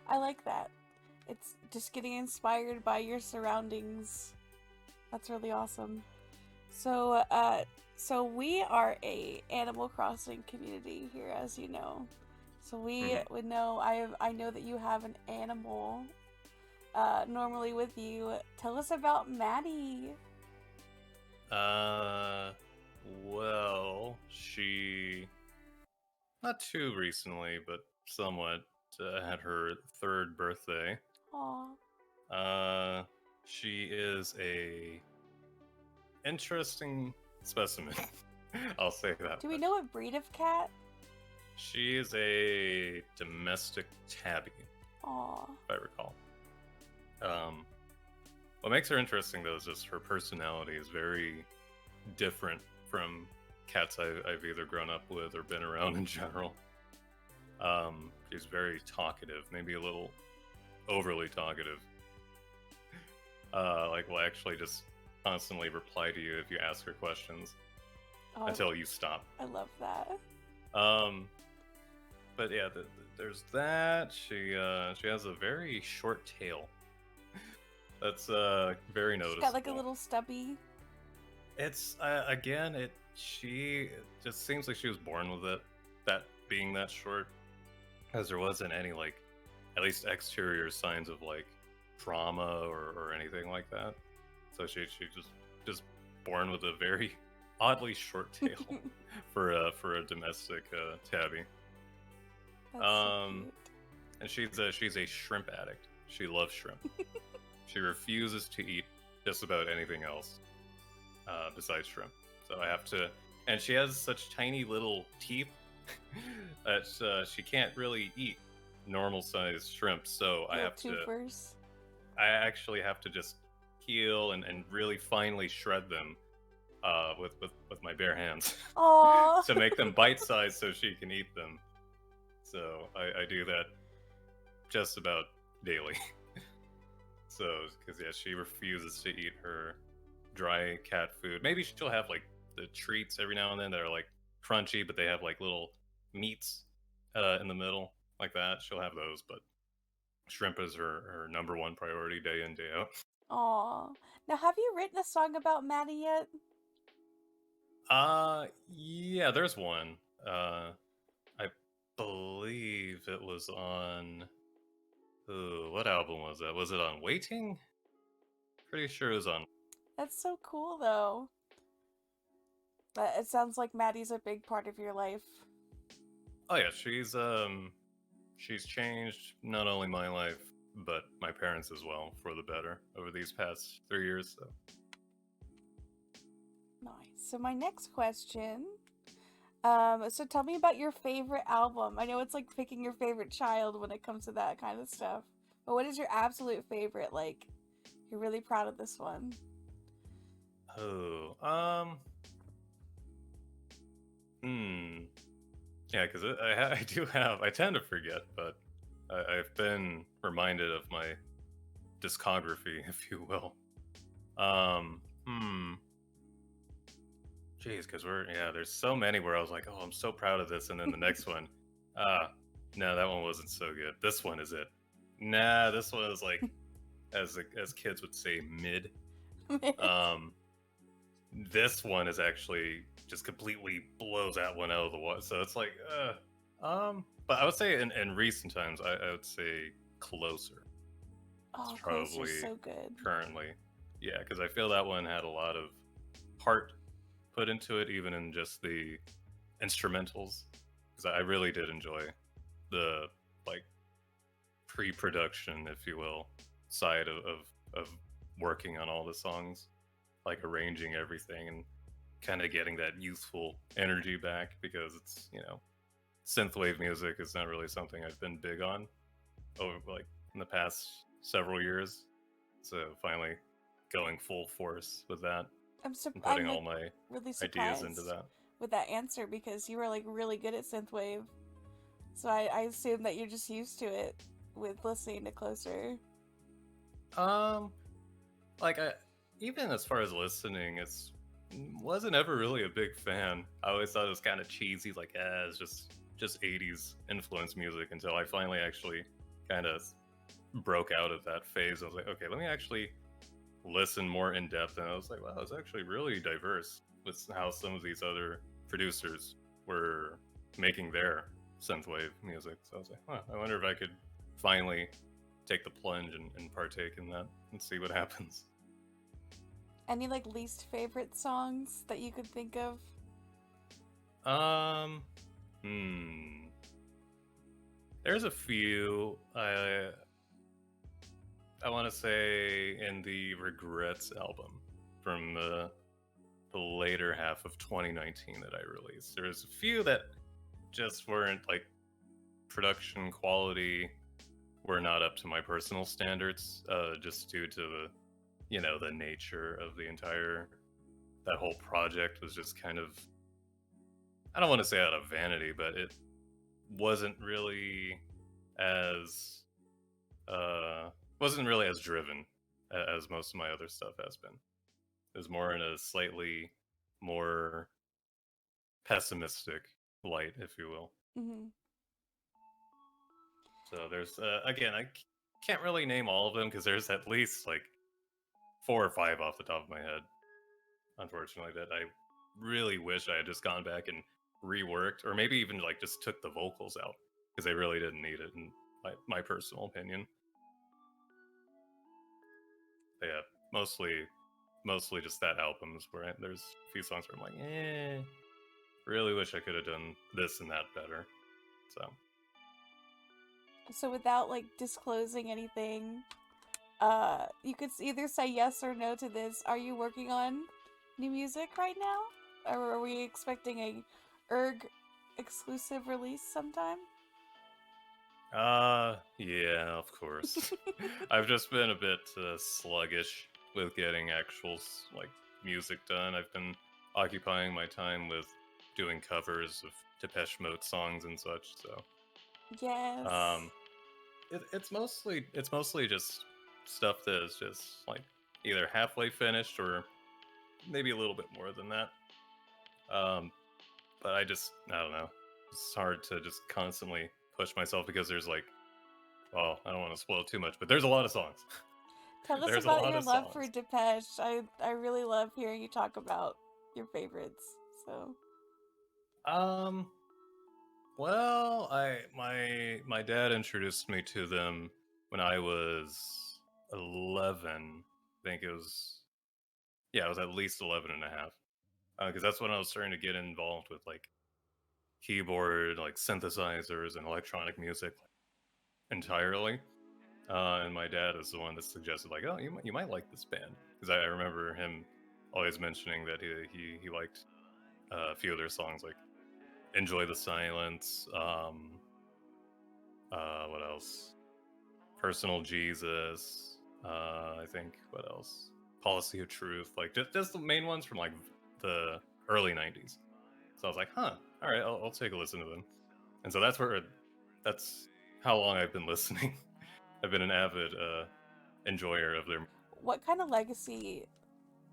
I like that. It's just getting inspired by your surroundings. That's really awesome. So, so we are a Animal Crossing community here, as you know. So we would know. I know that you have an animal. Normally with you. Tell us about Maddie. Well, she not too recently, but somewhat had her 3rd birthday. Aw. She is a interesting specimen. I'll say that. Do we know what breed of cat? She is a domestic tabby, Aw. if I recall. What makes her interesting, though, is just her personality is very different from cats I've either grown up with or been around in general. She's very talkative, maybe a little overly talkative. Like, will actually just constantly reply to you if you ask her questions Oh, until you stop. I love that. But yeah, there's that. She has a very short tail. That's very She's noticeable. got like a little stubby. It's she just seems like she was born with it, that being that short, as there wasn't any like, at least exterior signs of like trauma or anything like that. So she just born with a very oddly short tail for a domestic tabby. That's so cute. And she's a shrimp addict. She loves shrimp. She refuses to eat just about anything else besides shrimp. So I have to, and she has such tiny little teeth that she can't really eat normal sized shrimp. So I Little have to, twofers. I actually have to just peel and really finely shred them with my bare hands Aw. to make them bite sized so she can eat them. So I do that just about daily. So, because yeah, she refuses to eat her dry cat food. Maybe she'll have like the treats every now and then that are like crunchy, but they have like little meats in the middle, like that. She'll have those, but shrimp is her number one priority day in, day out. Aw. Now, have you written a song about Maddie yet? Yeah, there's one. I believe it was on. Ooh, what album was that? Was it on Waiting? Pretty sure it was on. That's so cool, though. But it sounds like Maddie's a big part of your life. Oh yeah, she's changed not only my life but my parents as well for the better over these past 3 years. So. Nice. So my next question. So tell me about your favorite album. I know it's like picking your favorite child when it comes to that kind of stuff. But what is your absolute favorite? Like, you're really proud of this one. Oh, yeah, because I tend to forget, but I've been reminded of my discography, if you will. Jeez, because there's so many where I was like, oh, I'm so proud of this, and then the next one, no, that one wasn't so good. This one is it. Nah, this one is like, as kids would say, mid. This one is actually just completely blows that one out of the water. So it's like, but I would say in recent times, I would say Closer. Oh, It's Closer's probably so good. currently, yeah, because I feel that one had a lot of heart put into it, even in just the instrumentals. Because I really did enjoy the like pre-production, if you will, side of working on all the songs, like arranging everything and kind of getting that youthful energy back, because it's, synthwave music is not really something I've been big on over like in the past several years. So finally going full force with that and putting all like, my really ideas into surprised that. with that answer because you were like really good at synthwave. So I assume that you're just used to it with listening to Closer. Like even as far as listening, it's wasn't ever really a big fan. I always thought it was kind of cheesy, like it's just 80s influence music until I finally actually kind of broke out of that phase. I was like, okay, let me actually listen more in depth, and I was like, wow, it's actually really diverse with how some of these other producers were making their synthwave music. So I was like, huh, I wonder if I could finally take the plunge and partake in that and see what happens. Any like least favorite songs that you could think of? Um, hmm. There's a few. I want to say in the Regrets album from the later half of 2019 that I released. There's a few that just weren't like production quality were not up to my personal standards, just due to the nature of the entire that whole project was just kind of, I don't want to say out of vanity, but it wasn't really as driven as most of my other stuff has been. It was more in a slightly more pessimistic light, if you will. Mm-hmm. So there's again, can't really name all of them because there's at least like 4 or 5 off the top of my head, unfortunately, that I really wish I had just gone back and reworked, or maybe even like just took the vocals out because they really didn't need it, in my personal opinion. But yeah, mostly just that albums where there's a few songs where I'm like, really wish I could have done this and that better. So without like disclosing anything, you could either say yes or no to this. Are you working on new music right now? Or are we expecting a ERG exclusive release sometime? Yeah, of course. I've just been a bit sluggish with getting actual like music done. I've been occupying my time with doing covers of Depeche Mode songs and such. So Yes. it's mostly just stuff that is just like either halfway finished or maybe a little bit more than that. But I don't know. It's hard to just constantly push myself because there's like, well, I don't want to spoil too much, but there's a lot of songs. Tell us There's a about lot your of love for songs. Depeche. I really love hearing you talk about your favorites. So Well, my dad introduced me to them when I was 11. I think it was, yeah, I was at least 11 and a half. Because that's when I was starting to get involved with like keyboard, like synthesizers and electronic music entirely. And my dad is the one that suggested like, oh, you might like this band, because I remember him always mentioning that he liked a few of their songs, like Enjoy the Silence. What else? Personal Jesus. I think what else? Policy of Truth. Like just the main ones from like the early '90s. So I was like, huh, all right, I'll take a listen to them. And so that's how long I've been listening. I've been an avid enjoyer of their. what kind of legacy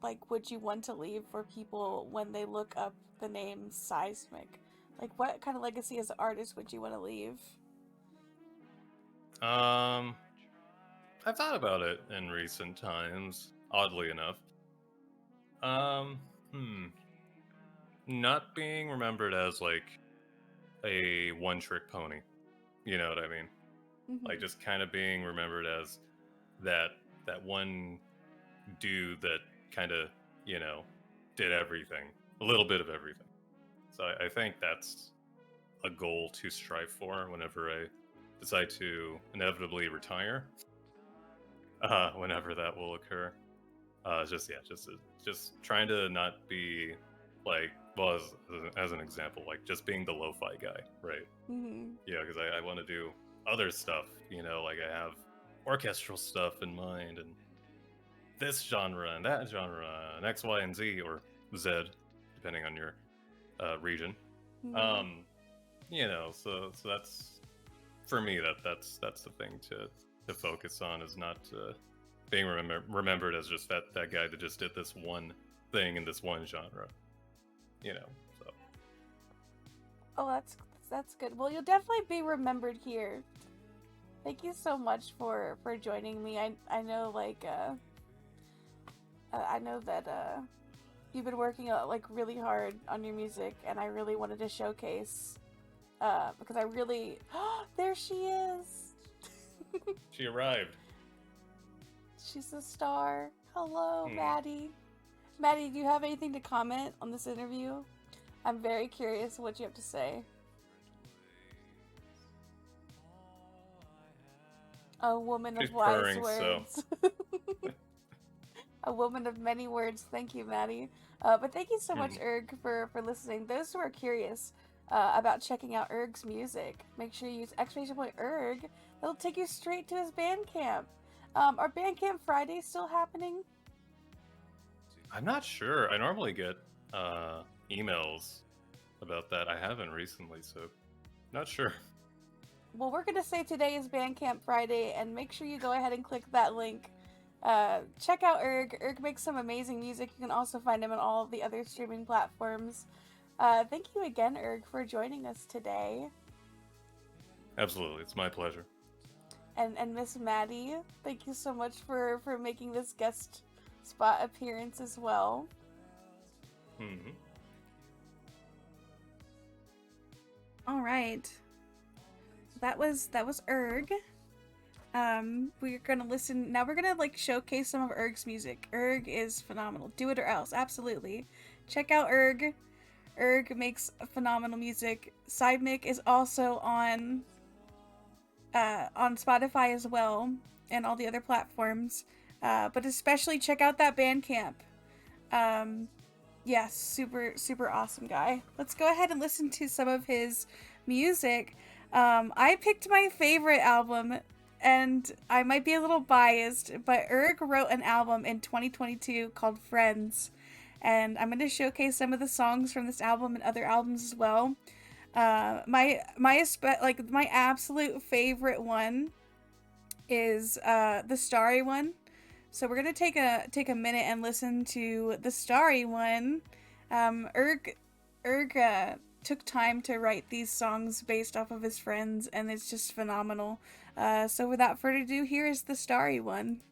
like would you want to leave for people when they look up the name Seismic? Like what kind of legacy as an artist would you want to leave? I've thought about it in recent times, oddly enough. Um, hmm. Not being remembered as like a one-trick pony. You know what I mean? Mm-hmm. Like just kind of being remembered as that one dude that kind of, did everything, a little bit of everything. So I think that's a goal to strive for whenever I decide to inevitably retire. Whenever that will occur. Just trying to not be like, well, as an example, like just being the lo-fi guy, right? Mm-hmm. Yeah, because I want to do other stuff, like I have orchestral stuff in mind, and this genre and that genre and X, Y, and Z, or Z, depending on your region. Mhm. You know, so that's for me. That's the thing to focus on, is not being remembered as just that guy that just did this one thing in this one genre. You know, so Oh, that's good. Well, you'll definitely be remembered here. Thank you so much for joining me. I know I know that you've been working like really hard on your music, and I really wanted to showcase because I really there she is. she arrived. She's a star. Hello, Hmm. Maddie. Maddie, do you have anything to comment on this interview? I'm very curious what you have to say. A woman She's of wise purring, so words. A woman of many words. Thank you, Maddie. But thank you so much, Erg, for listening. Those who are curious about checking out Erg's music, make sure you use !Erg. That'll take you straight to his Bandcamp. Are Bandcamp Fridays still happening? I'm not sure. I normally get emails about that. I haven't recently, so not sure. Well, we're going to say today is Bandcamp Friday, and make sure you go ahead and click that link. Check out Erg. Erg makes some amazing music. You can also find him on all of the other streaming platforms. Thank you again, Erg, for joining us today. Absolutely, it's my pleasure. And Miss Maddie, thank you so much for making this guest spot appearance as well. Mm-hmm. All right. That was Erg. We're gonna listen now. We're gonna like showcase some of Erg's music. Erg is phenomenal. Do it or else, absolutely. Check out Erg. Erg makes phenomenal music. Sidemic is also on Spotify as well and all the other platforms. But especially check out that Bandcamp. Yeah, super awesome guy. Let's go ahead and listen to some of his music. I picked my favorite album, and I might be a little biased, but Erg wrote an album in 2022 called Friends, and I'm going to showcase some of the songs from this album and other albums as well. My absolute favorite one is the Starry one. So we're gonna take a minute and listen to the Starry one. Erg took time to write these songs based off of his friends, and it's just phenomenal. So without further ado, here is the Starry one.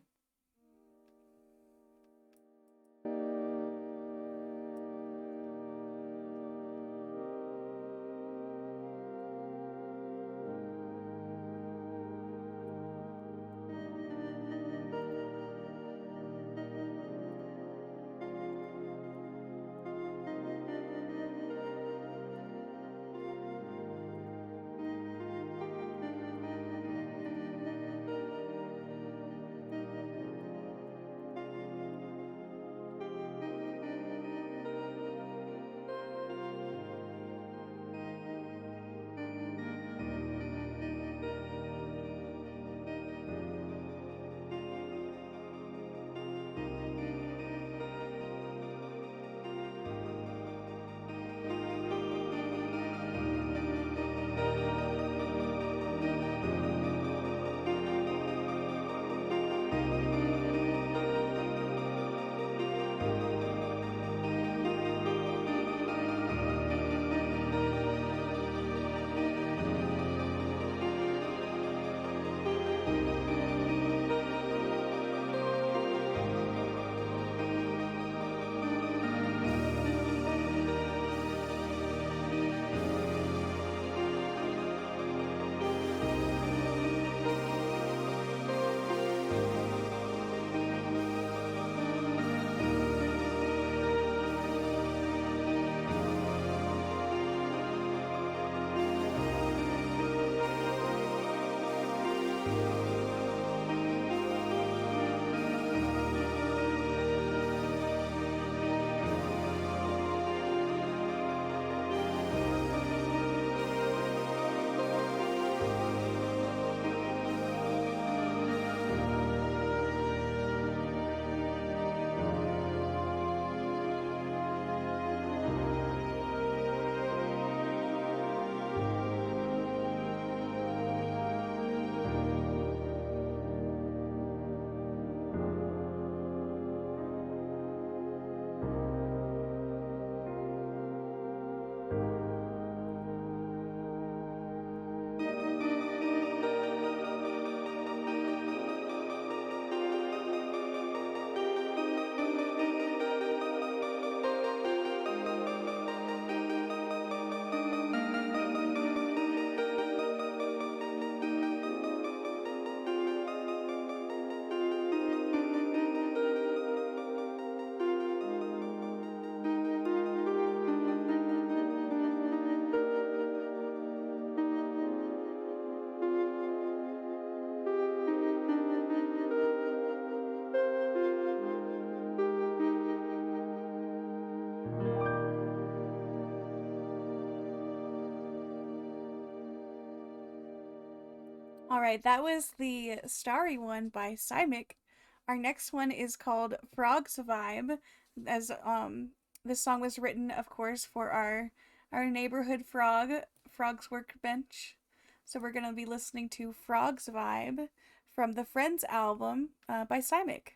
All right, that was the Starry one by Simic. Our next one is called Frog's Vibe. As this song was written, of course, for our neighborhood frog, Frog's Workbench. So we're gonna be listening to Frog's Vibe from the Friends album by Simic.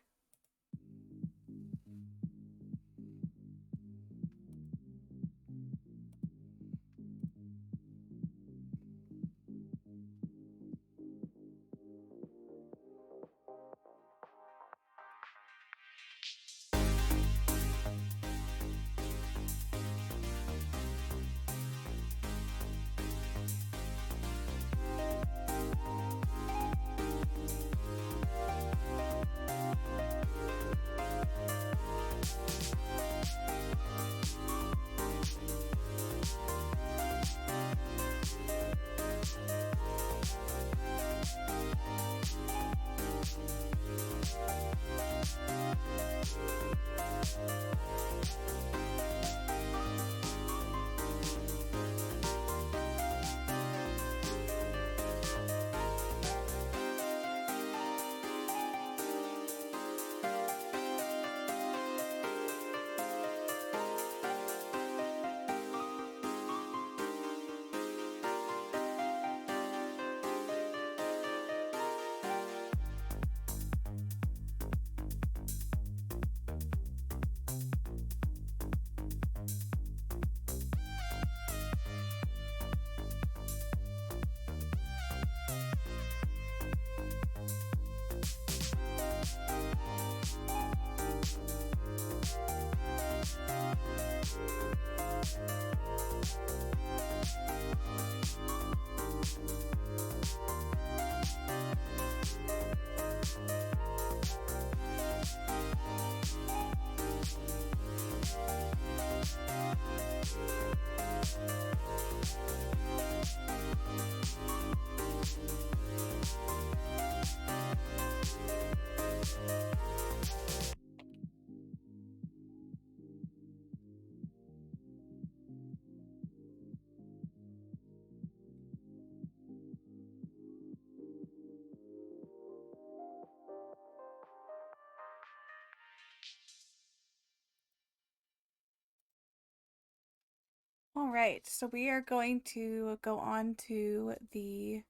All right, so we are going to go on to the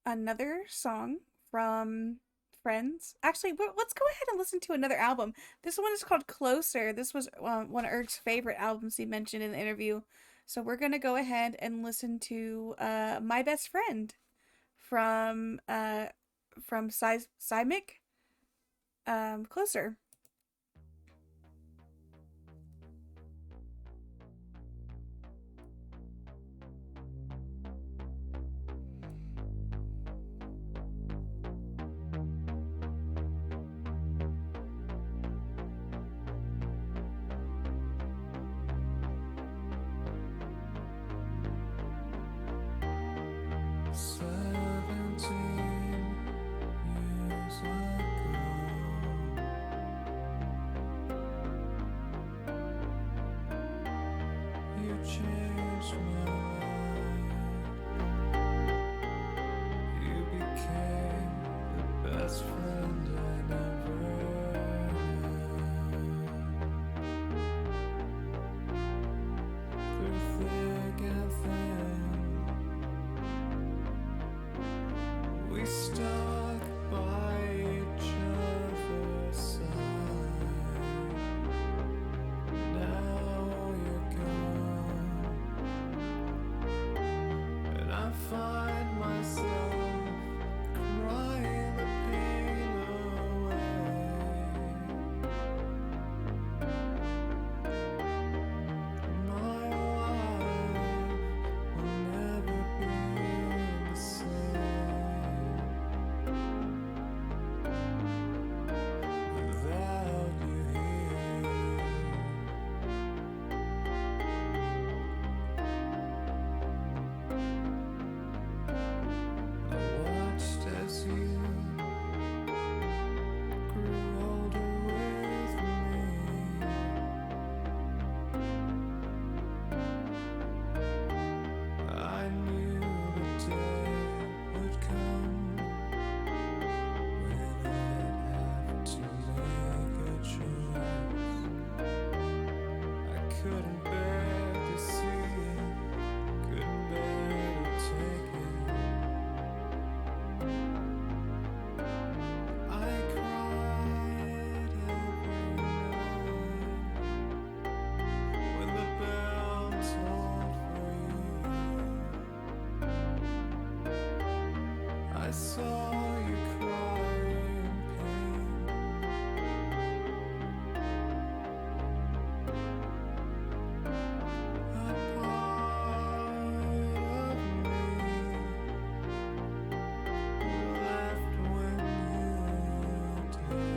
another song from Friends. Actually, let's go ahead and listen to another album. This one is called Closer. This was one of Eric's favorite albums he mentioned in the interview. So we're gonna go ahead and listen to My Best Friend from Simic. Closer. couldn't bear to see it, couldn't bear to take it. I cried every night when the bell tolled for you. I saw you cry in pain. A part of me left when you did.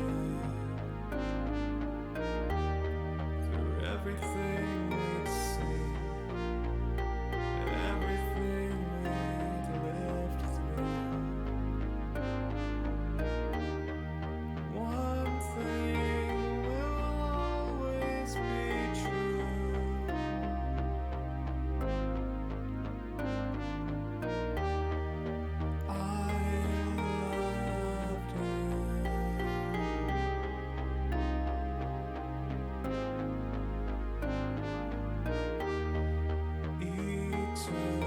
Through everything we'd seen, everything we'd lived through. One thing will always be true. I loved you eternally.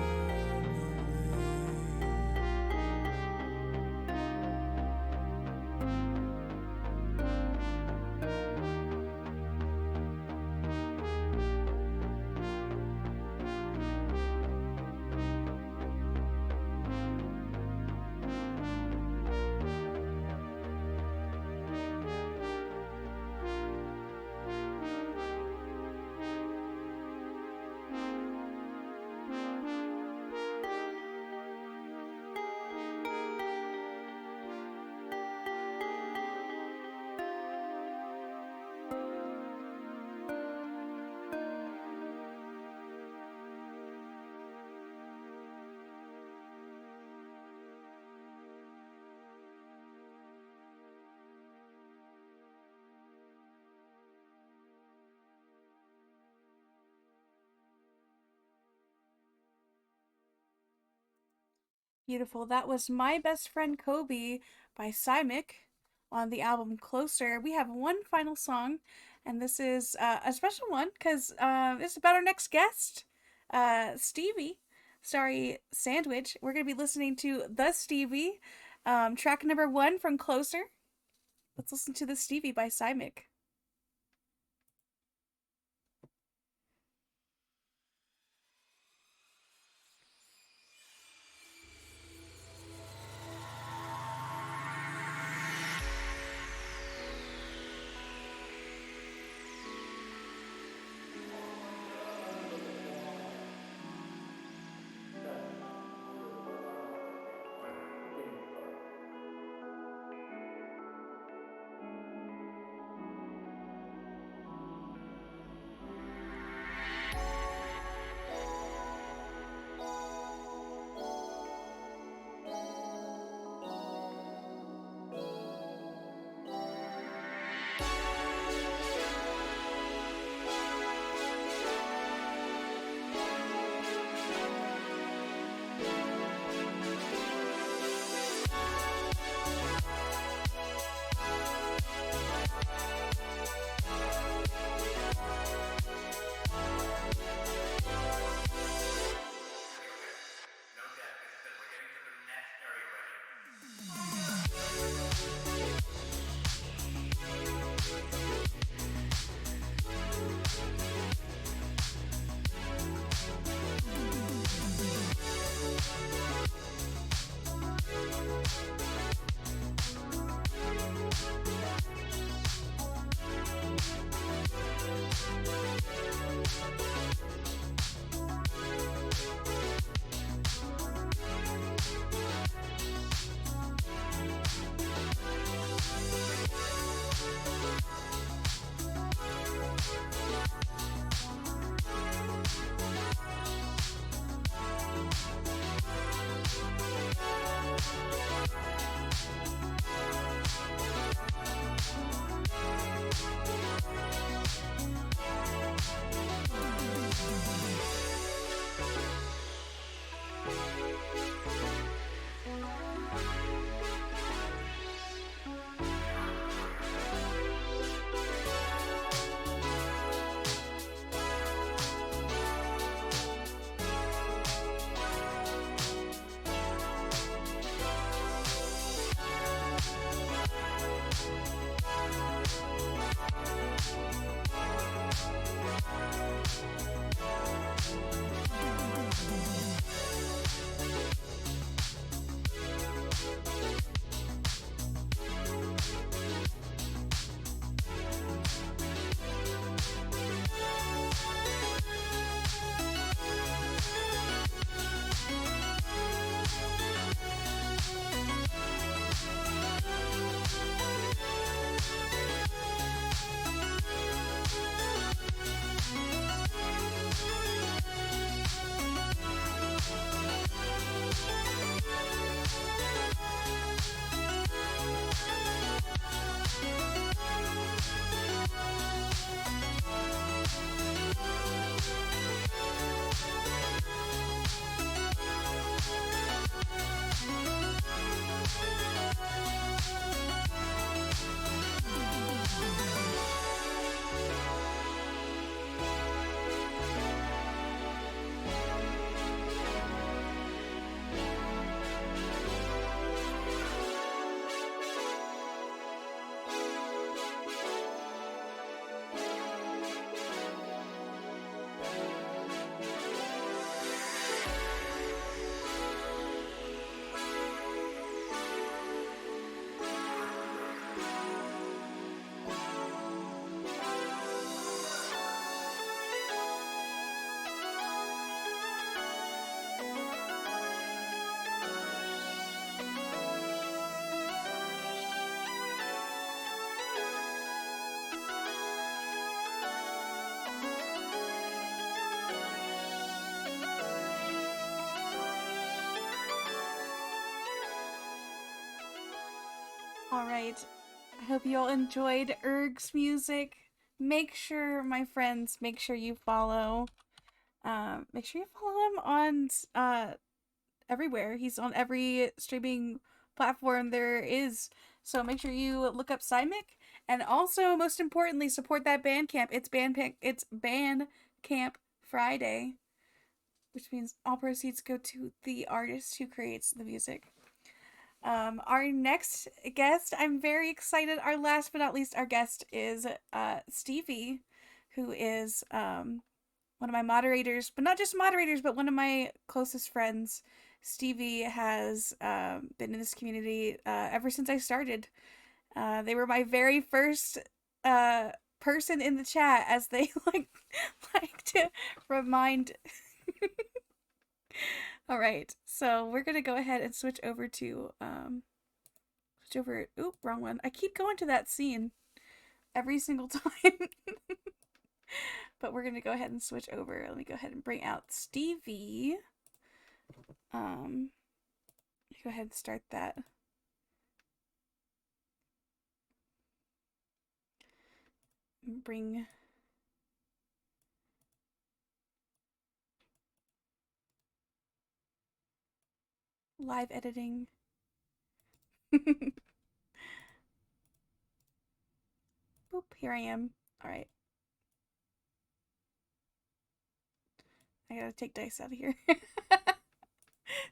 Beautiful. That was My Best Friend Kobe by Cymic on the album Closer. We have one final song, and this is a special one because it's about our next guest, Stevie. Sorry, Sandwich. We're going to be listening to The Stevie, track number 1 from Closer. Let's listen to The Stevie by Cymic. right. I hope you all enjoyed Erg's music. Make sure, my friends, make sure you follow. Make sure you follow him on everywhere. He's on every streaming platform there is. So make sure you look up Cymic, and also, most importantly, support that Bandcamp. It's Bandcamp Friday, which means all proceeds go to the artist who creates the music. Our next guest, I'm very excited. Our last but not least, our guest is Stevie, who is one of my moderators, but not just moderators, but one of my closest friends. Stevie has been in this community ever since I started. They were my very first person in the chat, as they like to remind. All right, so we're gonna go ahead and switch over to Oop, wrong one. I keep going to that scene every single time. But we're gonna go ahead and switch over. Let me go ahead and bring out Stevie. Go ahead and start that. Bring live editing. Boop, here I am. Alright. I gotta take dice out of here.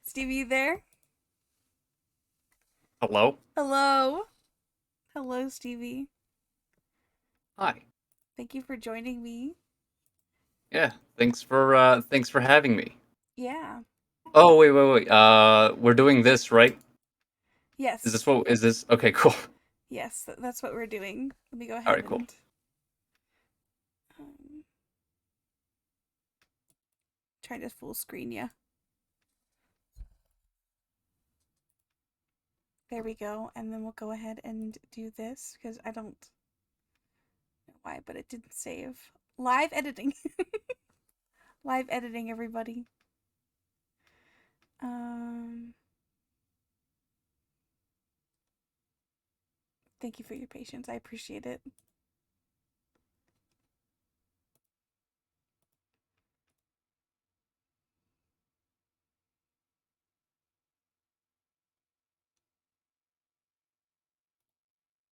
Stevie, you there? Hello? Hello. Hello, Stevie. Hi. Thank you for joining me. Yeah, thanks for having me. Yeah. Oh, wait. We're doing this, right? Yes. Is this okay, cool. Yes, that's what we're doing. Let me go ahead All right, cool. and try to full screen ya. There we go, and then we'll go ahead and do this, because I don't know why, but it didn't save. Live editing. Live editing, everybody. Thank you for your patience. I appreciate it.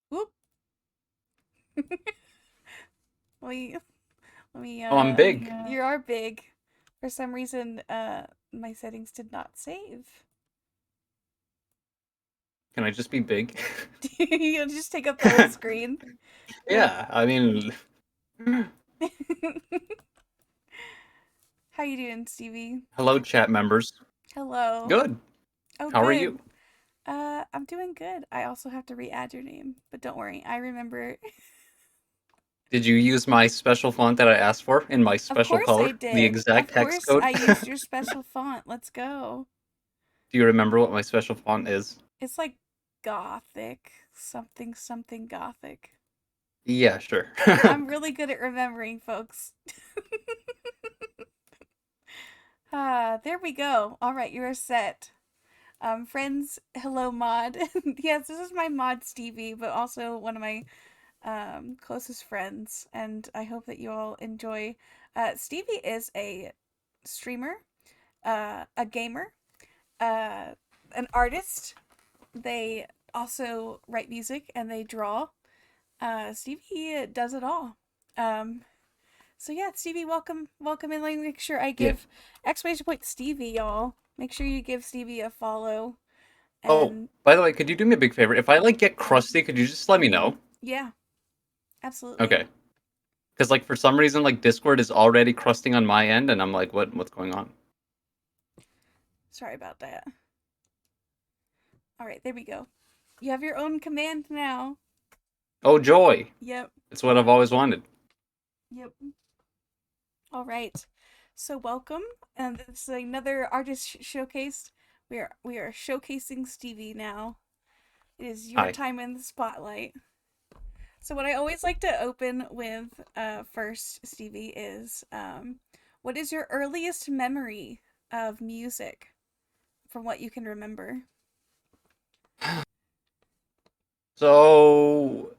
Whoop. let me Oh, I'm big. You are big. For some reason, my settings did not save. Can I just be big? You'll just take up the whole screen. Yeah, I mean, How you doing, Stevie? hello, chat members. Hello. Good. Oh, How are good. you? I'm doing good. I also have to re-add your name, but don't worry, I remember. Did you use my special font that I asked for in my Of special course color? I did. The exact Of hex course code? I used your special font. Let's go. Do you remember what my special font is? It's like gothic, something gothic. Yeah, sure. I'm really good at remembering, folks. There we go. All right, you're set. Friends, hello, mod. Yes, this is my mod, Stevie, but also one of my closest friends, and I hope that you all enjoy. Stevie is a streamer, a gamer, an artist. They also write music and they draw. Stevie does it all. So yeah, Stevie, welcome, and let me make sure I give exclamation point Stevie, y'all. Make sure you give Stevie a follow. Oh, And by the way, could you do me a big favor? If I get crusty, could you just let me know? yeah, absolutely. Okay. Because for some reason Discord is already crusting on my end, and I'm like, what's going on? Sorry about that. All right, there we go. You have your own command now. Oh, joy! Yep. It's what I've always wanted. Yep. All right. So welcome, and this is another artist showcase. We are showcasing Stevie now. It is your Hi. time in the spotlight. So what I always like to open with first, Stevie, is what is your earliest memory of music from what you can remember? So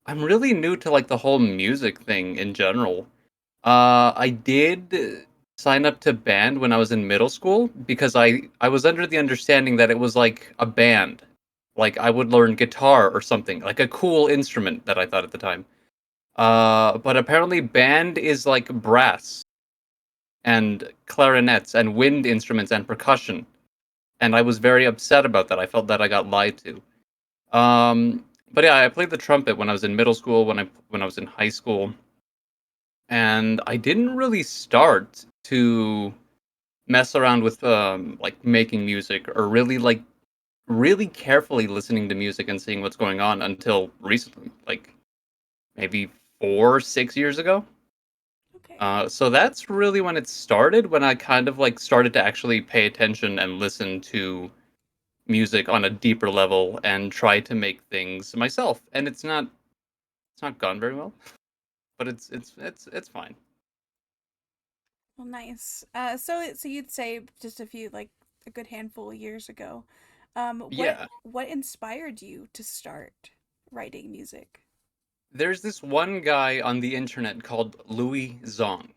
I'm really new to like the whole music thing in general. I did sign up to band when I was in middle school because I was under the understanding that it was like a band. Like I would learn guitar or something, like a cool instrument that I thought at the time. But apparently band is like brass and clarinets and wind instruments and percussion. And I was very upset about that. I felt that I got lied to. But yeah, I played the trumpet when I was in middle school, when I was in high school, and I didn't really start to mess around with like making music or really carefully listening to music and seeing what's going on until recently, like maybe 4 6 years ago. Okay. So that's really when it started, when I kind of like started to actually pay attention and listen to music on a deeper level and try to make things myself. And it's not gone very well, but it's fine. Well, nice. So you'd say just a few, like a good handful of years ago. What Yeah. what inspired you to start writing music? There's this one guy on the internet called Louis Zong.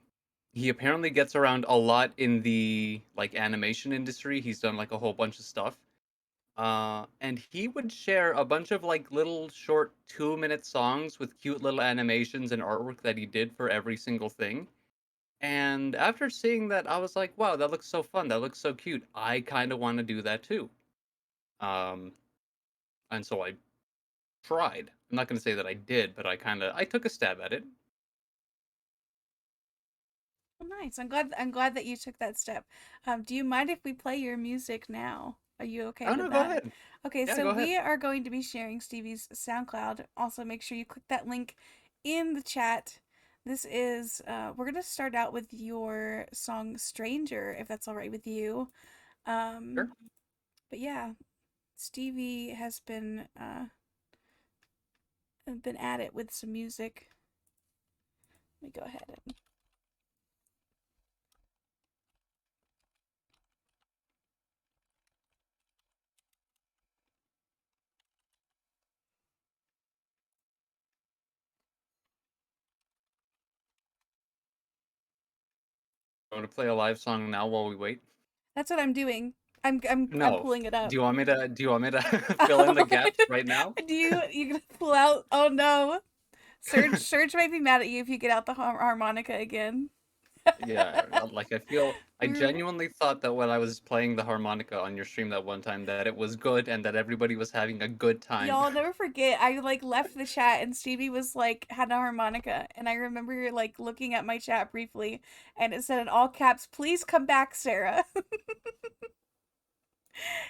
He apparently gets around a lot in the like animation industry. He's done like a whole bunch of stuff. And he would share a bunch of like little short 2 minute songs with cute little animations and artwork that he did for every single thing. And after seeing that, I was like, wow, that looks so fun. That looks so cute. I kind of want to do that too. Um, and so I tried. I'm not going to say that I did, but I took a stab at it. Well, nice. I'm glad that you took that step. Do you mind if we play your music now? Are you okay Oh with no, go that? ahead. Okay, Yeah, so go ahead. we are going to be sharing Stevie's SoundCloud. Also, make sure you click that link in the chat. This is we're gonna start out with your song "Stranger," if that's all right with you. Sure. Um, but yeah, Stevie has been at it with some music. Let me go ahead and Want to play a live song now while we wait? that's what I'm doing. I'm No. pulling it up. Do you want me to fill in the Oh, gaps right now? you gonna pull out? Oh no. Surge might be mad at you if you get out the harmonica again. Yeah, like I We genuinely thought that when I was playing the harmonica on your stream that one time that it was good and that everybody was having a good time. Y'all I'll never forget. I like left the chat and Stevie was like had a harmonica and I remember like looking at my chat briefly and it said in all caps, "Please come back, Sarah."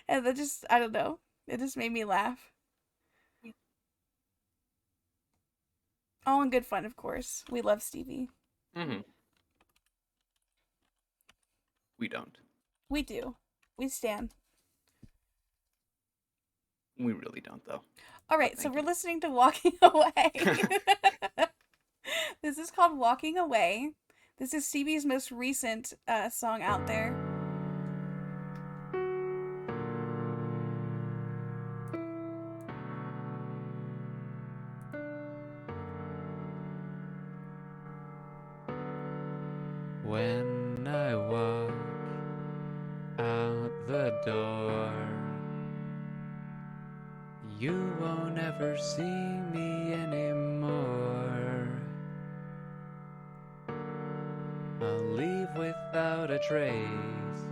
And that just I don't know. It just made me laugh. All in good fun, of course. We love Stevie. Hmm. We don't. We do. We stand. We really don't though. All But right, so thank we're you. listening to Walking Away. This is called Walking Away. This is Stevie's most recent song out there. When I walk out the door, you won't ever see me anymore. I'll leave without a trace.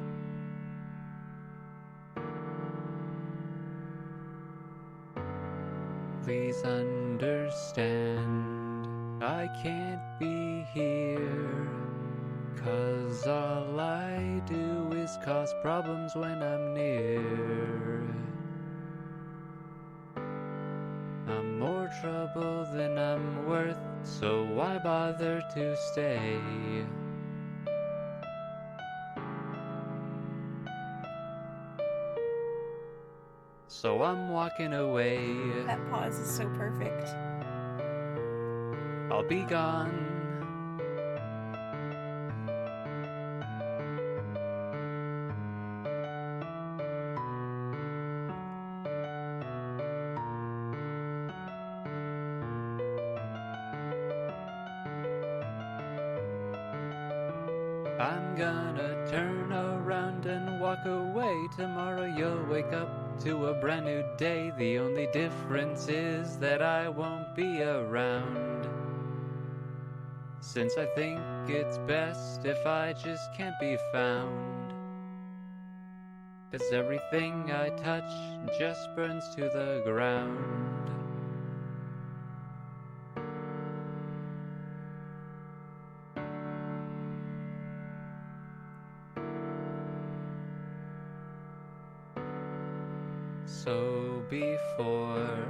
Please understand, I can't be here, 'cause all I do is cause problems when I'm near. I'm more trouble than I'm worth, so why bother to stay? So I'm walking away. That pause is so perfect. I'll be gone. I'm gonna turn around and walk away. Tomorrow you'll wake up to a brand new day. The only difference is that I won't be around. Since I think it's best if I just can't be found. 'Cause everything I touch just burns to the ground. So before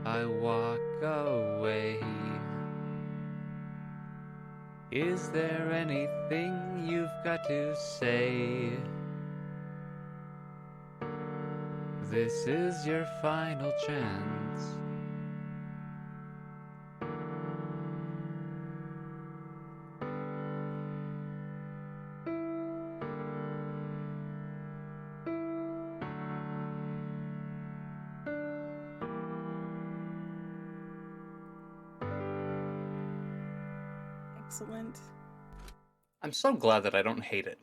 I walk away, is there anything you've got to say? This is your final chance. Excellent. I'm so glad that I don't hate it.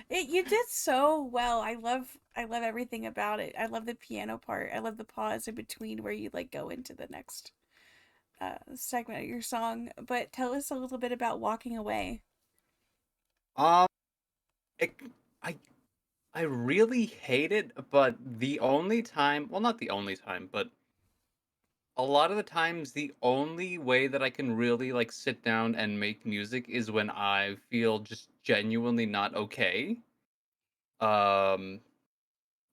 You did so well. I love everything about it. I love the piano part. I love the pause in between where you like go into the next segment of your song. But tell us a little bit about Walking Away. Um, it, I really hate it, but the only time, well, not the only time, but a lot of the times, the only way that I can really like sit down and make music is when I feel just genuinely not okay. Um,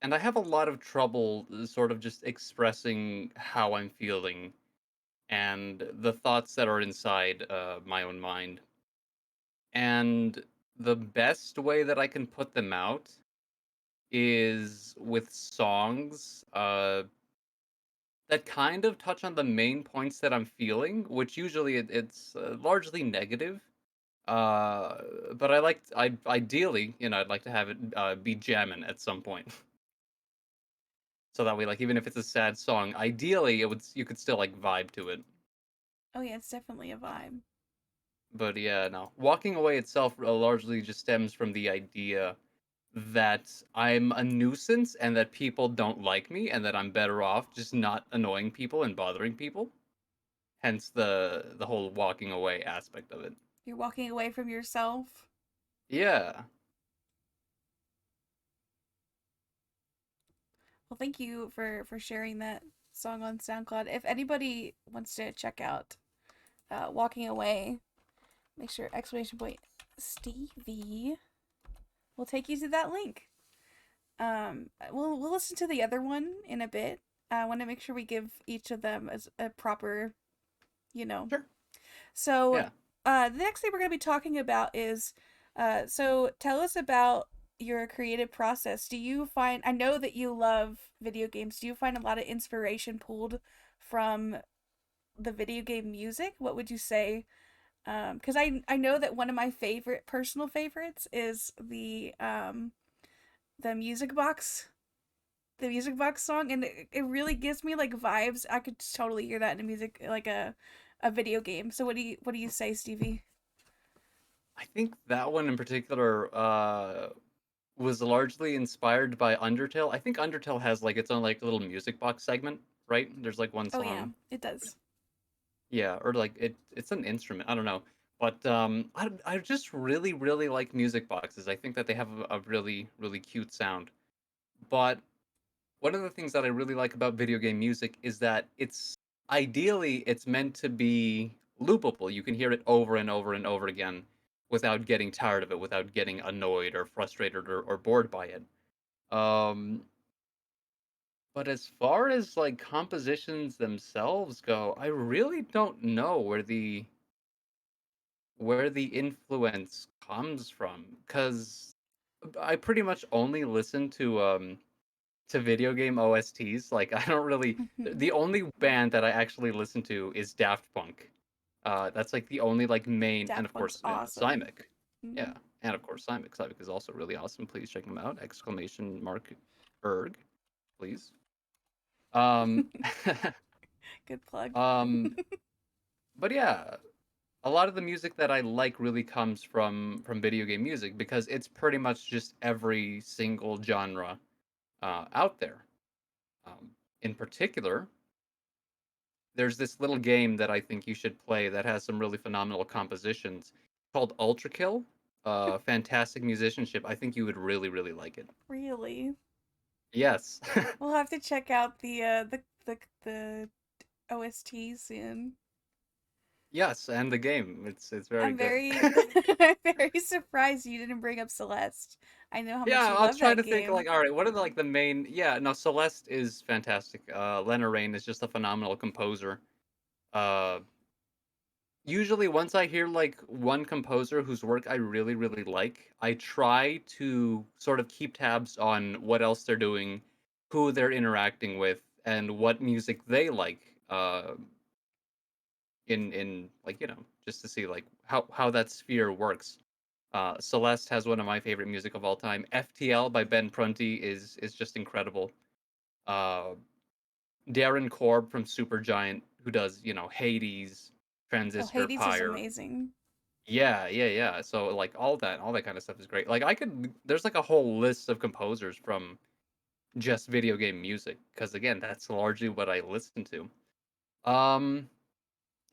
and I have a lot of trouble sort of just expressing how I'm feeling and the thoughts that are inside my own mind. And the best way that I can put them out is with songs that kind of touch on the main points that I'm feeling, which usually it's largely negative. But I ideally, I'd like to have it be jamming at some point. So that way, like, even if it's a sad song, ideally you could still like vibe to it. Oh yeah, it's definitely a vibe. But yeah, no. Walking away itself largely just stems from the idea that I'm a nuisance and that people don't like me and that I'm better off just not annoying people and bothering people. Hence the whole walking away aspect of it. You're walking away from yourself. Yeah. Well, thank you for sharing that song on SoundCloud. If anybody wants to check out Walking Away, make sure exclamation point Stevie will take you to that link. We'll listen to the other one in a bit. I want to make sure we give each of them as a proper, Sure. So, Yeah. the next thing we're going to be talking about is, so tell us about your creative process. I know that you love video games. Do you find a lot of inspiration pulled from the video game music? What would you say? Because I know that one of my personal favorites is the music box. The music box song, and it really gives me like vibes. I could totally hear that in a music, like a video game. So what do you say, Stevie? I think that one in particular was largely inspired by Undertale. I think Undertale has like its own like little music box segment, right? There's like one Oh song. yeah, it does. Yeah, or like it's an instrument. I don't know. But I just really really like music boxes. I think that they have a really really cute sound. But one of the things that I really like about video game music is that it's meant to be loopable. You can hear it over and over and over again without getting tired of it, without getting annoyed or frustrated or bored by it. Um, but as far as like compositions themselves go, I really don't know where the influence comes from, because I pretty much only listen to video game OSTs. Like I don't really the only band that I actually listen to is Daft Punk. That's like the only like main, and Daft of Punk's course awesome. Simic. Mhm. Yeah, and of course Simic. Simic is also really awesome. Please check them out! Exclamation mark erg, please. Um, Good plug. um, but yeah, a lot of the music that I like really comes from video game music because it's pretty much just every single genre out there. Um, in particular, there's this little game that I think you should play that has some really phenomenal compositions called Ultra Kill. Fantastic musicianship. I think you would really, really like it. Really? Yes. We'll have to check out the OST soon. Yes, and the game. It's very I'm good. very I'm very surprised you didn't bring up Celeste. I know how much Yeah, you I was love trying that to think game. like, all right, what are the main? Yeah, no, Celeste is fantastic. Lena Raine is just a phenomenal composer. Uh, Usually, once I hear like one composer whose work I really, really like, I try to sort of keep tabs on what else they're doing, who they're interacting with, and what music they like. In like just to see like how that sphere works. Celeste has one of my favorite music of all time. FTL by Ben Prunty is just incredible. Uh, Darren Korb from Supergiant, who does Hades, Oh, Transistor, Hades is Pyre. amazing. Yeah, yeah, yeah. So like all that kind of stuff is great. Like there's like a whole list of composers from just video game music because again, that's largely what I listen to. Um,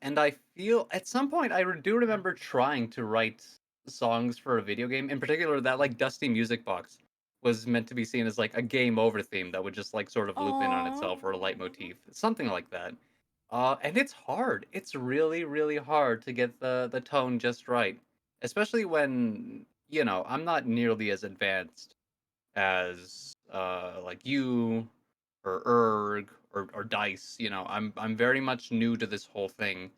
and I feel at some point do remember trying to write songs for a video game. In particular, that like Dusty Music Box was meant to be seen as like a game over theme that would just like sort of loop in on Aww. itself or a leitmotif, something like that. And it's hard. It's really, really hard to get the tone just right, especially when I'm not nearly as advanced as like you or Erg or Dice. I'm very much new to this whole thing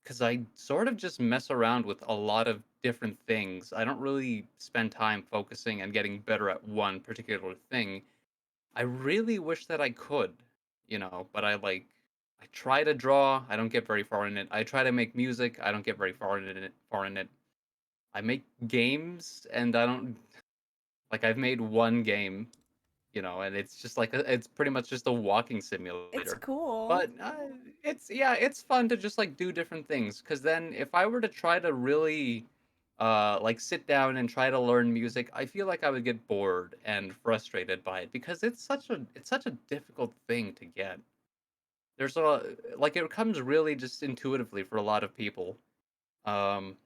because I sort of just mess around with a lot of different things. I don't really spend time focusing and getting better at one particular thing. I really wish that I could, but I try to draw, I don't get very far in it. I try to make music, I don't get very far in it. I make games and I don't like I've made one game, and it's just like it's pretty much just a walking It's simulator. cool. But it's fun to just like do different things cuz then if I were to try to really like sit down and try to learn music, I feel like I would get bored and frustrated by it because it's such a difficult thing to get. There's a like it comes really just intuitively for a lot of people. Um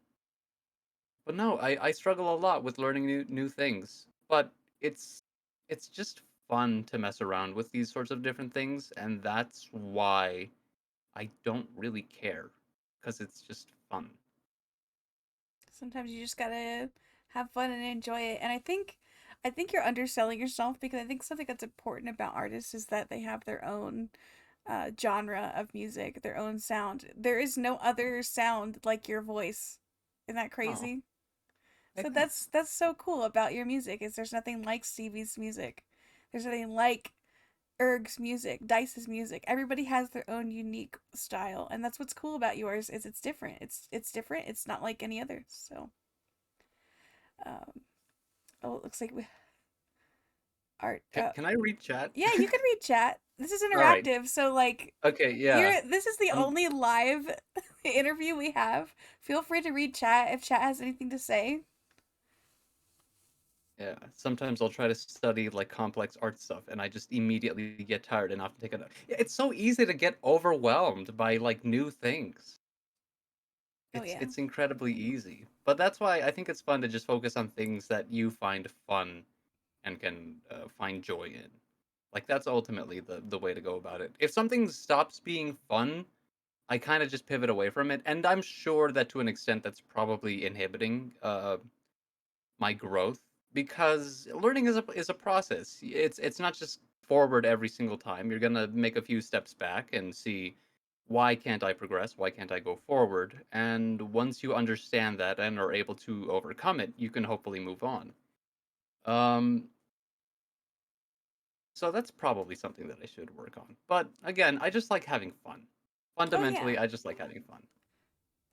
but no, I struggle a lot with learning new things. But it's it's just fun to mess around with these sorts of different things, and that's why I don't really care because it's just fun. Sometimes you just gotta have fun and enjoy it. And I think you're underselling yourself because I think something that's important about artists is that they have their own genre of music, their own sound. There is no other sound like your voice. Isn't that Oh, crazy? So thanks. that's so cool about your music is there's nothing like Stevie's music. There's nothing like Erg's music, Dice's music. Everybody has their own unique style, and that's what's cool about yours is it's different. It's different. It's not like any others. So, um, oh, it looks like we art. Can I read chat? Yeah, you can read chat. This is All right. interactive, so like Okay, yeah. this is the Um, only live interview we have. Feel free to read chat if chat has anything to say. yeah. Sometimes I'll try to study like complex art stuff and I just immediately get tired and often take it. Yeah, it's so easy to get overwhelmed by like new things. Oh It's yeah. it's incredibly easy. But that's why I think it's fun to just focus on things that you find fun and can find joy in. Like that's ultimately the way to go about it. If something stops being fun, I kind of just pivot away from it, and I'm sure that to an extent that's probably inhibiting my growth because learning is a process. It's not just forward every single time. You're gonna make a few steps back and see why can't I progress? Why can't I go forward? And once you understand that and are able to overcome it, you can hopefully move on. Um, so that's probably something that I should work on. But again, I just like having fun. Oh yeah. Fundamentally, I just like having fun.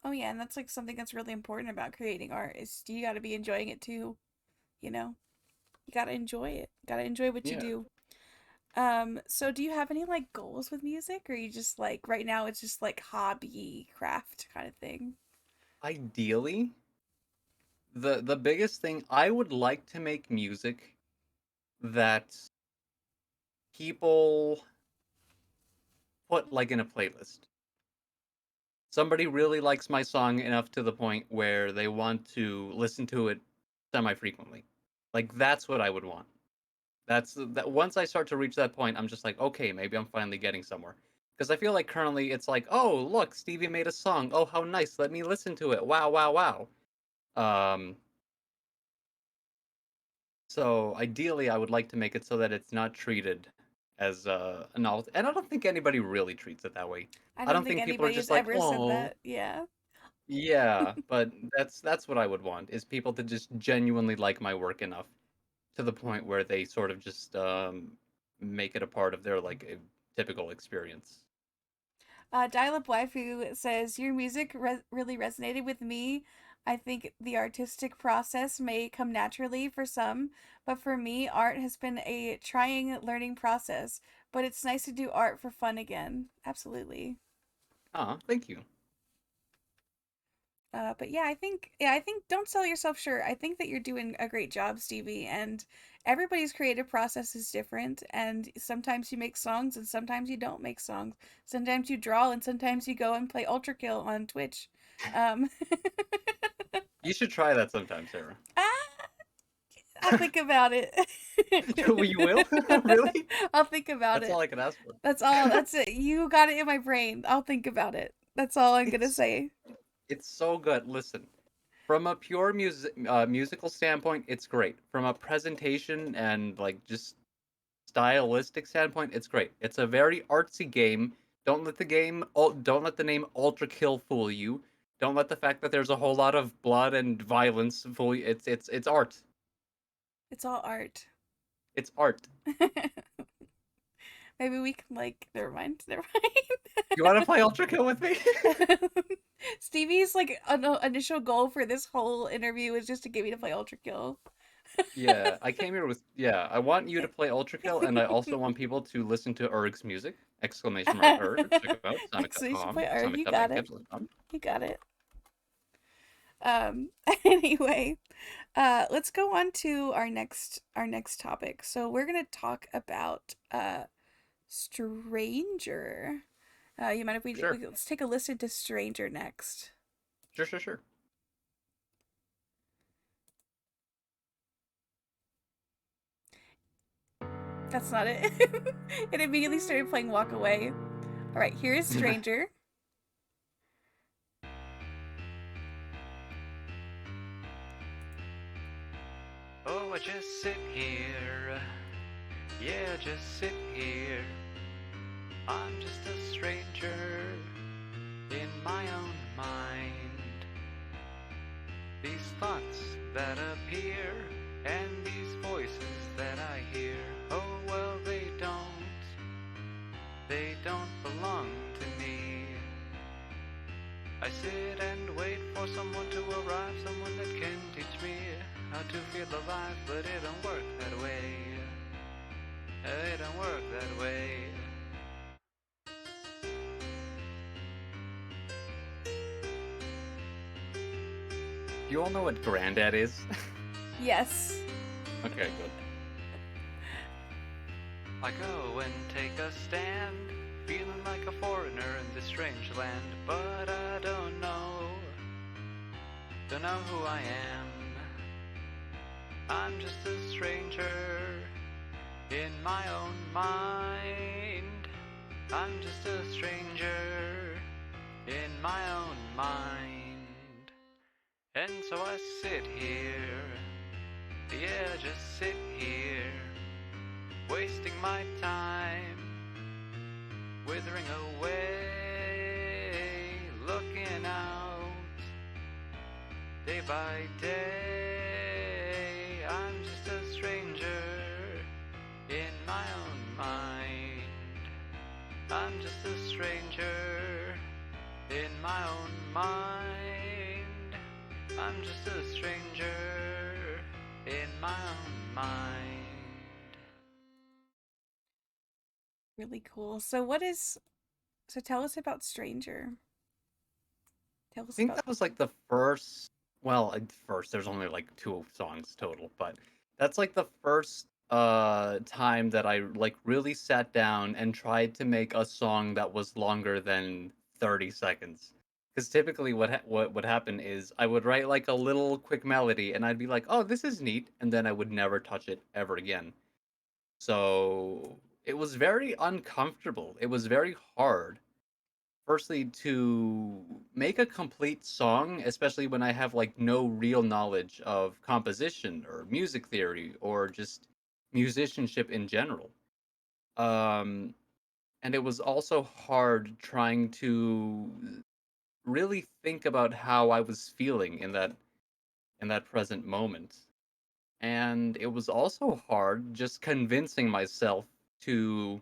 Oh yeah, and that's like something that's really important about creating art is you got to be enjoying it too, you know? You got to enjoy it. Got to enjoy what you Yeah. do. So do you have any like goals with music or you just like right now it's just like hobby craft kind of thing? Ideally, the biggest thing, I would like to make music that people put like in a playlist. Somebody really likes my song enough to the point where they want to listen to it semi-frequently. Like that's what I would want. That's that once I start to reach that point, I'm just like, okay, maybe I'm finally getting somewhere. Because I feel like currently it's like, oh, look, Stevie made a song. Oh, how nice. Let me listen to it. Wow, wow, wow. Um, so ideally, I would like to make it so that it's not treated as a novelty. And I don't think anybody really treats it that way. I I don't don't think think people are anybody has just like, ever said oh, that. Yeah. yeah. But that's what I would want is people to just genuinely like my work enough to the point where they sort of just make it a part of their like a typical experience. Dial-Up Waifu says, your music really resonated with me. I think the artistic process may come naturally for some, but for me, art has been a trying learning process. But it's nice to do art for fun again. Absolutely. Thank you. But yeah, I think don't sell yourself short. I think that you're doing a great job, Stevie, and everybody's creative process is different, and sometimes you make songs and sometimes you don't make songs. Sometimes you draw and sometimes you go and play Ultra Kill on Twitch. Um, You should try that sometime, Sarah. I'll think about it. You will? Really? I'll think about That's it. all I can ask for. That's all. That's it. You got it in my brain. I'll think about it. That's all I'm gonna say. It's so good. Listen, from a pure musical standpoint, it's great. From a presentation and like just stylistic standpoint, it's great. It's a very artsy game. Don't let the name Ultra Kill fool you. Don't let the fact that there's a whole lot of blood and violence fool you. It's art. It's all art. It's art. Maybe we can never mind. Never mind. You want to play Ultra Kill with me? Stevie's initial goal for this whole interview is just to get me to play Ultra Kill. Yeah, I came here with I want you to play Ultra Kill, and I also want people to listen to Erg's music! Exclamation mark Erg. Check it out. Exclamation Sonic.com. point Erg, you got it. Sonic.com. You got it. Anyway, let's go on to our next topic. So we're gonna talk about Stranger. You mind if we Sure. let's take a listen to Stranger next. Sure. That's not it. It immediately started playing Walk Away. All right, here is Stranger. Oh, I just sit here. Yeah, just sit here. I'm just a stranger in my own mind. These thoughts that appear and these voices that I hear, oh well, they don't belong to me. I sit and wait for someone to arrive, someone that can teach me how to feel alive, but it don't work that way. It don't work that way. You all know what Granddad is? Yes. Okay, good. I go and take a stand, feeling like a foreigner in this strange land, but I don't know who I am. I'm just a stranger in my own mind. I'm just a stranger in my own mind. And so I sit here, yeah, just sit here, wasting my time, withering away, looking out, day by day. I'm just a stranger in my own mind. I'm just a stranger in my own mind. I'm just a stranger in my own mind. Really cool. So tell us about Stranger. Tell I us think about that was like the first. Well, first there's only like 2 songs total, but that's like the first time that I like really sat down and tried to make a song that was longer than 30 seconds. Because typically what would happen is I would write like a little quick melody and I'd be like, "Oh, this is neat," and then I would never touch it ever again. So it was very uncomfortable. It was very hard. Firstly, to make a complete song, especially when I have like no real knowledge of composition or music theory or just musicianship in general. Um, and it was also hard trying to really think about how I was feeling in that present moment. And it was also hard just convincing myself to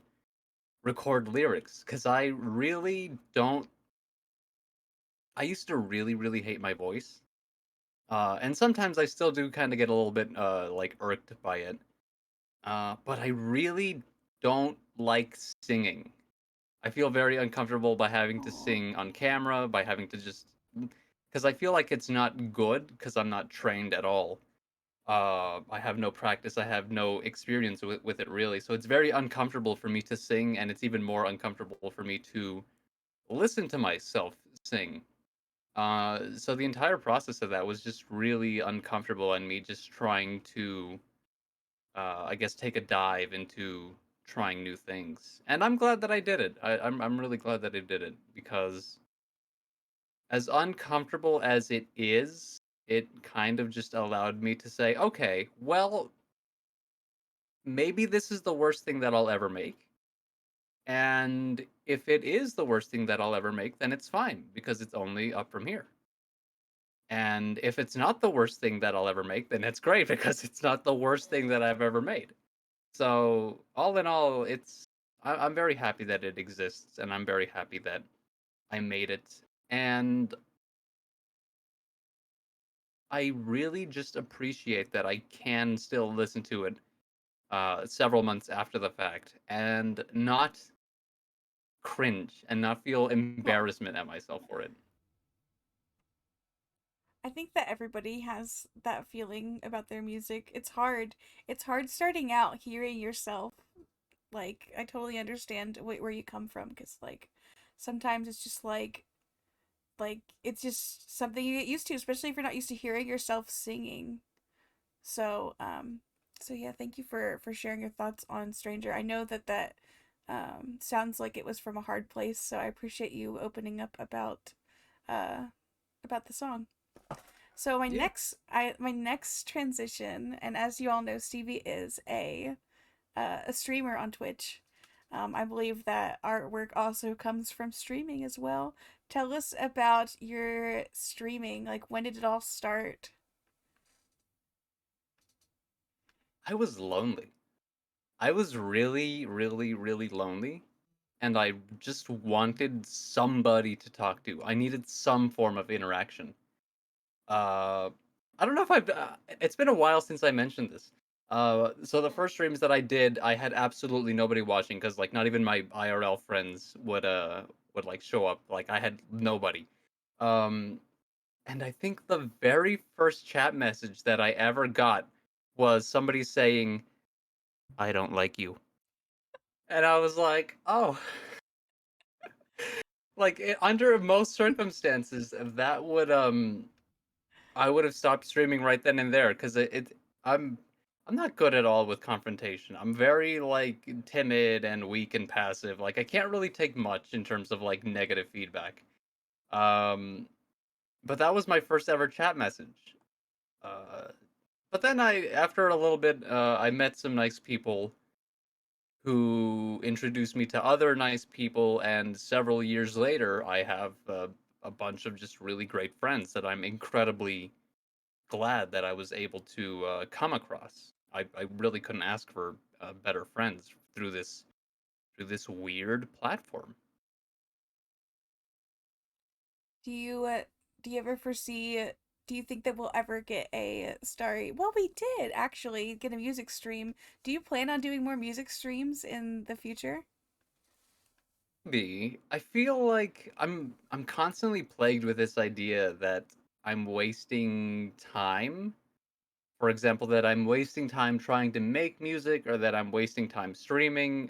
record lyrics because I used to really, really hate my voice. And sometimes I still do kind of get a little bit like irked by it. But I really don't like singing. I feel very uncomfortable by having to Aw. sing on camera, by having to just because I feel like it's not good because I'm not trained at all. I have no practice. I have no experience with it really. So it's very uncomfortable for me to sing, and it's even more uncomfortable for me to listen to myself sing. So the entire process of that was just really uncomfortable, and me just trying to, I guess, take a dive into trying new things. And I'm glad that I did it. I'm really glad that I did it because as uncomfortable as it is, it kind of just allowed me to say, okay, well, maybe this is the worst thing that I'll ever make. And if it is the worst thing that I'll ever make, then it's fine because it's only up from here. And if it's not the worst thing that I'll ever make, then it's great because it's not the worst thing that I've ever made. So, all in all, I'm very happy that it exists, and I'm very happy that I made it. And I really just appreciate that I can still listen to it several months after the fact and not cringe and not feel Well, embarrassment at myself for it. I think that everybody has that feeling about their music. It's hard. It's hard starting out hearing yourself. Like, I totally understand where you come from because, like, sometimes it's just like it's just something you get used to, especially if you're not used to hearing yourself singing. So, so yeah, thank you for sharing your thoughts on Stranger. I know that sounds like it was from a hard place, so I appreciate you opening up uh about the song. So Yeah. my next transition, and as you all know, Stevie is a streamer on Twitch. I believe that artwork also comes from streaming as well. Tell us about your streaming. Like, when did it all start? I was lonely. I was really, really, really lonely, and I just wanted somebody to talk to. I needed some form of interaction. Uh, I don't know if I've. It's been a while since I mentioned this. So the first streams that I did, I had absolutely nobody watching because like not even my IRL friends would like show up. Like I had nobody. Um, and I think the very first chat message that I ever got was somebody saying, "I don't like you," and I was like, "Oh." Like under most circumstances, that would I would have stopped streaming right then and there because I'm not good at all with confrontation. I'm very like timid and weak and passive. Like I can't really take much in terms of like negative feedback. Um, but that was my first ever chat message. Uh, but then after a little bit, I met some nice people who introduced me to other nice people, and several years later, I have a bunch of just really great friends that I'm incredibly glad that I was able to come across. I really couldn't ask for better friends through this weird platform. Do you uh, do you ever foresee? Do you think that we'll ever get a starry? Well, we did actually get a music stream. Do you plan on doing more music streams in the future? Be. I feel like I'm constantly plagued with this idea that I'm wasting time. For example, that I'm wasting time trying to make music or that I'm wasting time streaming.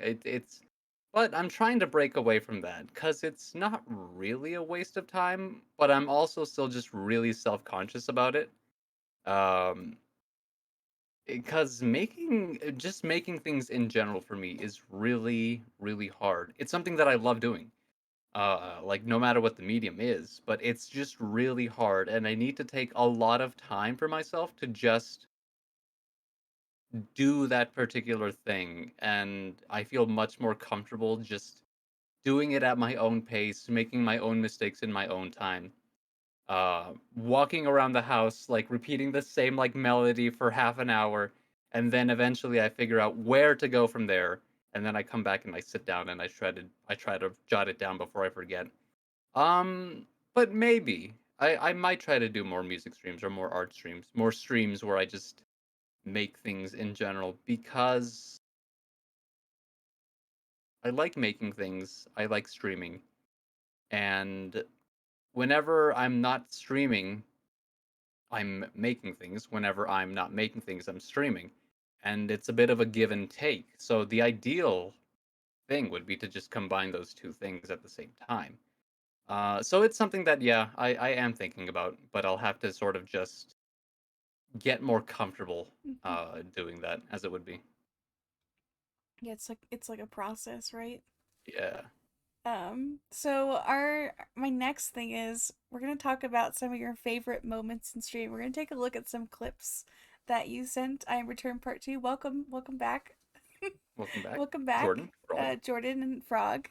But I'm trying to break away from that cuz it's not really a waste of time, but I'm also still just really self-conscious about it. Um because just making things in general for me is really really hard. It's something that I love doing, like no matter what the medium is, but it's just really hard and I need to take a lot of time for myself to just do that particular thing, and I feel much more comfortable just doing it at my own pace, making my own mistakes in my own time, walking around the house like repeating the same like melody for half an hour, and then eventually I figure out where to go from there, and then I come back and I sit down and I try to jot it down before I forget. But maybe I might try to do more music streams or more art streams, more streams where I just make things in general because I like making things. I like streaming. And whenever I'm not streaming, I'm making things. Whenever I'm not making things, I'm streaming. And it's a bit of a give and take. So the ideal thing would be to just combine those two things at the same time. So it's something that, yeah, I am thinking about, but I'll have to sort of just get more comfortable doing that as it would be. Yeah, it's like a process, right? Yeah. So my next thing is we're gonna talk about some of your favorite moments in stream. We're gonna take a look at some clips that you sent. I am Return Part 2. Welcome back. Welcome back. Welcome back. Jordan. Frog. Jordan and Frog.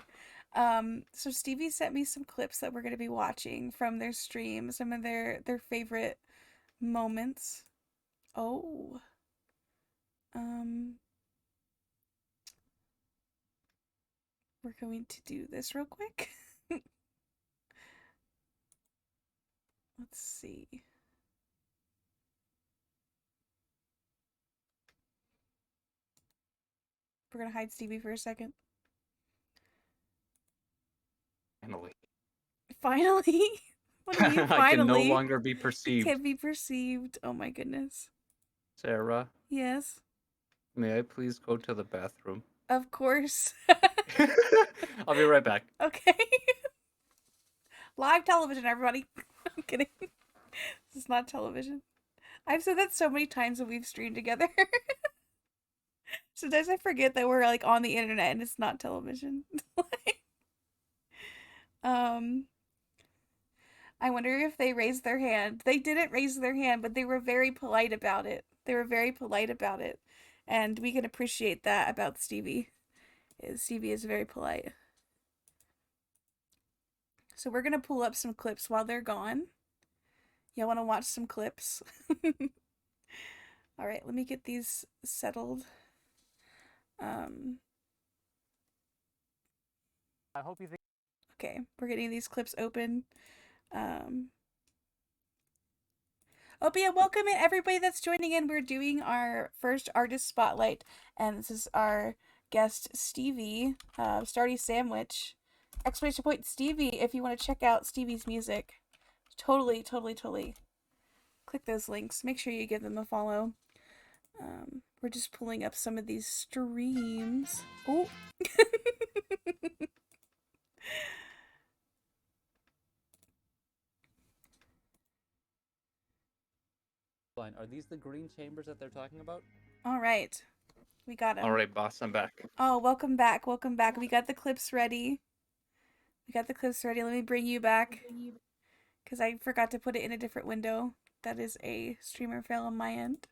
So Stevie sent me some clips that we're gonna be watching from their stream, some of their favorite moments. Oh. We're going to do this real quick. Let's see. We're gonna hide Stevie for a second. Finally. Finally? What do you mean I can no finally? longer be perceived. Can't be perceived. Oh my goodness. Sarah, Yes. may I please go to the bathroom? Of course. I'll be right back. Okay. Live television, everybody. I'm kidding. This is not television. I've said that so many times when we've streamed together. Sometimes I forget that we're like on the internet and it's not television. I wonder if they raised their hand. They didn't raise their hand, but they were very polite about it. And we can appreciate that about Stevie. Stevie is very polite. So we're gonna pull up some clips while they're gone. Y'all wanna watch some clips? Alright, let me get these settled. I hope you think. Okay, we're getting these clips open. Oh, but yeah, welcome in everybody that's joining in. We're doing our first artist spotlight, and this is our guest Stevie, Stardy Sandwich. Exclamation point Stevie if you want to check out Stevie's music. Totally. Click those links. Make sure you give them a follow. We're just pulling up some of these streams. Oh. Are these the green chambers that they're talking about? All right. We got them. All right, boss, I'm back. Oh, welcome back. We got the clips ready. Let me bring you back. Because I forgot to put it in a different window. That is a streamer fail on my end.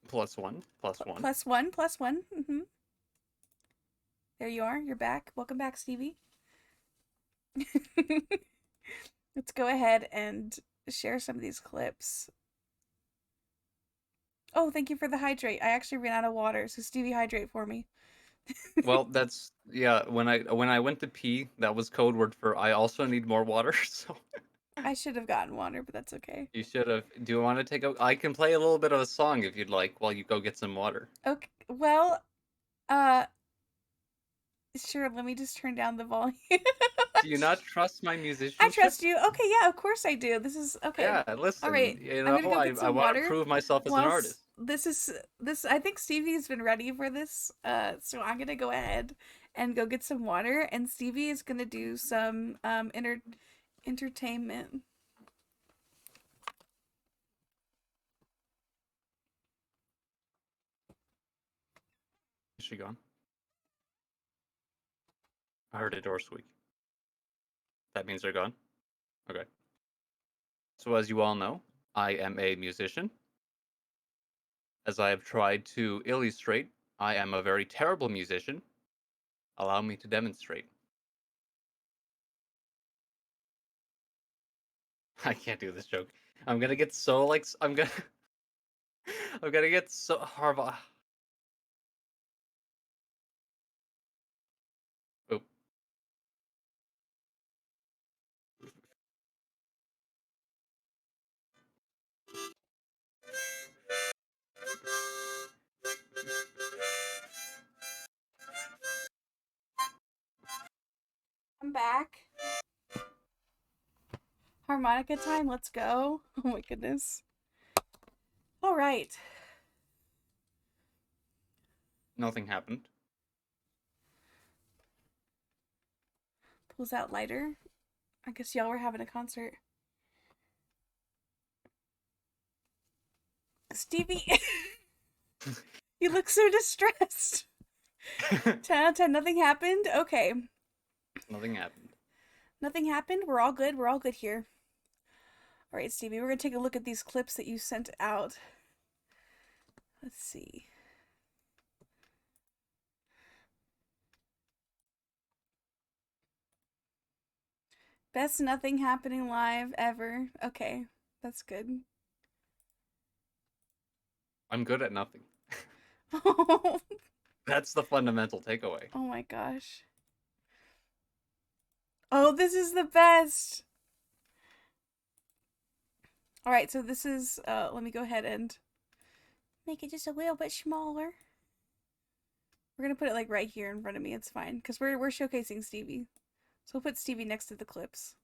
+1. +1. There you are. You're back. Welcome back, Stevie. Let's go ahead and share some of these clips. Oh, thank you for the hydrate. I actually ran out of water, so Stevie, hydrate for me. Well, that's yeah. When I went to pee, that was code word for I also need more water. So I should have gotten water, but that's okay. you should have. Do you want to take a? I can play a little bit of a song if you'd like while you go get some water. Okay. Well, Sure, let me just turn down the volume. Do you not trust my musicianship? I trust you. Okay, yeah, of course I do. This is okay. Yeah, listen. All right, You I'm know, gonna go get I some want to water. prove myself as an Whilst artist. this. I think Stevie's been ready for this. So I'm gonna go ahead and go get some water, and Stevie is gonna do some entertainment. Is she gone? I heard a door squeak. That means they're gone? Okay. So as you all know, I am a musician. As I have tried to illustrate, I am a very terrible musician. Allow me to demonstrate. I can't do this joke. I'm gonna get so like I'm gonna I'm gonna get so horrible. Oop. I'm back. Harmonica time, let's go. Oh my goodness. All right. Nothing happened. Pulls out lighter. I guess y'all were having a concert. Stevie, you look so distressed. 10 out of 10, nothing happened? Okay. Nothing happened. Nothing happened? We're all good? We're all good here. Alright, Stevie, we're gonna take a look at these clips that you sent out. Let's see. Best nothing happening live ever. Okay, that's good. I'm good at nothing. Oh That's the fundamental takeaway. my gosh. Oh, this is the best. All right, so this is, let me go ahead and make it just a little bit smaller. We're gonna put it like right here in front of me. It's fine because we're showcasing Stevie, so we'll put Stevie next to the clips.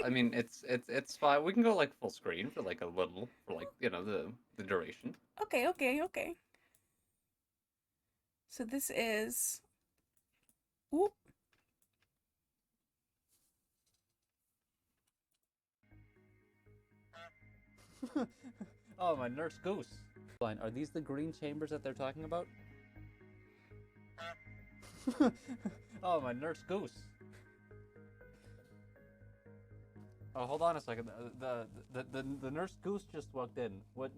I mean, it's fine. We can go like full screen for like a little, for like, you know, the duration. Okay, okay, okay. So this is. Oop. Oh, my nurse goose. Are these the green chambers that they're talking about? Oh, my nurse goose. Oh, hold on a second. The nurse goose just walked in. What?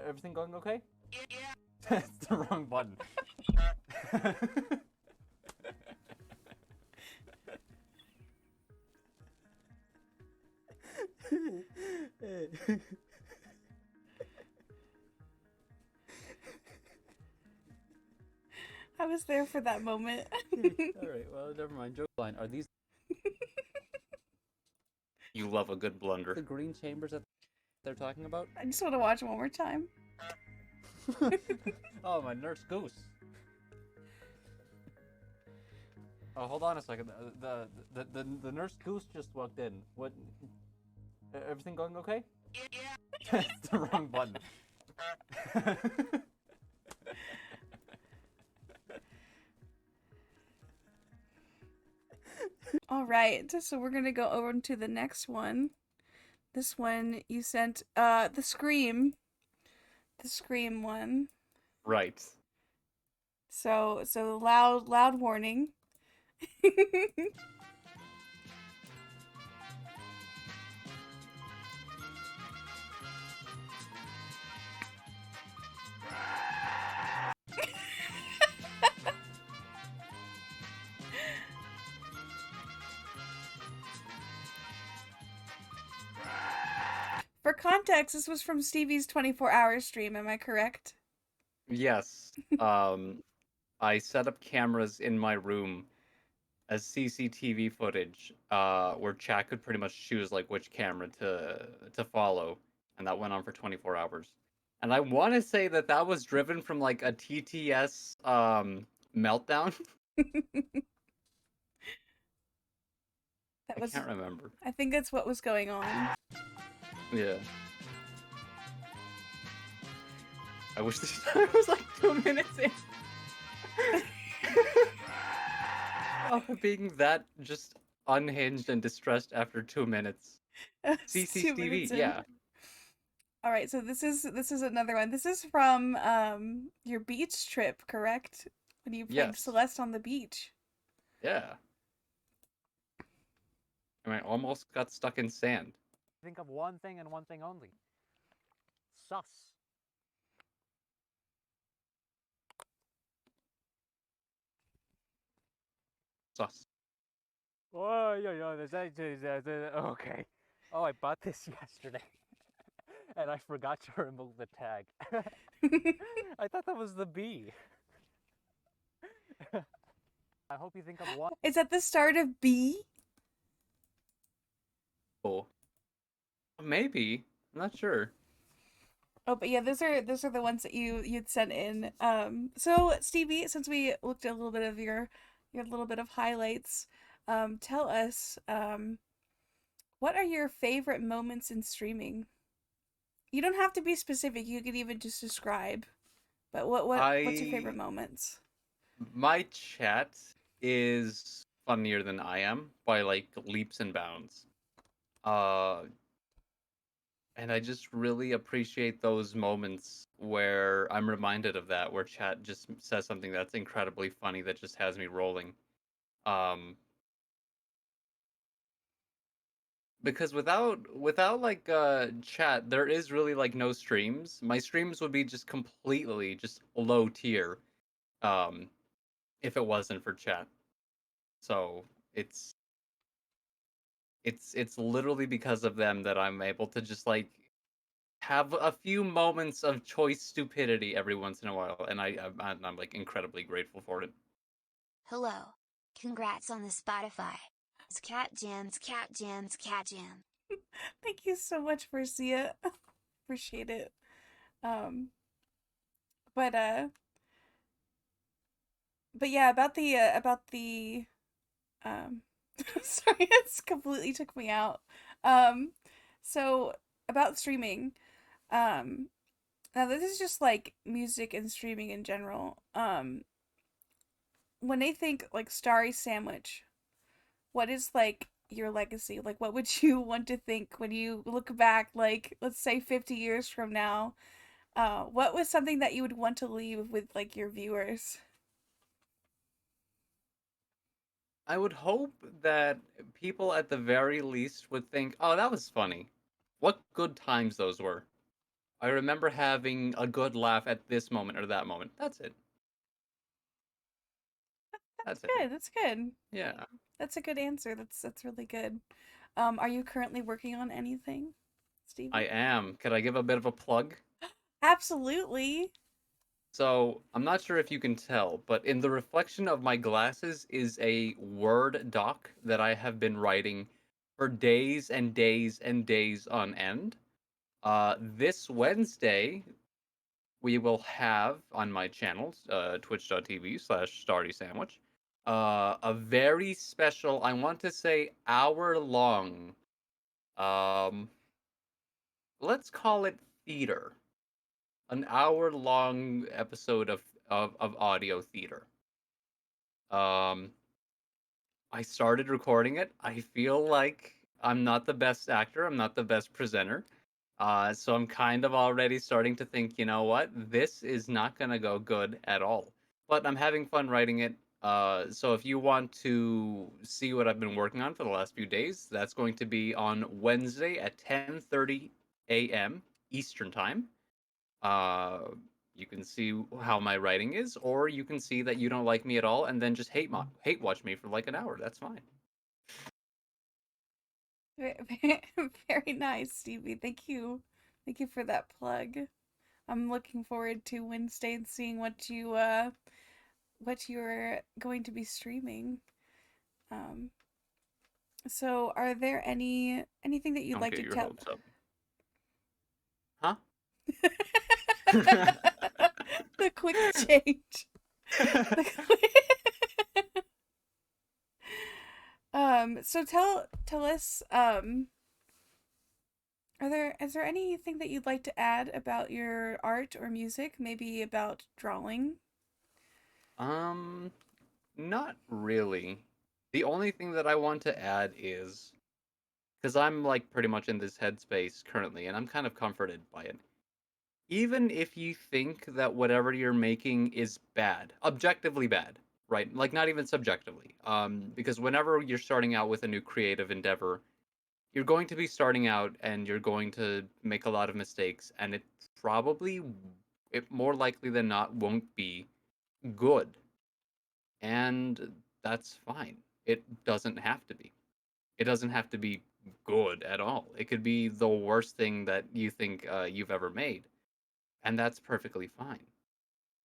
Everything going okay? Yeah. That's the wrong button. I was there for that moment. Alright, well, never mind. Joke line. Are these. You love a good blunder. The green chambers that they're talking about? I just want to watch it one more time. Oh, my nurse goose. Oh, hold on a second. The nurse goose just walked in. What? Everything going okay? Yeah. That's the wrong button. All right, so we're gonna go over to the next one. This one you sent, the Scream one. Right. So loud warning. For context, this was from Stevie's 24-hour stream, am I correct? Yes. I set up cameras in my room as CCTV footage, where chat could pretty much choose like which camera to follow, and that went on for 24 hours. And I want to say that was driven from like a TTS meltdown. That I was. can't remember. I think that's what was going on. Yeah. I wish this time was like 2 minutes in. Oh, being that just unhinged and distressed after 2 minutes. It's CC 2 Stevie, minutes in. yeah. All right, so this is another one. This is from your beach trip, correct? When you played Yes. Celeste on the beach. Yeah. And I almost got stuck in sand. Think of one thing and one thing only. Sus. Sus. Oh, yeah, okay. Oh, I bought this yesterday. And I forgot to remove the tag. I thought that was the B. I hope you think of one. Is that the start of B? Oh. Maybe. I'm not sure. Oh, but yeah, those are the ones that you'd sent in. So Stevie, since we looked at a little bit of your little bit of highlights, tell us what are your favorite moments in streaming? You don't have to be specific. You could even just describe. But what's your favorite moments? My chat is funnier than I am by like leaps and bounds. And I just really appreciate those moments where I'm reminded of that, where chat just says something that's incredibly funny that just has me rolling. Because without like chat, there is really like no streams. My streams would be just completely just low tier, if it wasn't for chat. So it's literally because of them that I'm able to just like have a few moments of choice stupidity every once in a while, and I'm like incredibly grateful for it. Hello. Congrats on the Spotify. It's Cat Jams, Cat Jams, Cat Jam. Thank you so much, Marcia. Appreciate it. But yeah, about the sorry, it's completely took me out. So about streaming. Now this is just like music and streaming in general. When they think like Starry Sandwich, what is like your legacy? Like what would you want to think when you look back, like let's say 50 years from now? What was something that you would want to leave with like your viewers? I would hope that people at the very least would think, "Oh, that was funny. What good times those were. I remember having a good laugh at this moment or that moment." That's it. That's it. Good. That's good. Yeah. That's a good answer. That's really good. Are you currently working on anything, Steve? I am. Could I give a bit of a plug? Absolutely. So, I'm not sure if you can tell, but in the reflection of my glasses is a Word doc that I have been writing for days and days and days on end. This Wednesday, we will have on my channel, twitch.tv/StardySandwich, a very special, I want to say hour-long, let's call it theater. An hour-long episode of audio theater. I started recording it. I feel like I'm not the best actor. I'm not the best presenter. So I'm kind of already starting to think, you know what? This is not going to go good at all. But I'm having fun writing it. So if you want to see what I've been working on for the last few days, that's going to be on Wednesday at 10:30 a.m. Eastern Time. You can see how my writing is, or you can see that you don't like me at all and then just hate watch me for like an hour. That's fine. Very nice, Stevie. Thank you for that plug. I'm looking forward to Wednesday and seeing what you're going to be streaming. So are there anything that you'd Don't like get to your tell? hopes up. Huh? The quick change. So tell us, is there anything that you'd like to add about your art or music? Maybe about drawing? Um, Not really. The only thing that I want to add is because I'm like pretty much in this headspace currently, and I'm kind of comforted by it. Even if you think that whatever you're making is bad, objectively bad, right? Like not even subjectively. Because whenever you're starting out with a new creative endeavor, you're going to be starting out and you're going to make a lot of mistakes, and probably, it more likely than not won't be good. And that's fine. It doesn't have to be. It doesn't have to be good at all. It could be the worst thing that you think you've ever made, and that's perfectly fine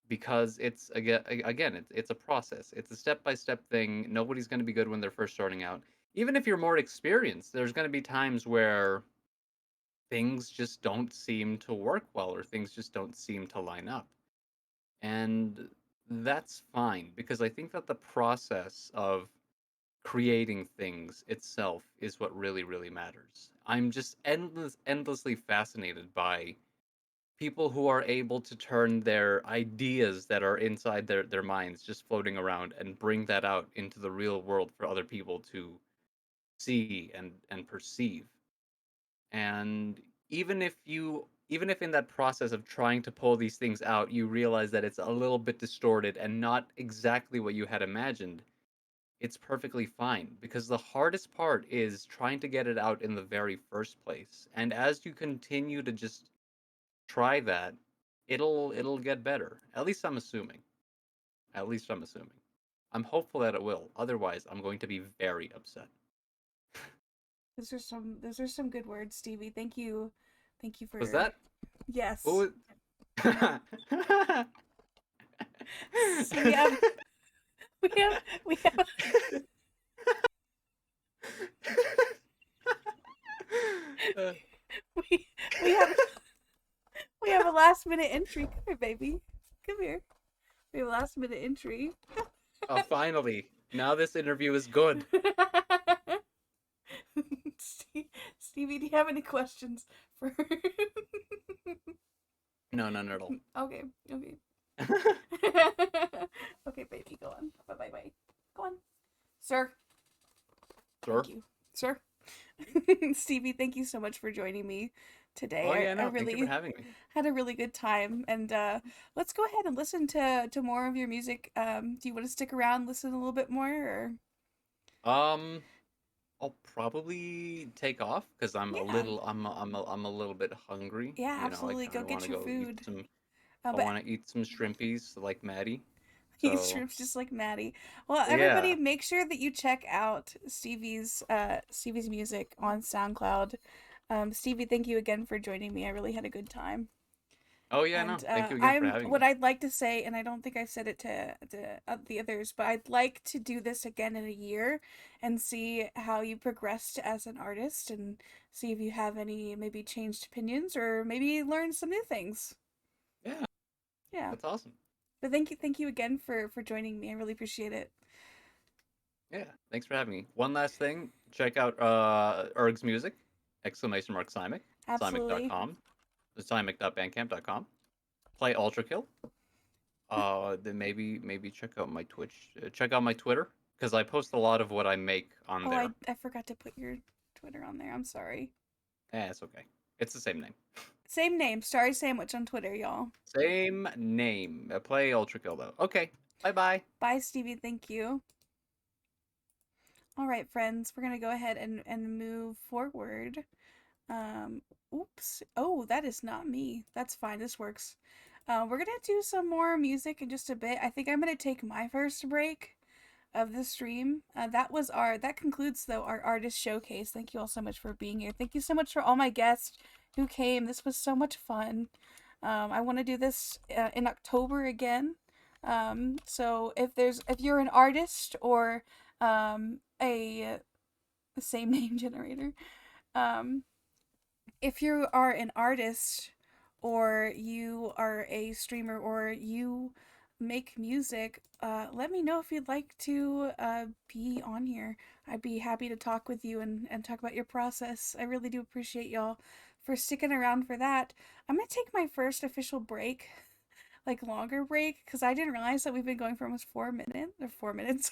because it's again it's a process. It's a step by step thing. Nobody's going to be good when they're first starting out. Even if you're more experienced, there's going to be times where things just don't seem to work well or things just don't seem to line up. And that's fine because I think that the process of creating things itself is what really, really matters. I'm just endlessly fascinated by people who are able to turn their ideas that are inside their minds just floating around and bring that out into the real world for other people to see and perceive. And even if in that process of trying to pull these things out you realize that it's a little bit distorted and not exactly what you had imagined, it's perfectly fine because the hardest part is trying to get it out in the very first place. And as you continue to just try that, it'll get better. At least I'm assuming. At least I'm assuming. I'm hopeful that it will. Otherwise, I'm going to be very upset. Those are some good words, Stevie. Thank you for Was that? Yes. What So we have we have we we have we have a last minute entry. Come here, baby. Come here. We have a last minute entry. Oh, finally. Now this interview is good. Stevie, do you have any questions for her? No, none at all. Okay. Okay, baby, go on. Bye. Go on. Sir. Sir? Thank you. Sir. Stevie, thank you so much for joining me today. Oh yeah, I no, really thank you for having me. had a really good time, and let's go ahead and listen to more of your music. Do you want to stick around, listen a little bit more, or? I'll probably take off because I'm Yeah. I'm a little bit hungry. Yeah, You know, absolutely. I Go kind of get want to your go food. eat some. I But want to eat some shrimpies like Maddie. eat So shrimps just like Maddie. Well, everybody, yeah. make sure that you check out Stevie's music on SoundCloud. Stevie, thank you again for joining me. I really had a good time. Oh yeah, no. And Thank you again for having what me. I'd like to say, and I don't think I've said it to the others, but I'd like to do this again in a year and see how you progressed as an artist and see if you have any maybe changed opinions or maybe learn some new things. Yeah, Yeah. that's awesome. But thank you again for joining me. I really appreciate it. Yeah, thanks for having me. One last thing, check out Erg's music, !Cymic, Absolutely. Cymic.com, cymic.bandcamp.com. Play Ultra Kill. Then maybe check out my Twitch. Check out my Twitter because I post a lot of what I make on Oh, there. I forgot to put your Twitter on there. I'm sorry. It's okay. It's the same name. Same name, Starry Sandwich on Twitter, y'all. Same name. Play Ultra Kill though. Okay. Bye. Bye, Stevie. Thank you. All right, friends, we're gonna go ahead and move forward. Oops. Oh, that is not me. That's fine. This works. We're gonna do some more music in just a bit. I think I'm gonna take my first break of the stream. That concludes though our artist showcase. Thank you all so much for being here. Thank you so much for all my guests who came. This was so much fun. I want to do this in October again. So if you're an artist or a same name generator, if you are an artist or you are a streamer or you make music, let me know if you'd like to be on here. I'd be happy to talk with you and talk about your process. I really do appreciate y'all for sticking around for that. I'm gonna take my first official break, like longer break, because I didn't realize that we've been going for almost 4 minutes,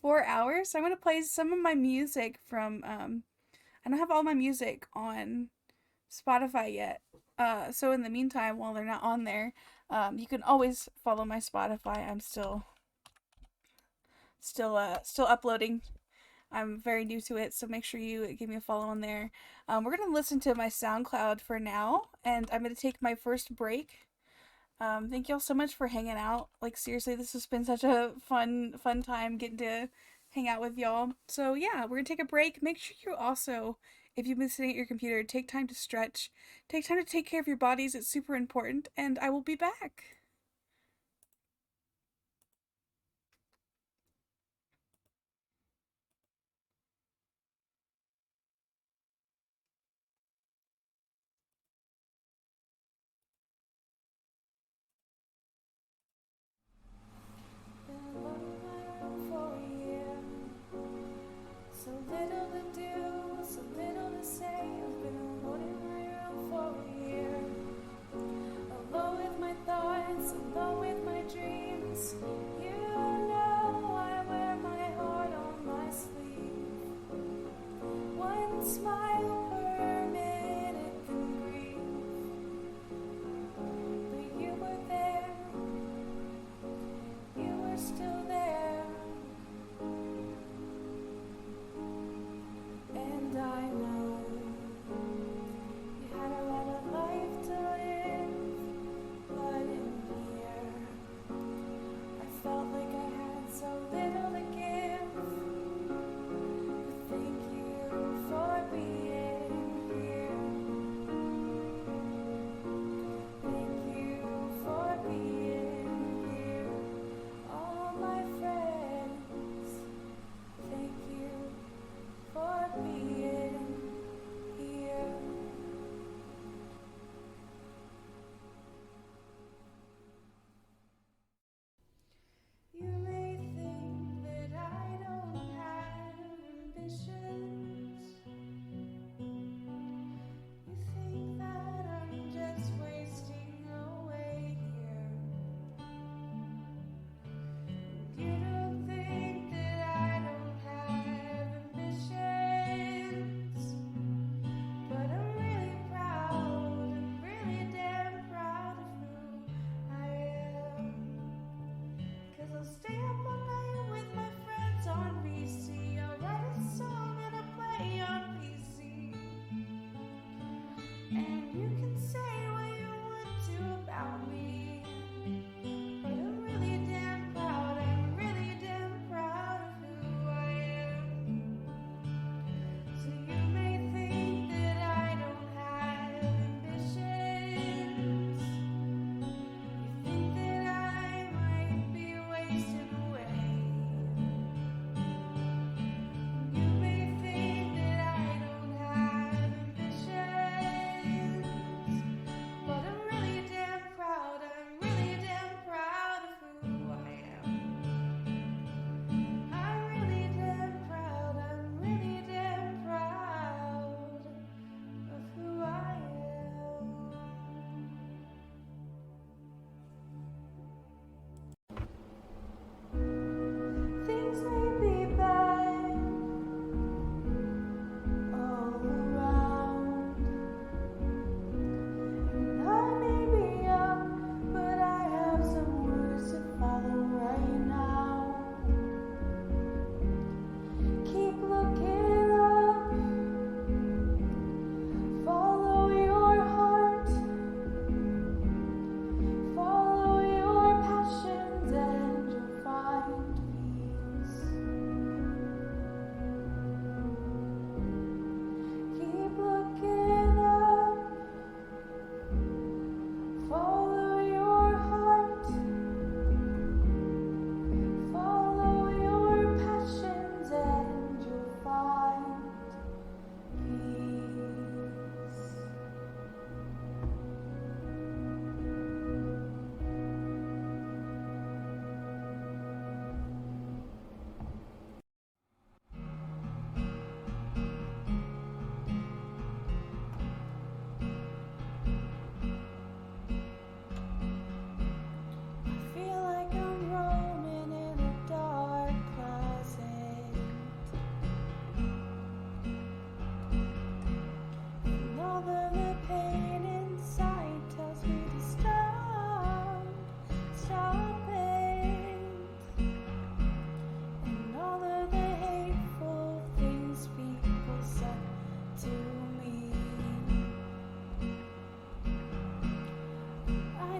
4 hours. So I'm gonna play some of my music from I don't have all my music on Spotify yet. So in the meantime, while they're not on there, you can always follow my Spotify. I'm still uploading. I'm very new to it, so make sure you give me a follow on there. We're gonna listen to my SoundCloud for now, and I'm gonna take my first break. Thank y'all so much for hanging out. Like seriously, this has been such a fun time getting to hang out with y'all. So yeah, we're gonna take a break. Make sure you also, if you've been sitting at your computer, take time to stretch. Take time to take care of your bodies. It's super important, and I will be back. So little to do, so little to say. I've been alone in my room for a year, alone with my thoughts.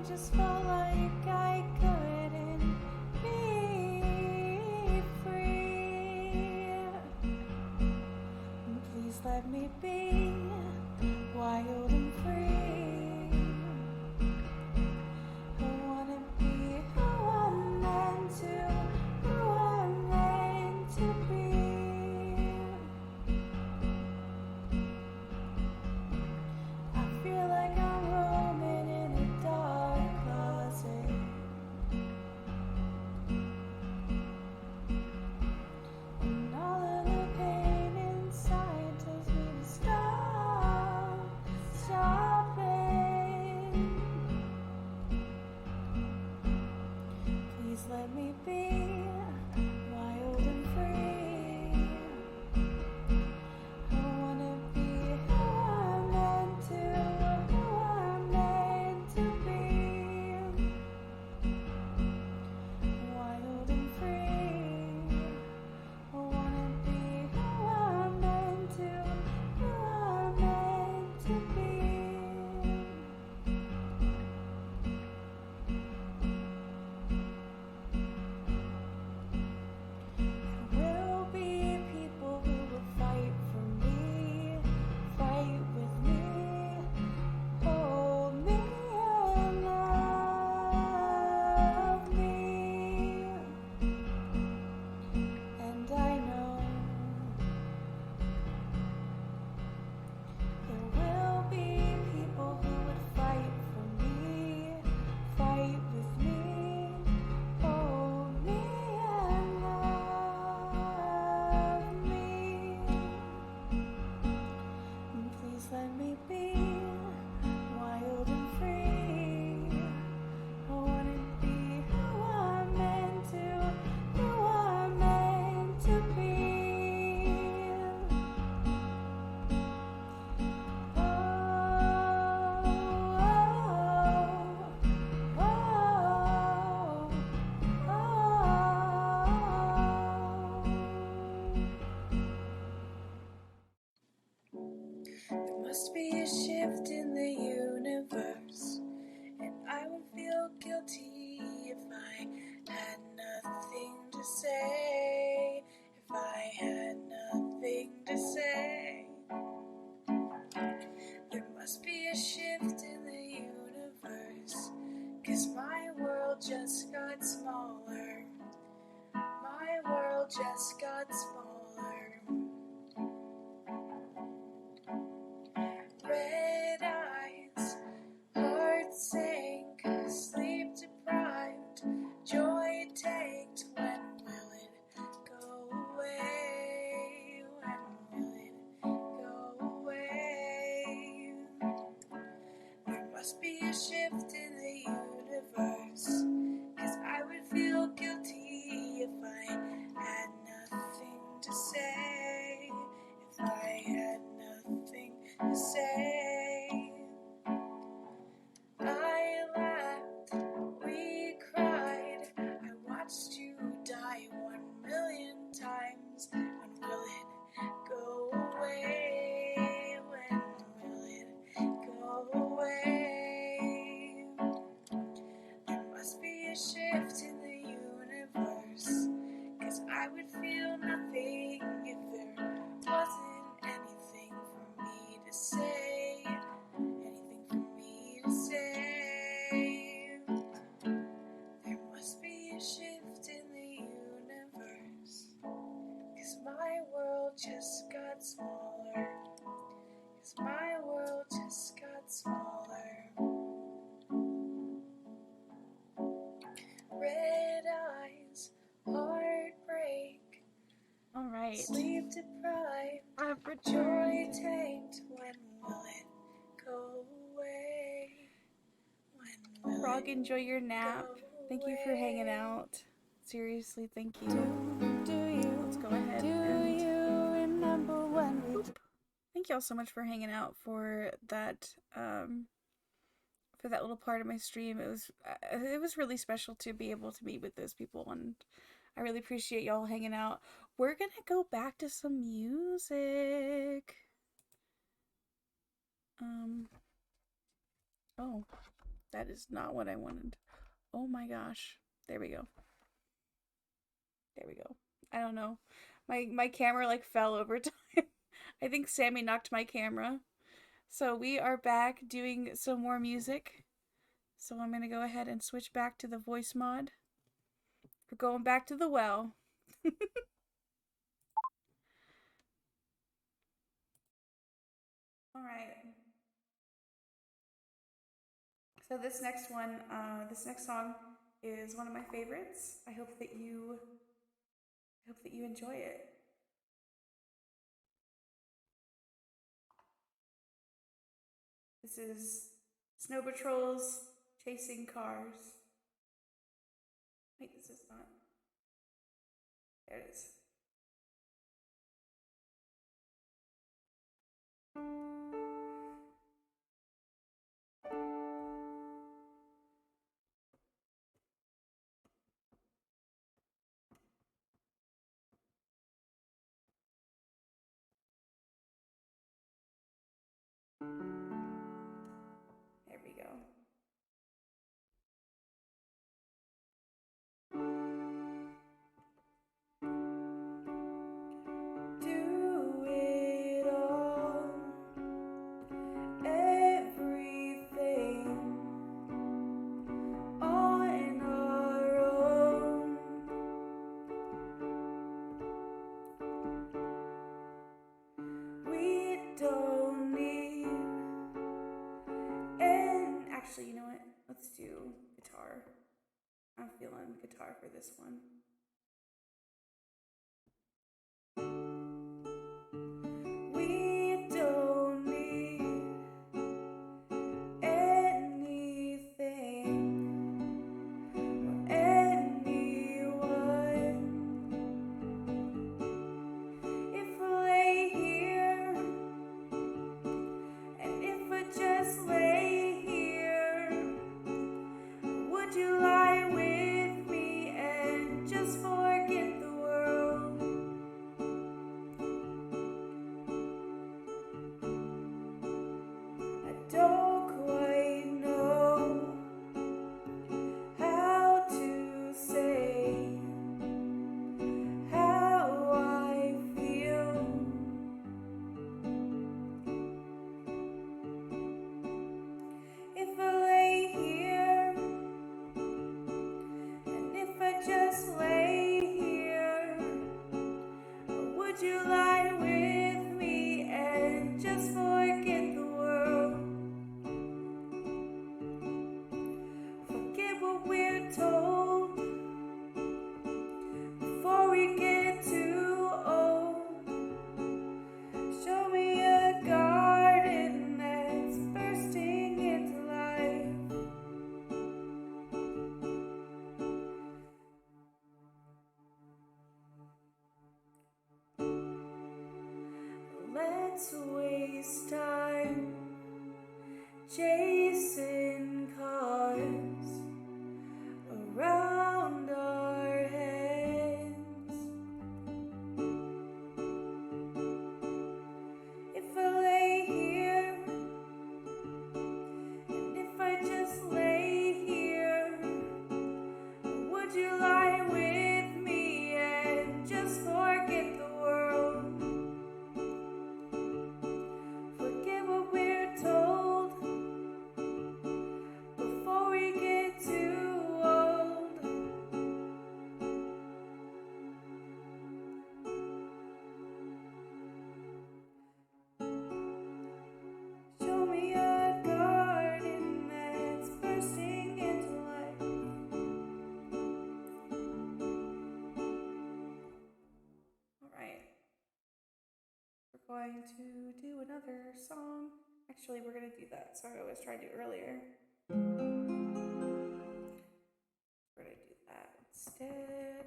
just felt like I couldn't be free. Please let me be wild and free. I wanna be who I'm meant to, who I'm meant to be. I feel like I'm roaming in a dark closet. And all of the pain inside tells me to stop, stop it. Please let me be wild and free. I wanna be who I'm meant to, who I'm meant to be. Wild and free. I wanna be who I'm meant to, who I'm meant to be. There will be people who will fight for me, fight with me, hold me and love me. And I know there will be people who would fight for me, fight with me, hold me and love me. And please let me be wild and free. I wanna be who I'm meant to, who I'm meant to be. Oh, oh, There must be a shift in the universe, and I would feel guilty if I had nothing to say. If I had nothing to say. There must be a shift in the universe, 'cause my world just got smaller. My world just got smaller. Red eyes, heart sank, sleep deprived, joy tanked. When will it go away? When will it go away? There must be a shift in the universe, 'cause I would feel guilty if I had nothing to say. If I had nothing to say. I laughed, we cried, I watched you die 1,000,000 times. When will it go away? When will it go away? There must be a shift in the universe, 'cause I would feel nothing if there wasn't anything for me to say. Anything for me to say. There must be a shift in the universe, 'cause my world just got smaller. 'Cause my world just got smaller. Red eyes, heartbreak. All right. Sleep deprived, joy tanked. When will it go away? When will Frog, enjoy your nap. Thank you for hanging out. Seriously, thank you. Let's go ahead and you remember when we... Thank y'all so much for hanging out for that little part of my stream. It was really special to be able to meet with those people, and I really appreciate y'all hanging out. We're gonna go back to some music. Oh, That is not what I wanted. Oh my gosh. There we go. There we go. I don't know. My camera like fell over time. I think Sammy knocked my camera. So we are back doing some more music. So I'm going to go ahead and switch back to the voice mod. We're going back to the well. All right. So this next song is one of my favorites. I hope that you enjoy it. This is Snow Patrol's Chasing Cars. Wait, this is not. There it is. There we go. Do it all, everything on our own. We don't need, and actually, you know what? Let's do guitar. I'm feeling guitar for this one. We don't need anything or anyone. If I lay here and if I just lay here, would you lie with me and just forget the world? I don't quite know how to say how I feel. If I lay here and if I just lay here, would you lie with me and just forget the world? Forget what we're told before we get too old. Show me a garden that's bursting into life. Let's waste time chasing cars around our heads. If I lay here and if I just lay here, would you lie with me and just forget the world? Forget what we're told before we get too old. Show me a garden that's bursting into life. All right. We're going to do another song. Actually, we're going to do that song I was trying to do earlier. We're going to do that instead.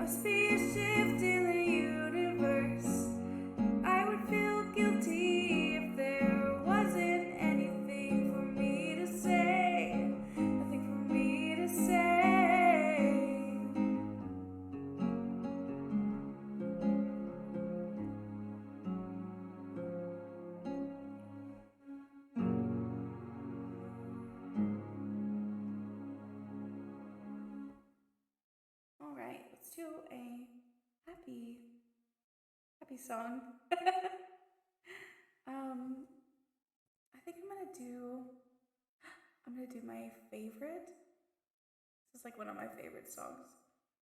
must be a shift in the universe. I would feel guilty if there wasn't anything for me to say. Nothing for me to say. Alright, let's do a happy song. I think I'm gonna do my favorite. This is like one of my favorite songs.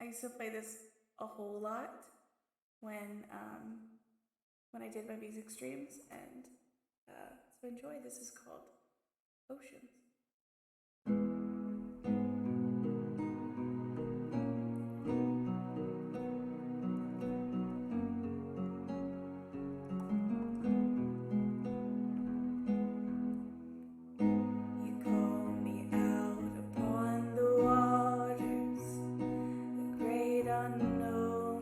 I used to play this a whole lot when I did my music streams, and so enjoy. This is called Oceans. You call me out upon the waters, the great unknown,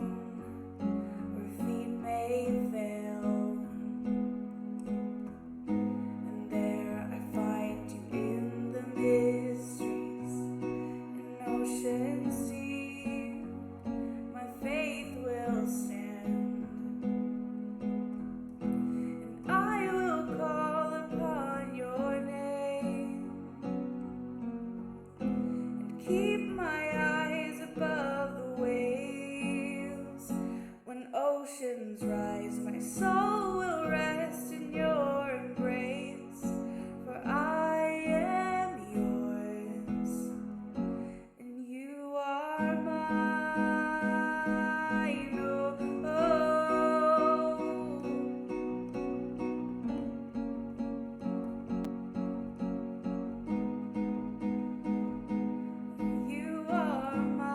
where feet may fail. And there I find you in the mysteries, an ocean sea. My faith will stand, and I will call upon your name, and keep my eyes above the waves. When oceans rise, my soul will rest in your embrace, for I am yours, and you are mine. You are mine.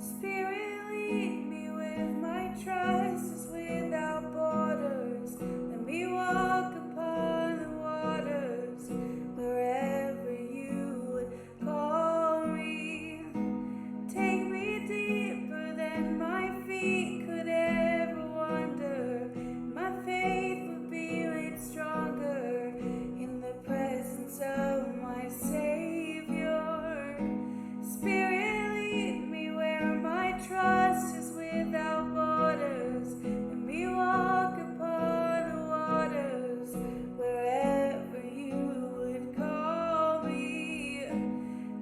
Spirit, lead me with my trust is without borders. Let me walk upon the waters wherever you would call me. Take me deeper than my feet could ever wander. My faith would be made stronger in the presence of my Savior. Spirit, lead me where my trust is without borders. Let me walk upon the waters wherever you would call me.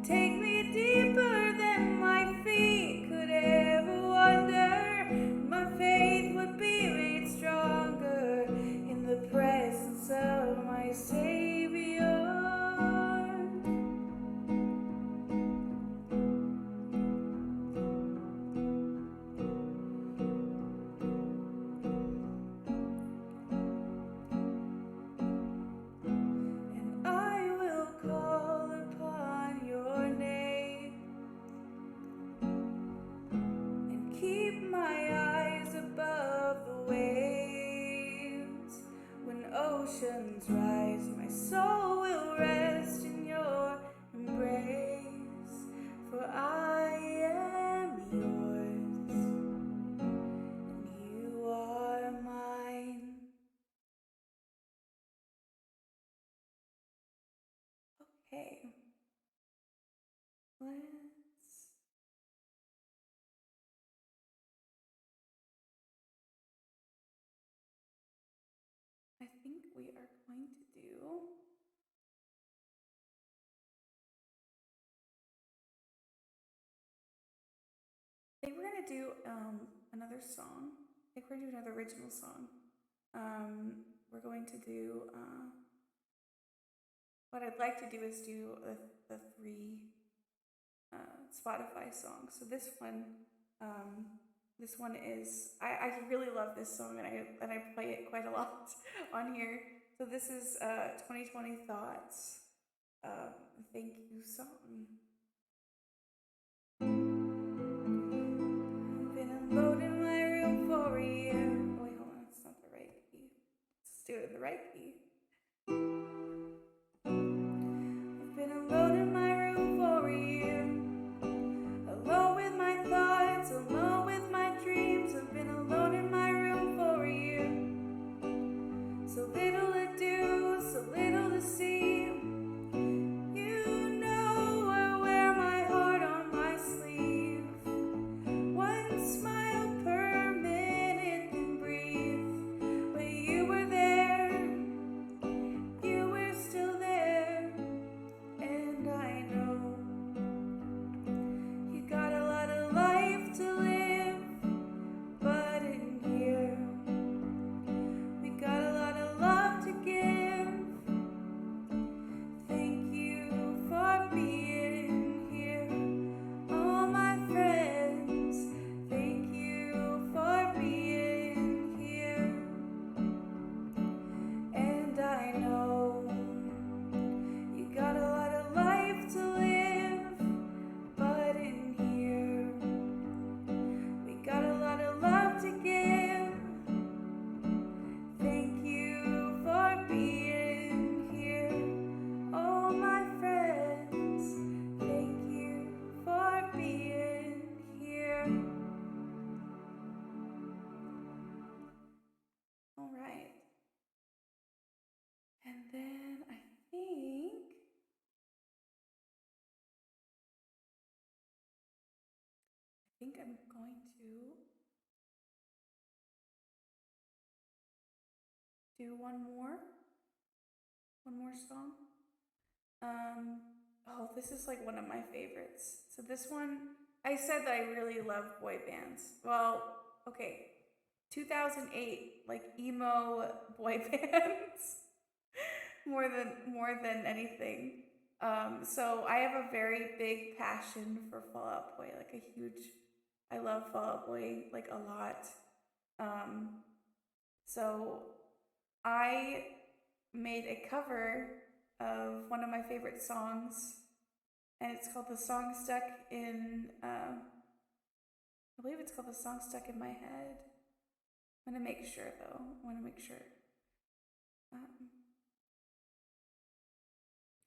Take me deeper than my feet could ever wander. My faith would be made stronger in the presence of my Savior. And I will call upon your name, and keep my eyes above the waves. When oceans rise, my soul will rest in your embrace, for I am yours, and you are mine. Okay, I think we are going to do I think we're gonna do another song. I think we're gonna do another original song. We're going to do, what I'd like to do is do the 3 Spotify songs. So this one is, I really love this song, and I play it quite a lot on here. So this is 2020 Thoughts, Thank You song. Been alone in my room for a year. Oh, wait, hold on, it's not the right key. Let's do it in the right key. I've been alone in my room for a year. Alone with my thoughts, alone with my dreams. I've been alone in my room for a year. So little to do, so little to see. You know I wear my heart on my sleeve. One smile per minute can breathe. But you were there, you were still there. And I know you got a lot of life to live. But in here, we got a lot of love to give. Thank you for being here, all my friends. Thank you for being here. And I know you got a lot of life to live, but in here, we got a lot of love to give. Thank you for being here, all my friends. Thank you for being here. All right. And then I think I'm going to do one more song. Oh, this is like one of my favorites. So this one, I said that I really love boy bands. Well, okay, 2008, like emo boy bands, more than anything. So I have a very big passion for Fall Out Boy, like a huge, I love Fall Out Boy like a lot. So I made a cover of one of my favorite songs, and it's called The Song Stuck in, I believe it's called The Song Stuck in My Head. I'm gonna make sure though,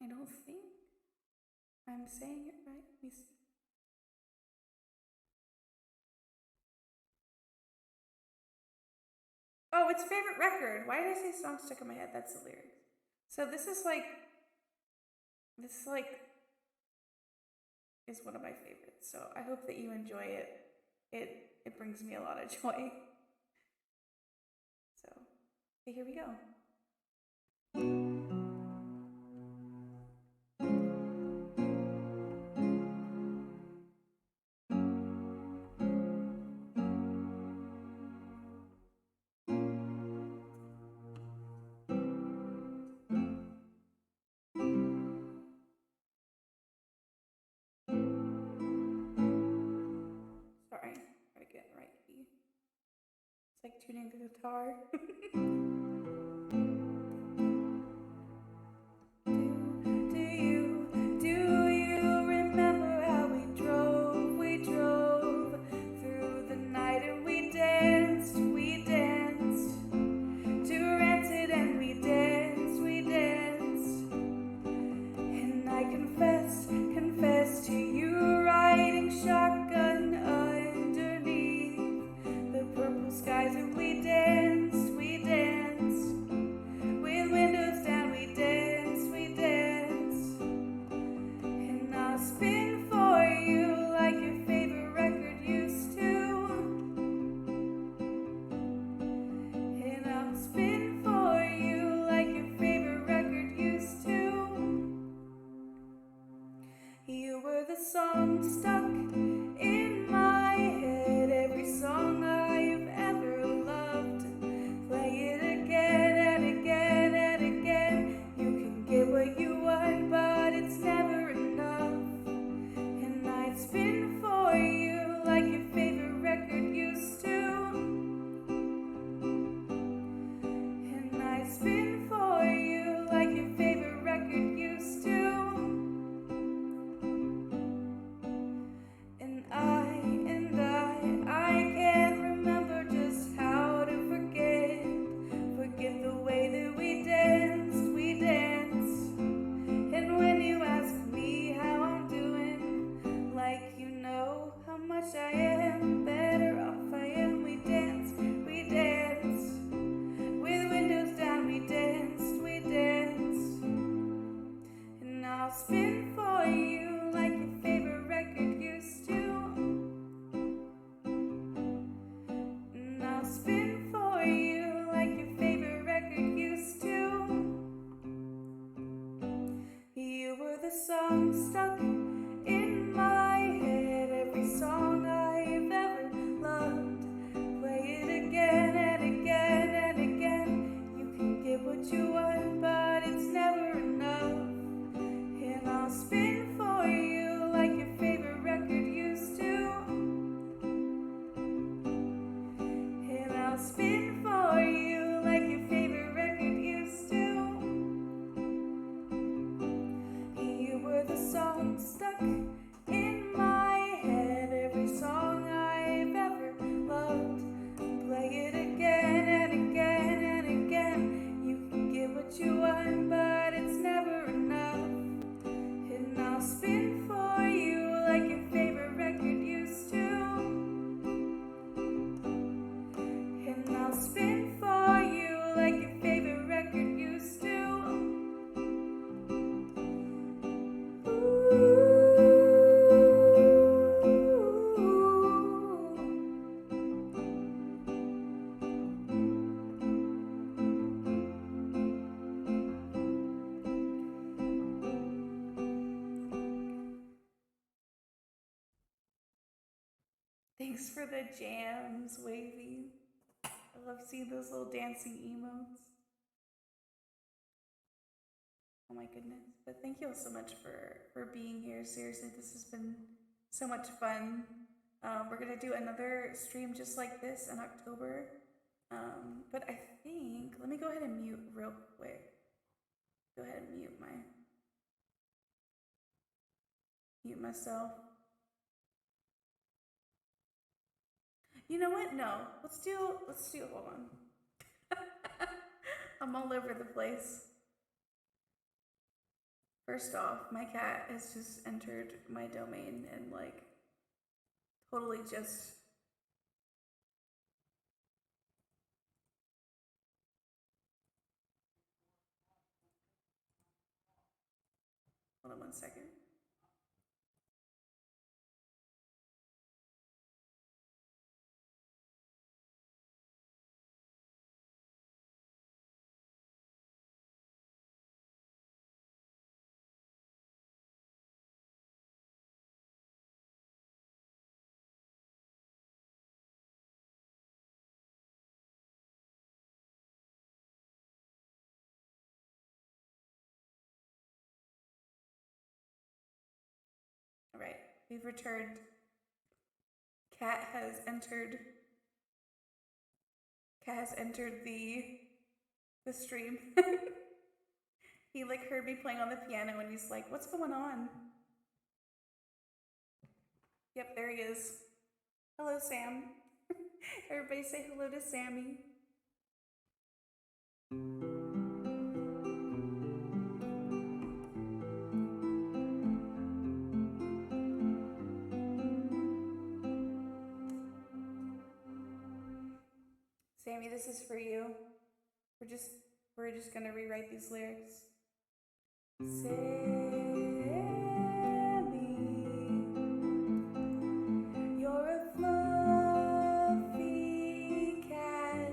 I don't think I'm saying it right. Let me see. Oh, it's favorite record. Why did I say song stuck in my head? That's the lyrics. So this is is one of my favorites. So I hope that you enjoy it. It brings me a lot of joy. So, okay, here we go. Sorry, try to get it right key. It's like tuning the guitar. Do you remember how we drove through the night and we danced to Rancid and we danced, and I confess to you riding shotgun underneath the purple skies, and we danced with windows down, we danced, and I'll spin for you like your favorite record used to, and I'll spin for you like your favorite record used to. You were the song stuck in my head, every song I've ever loved. spin for you like your favorite record used to. You were the song stuck in my head, every song I've ever loved. Play it again and again and again. You can get what you want, but it's never enough. And I'll spin for you like your favorite record used to. And I'll spin for you like your favorite record used to. You were the song stuck in my head, every song I've ever loved. Play it again and again and again. You can get what you want, but it's never enough. And I'll spin for you like your favorite record used to. And I'll spin for you like your favorite record used to. Thanks for the jams, Wavy. I love seeing those little dancing emotes. Oh my goodness. But thank you all so much for being here. Seriously, this has been so much fun. We're going to do another stream just like this in October. But I think, let me go ahead and mute real quick. Go ahead and mute myself. You know what? No. Let's do, hold on. I'm all over the place. First off, my cat has just entered my domain and like totally just hold on one second. All right, we've returned. Cat has entered the stream. He like heard me playing on the piano and he's like, "What's going on?" Yep, there he is. Hello, Sam. Everybody say hello to Sammy. Sammy, this is for you. We're just gonna rewrite these lyrics. Sammy, you're a fluffy cat,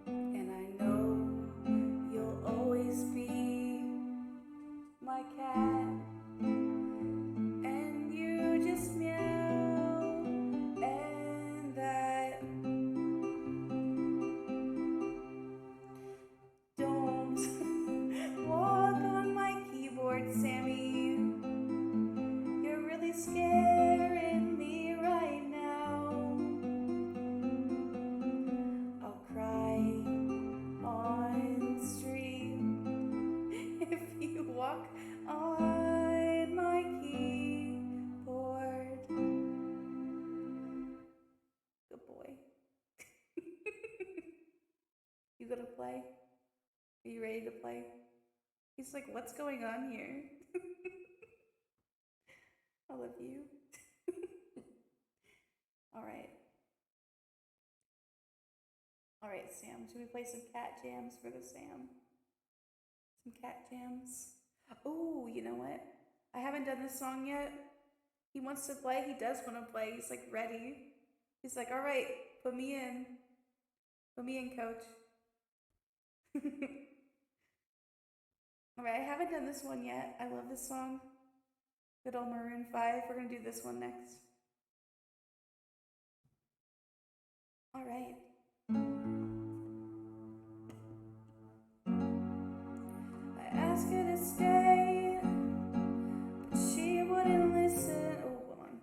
and I know you'll always be my cat. And you just meow, and that don't walk on my keyboard, Sammy. You're really scaring me right now. I'll cry on stream if you walk on my keyboard. Good boy. You gonna play? Are you ready to play? He's like, what's going on here? I love you. Alright. Alright, Sam. Should we play some cat jams for the Sam? Some cat jams? Oh, you know what? I haven't done this song yet. He wants to play. He does want to play. He's like ready. He's like, all right, put me in. Put me in, coach. Alright, I haven't done this one yet. I love this song. Good old Maroon 5. We're gonna do this one next. Alright. I asked her to stay, but she wouldn't listen. Oh, hold on.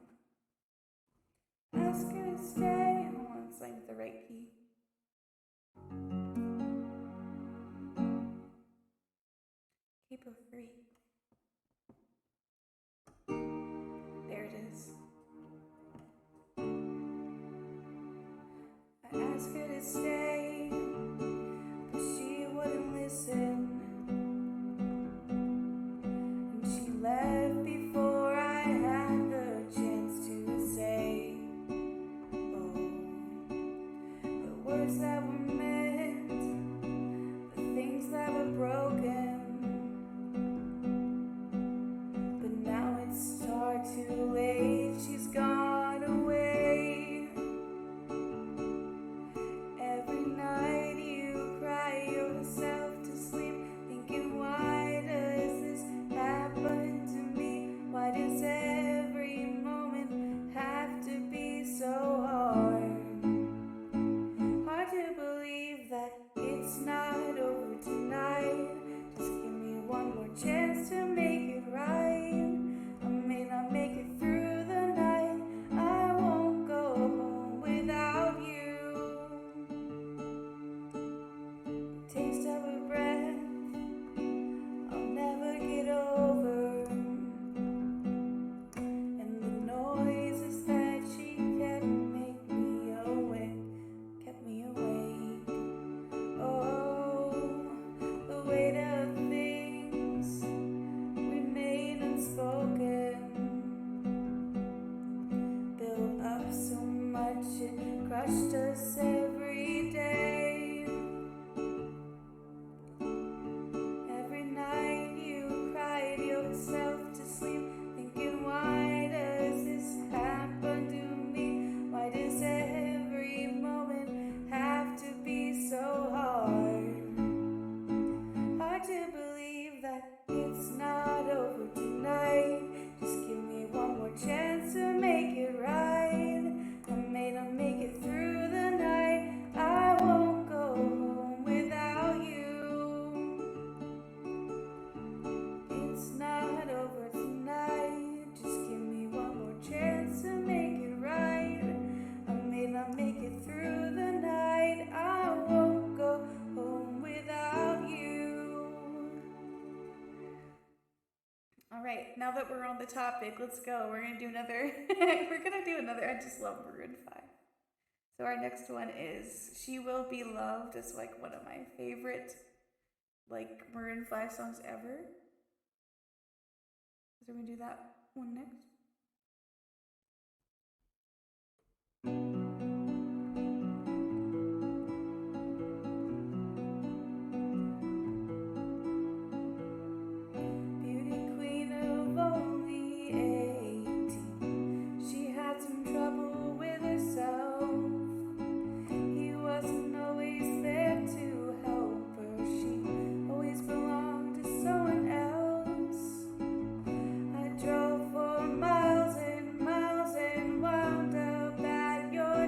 Ask her to stay. Hold on, it's like the right key. Capo free. There it is. I asked her to stay, but she wouldn't listen. And she left before I had the chance to say, oh, the words that were meant, the things that were broken. But now it's far too late, she's gone away. Every night you cry yourself to sleep, thinking, why does this happen to me? Why does every moment have to be so hard? Hard to believe that it's not over tonight. Just give me one more chance to make it right. I may not make it through the night. I won't go home without you. The taste of her breath, I'll never get over. And the noises that she kept make me awake, kept me awake. Oh, the weight of things remain unspoken, built up so much it crushed us every day. Every night you cried yourself to sleep, thinking, why does this happen to me? Why does every moment have to be so hard? Hard to believe that it's not over tonight. Just give me one more chance to make it right. I may not make it through the night. I won't go home without you. It's not over tonight. Just give me one more chance to make it right. I may not make it through the night. I won't go home without you. Alright, now that we're on the topic, let's go. We're gonna do another. I just love Maroon 5. So our next one is She Will Be Loved. It's like one of my favorite like Maroon 5 songs ever. So we're gonna do that one next. Beauty queen of only 18, she had some trouble with herself. He wasn't always there to help her. She always belonged to someone else. I drove for miles and miles and wound up at your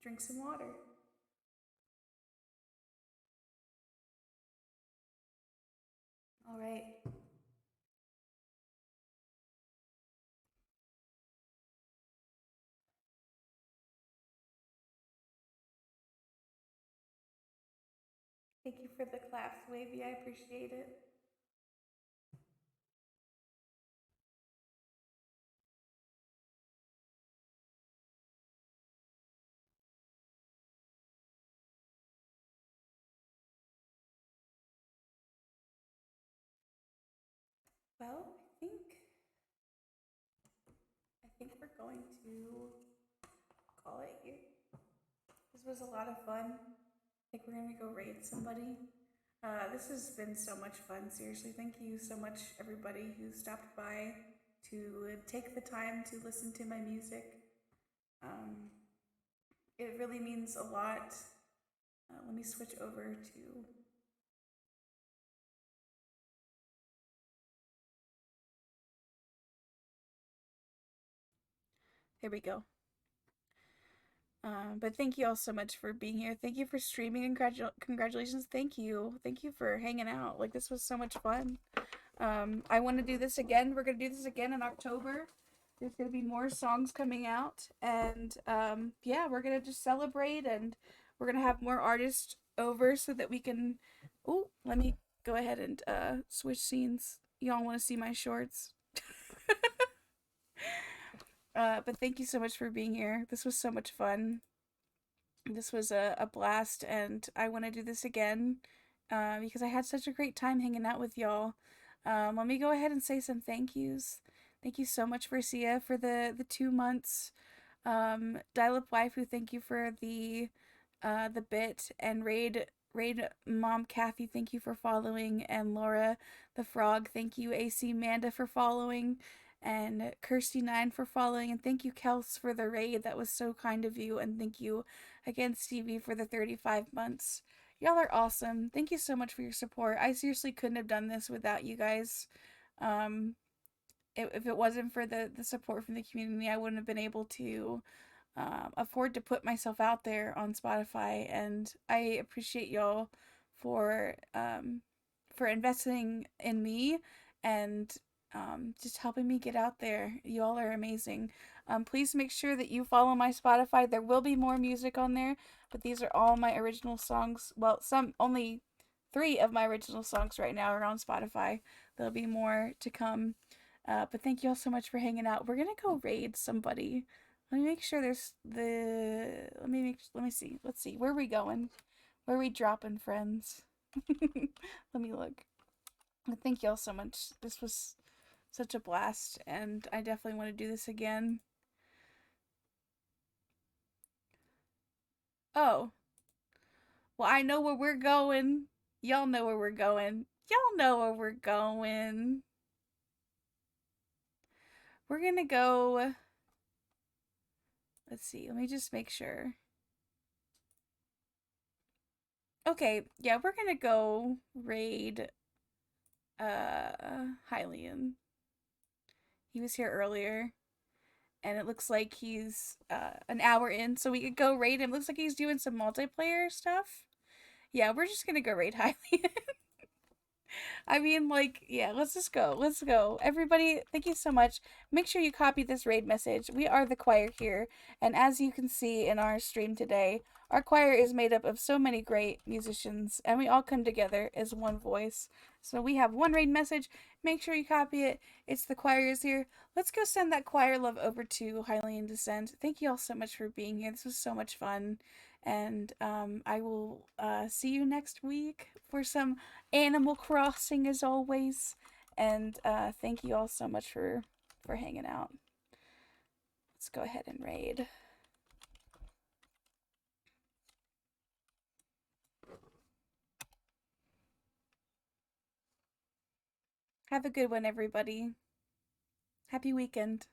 drink some water. All right. Thank you for the claps, Wavy. I appreciate it. Well, I think we're going to call it here. This was a lot of fun. I think we're gonna go raid somebody. This has been so much fun. Seriously, thank you so much, everybody who stopped by to take the time to listen to my music. It really means a lot. Let me switch over to. Here we go. But thank you all so much for being here. Thank you for streaming and congratulations. Thank you. Thank you for hanging out. Like, this was so much fun. I want to do this again. We're going to do this again in October. There's going to be more songs coming out. And yeah, we're going to just celebrate, and we're going to have more artists over so that we can... Oh, let me go ahead and switch scenes. Y'all want to see my shorts? But thank you so much for being here. This was so much fun. This was a blast, and I want to do this again because I had such a great time hanging out with y'all. Let me go ahead and say some thank yous. Thank you so much, Sia, for the 2 months. Dial-Up Waifu, thank you for the bit, and Raid Mom Kathy, thank you for following, and Laura the Frog, thank you. AC Manda for following, and Kirsty9 for following, and thank you, Kels, for the raid. That was so kind of you, and thank you again, Stevie, for the 35 months. Y'all are awesome. Thank you so much for your support. I seriously couldn't have done this without you guys. If it wasn't for the support from the community, I wouldn't have been able to afford to put myself out there on Spotify, and I appreciate y'all for investing in me and just helping me get out there. You all are amazing. Please make sure that you follow my Spotify. There will be more music on there, but these are all my original songs. Well, only 3 of my original songs right now are on Spotify. There'll be more to come. But thank you all so much for hanging out. We're gonna go raid somebody. Let me make sure there's the. Let me see. Let's see. Where are we going? Where are we dropping, friends? Let me look. Thank you all so much. This was such a blast, and I definitely want to do this again. Oh. Well, I know where we're going. Y'all know where we're going. Y'all know where we're going. We're gonna go... Let's see. Let me just make sure. Okay, yeah, we're gonna go raid Hylian. He was here earlier, and it looks like he's an hour in, so we could go raid him. Looks like he's doing some multiplayer stuff. Yeah, we're just gonna go raid Hylian. I mean, like, yeah, let's just go. Let's go. Everybody, thank you so much. Make sure you copy this raid message. We are the choir here, and as you can see in our stream today, our choir is made up of so many great musicians, and we all come together as one voice. So we have one raid message. Make sure you copy it. It's the choir is here. Let's go send that choir love over to Hylian Descent. Thank you all so much for being here. This was so much fun. And I will see you next week for some Animal Crossing as always. And thank you all so much for hanging out. Let's go ahead and raid. Have a good one, everybody. Happy weekend.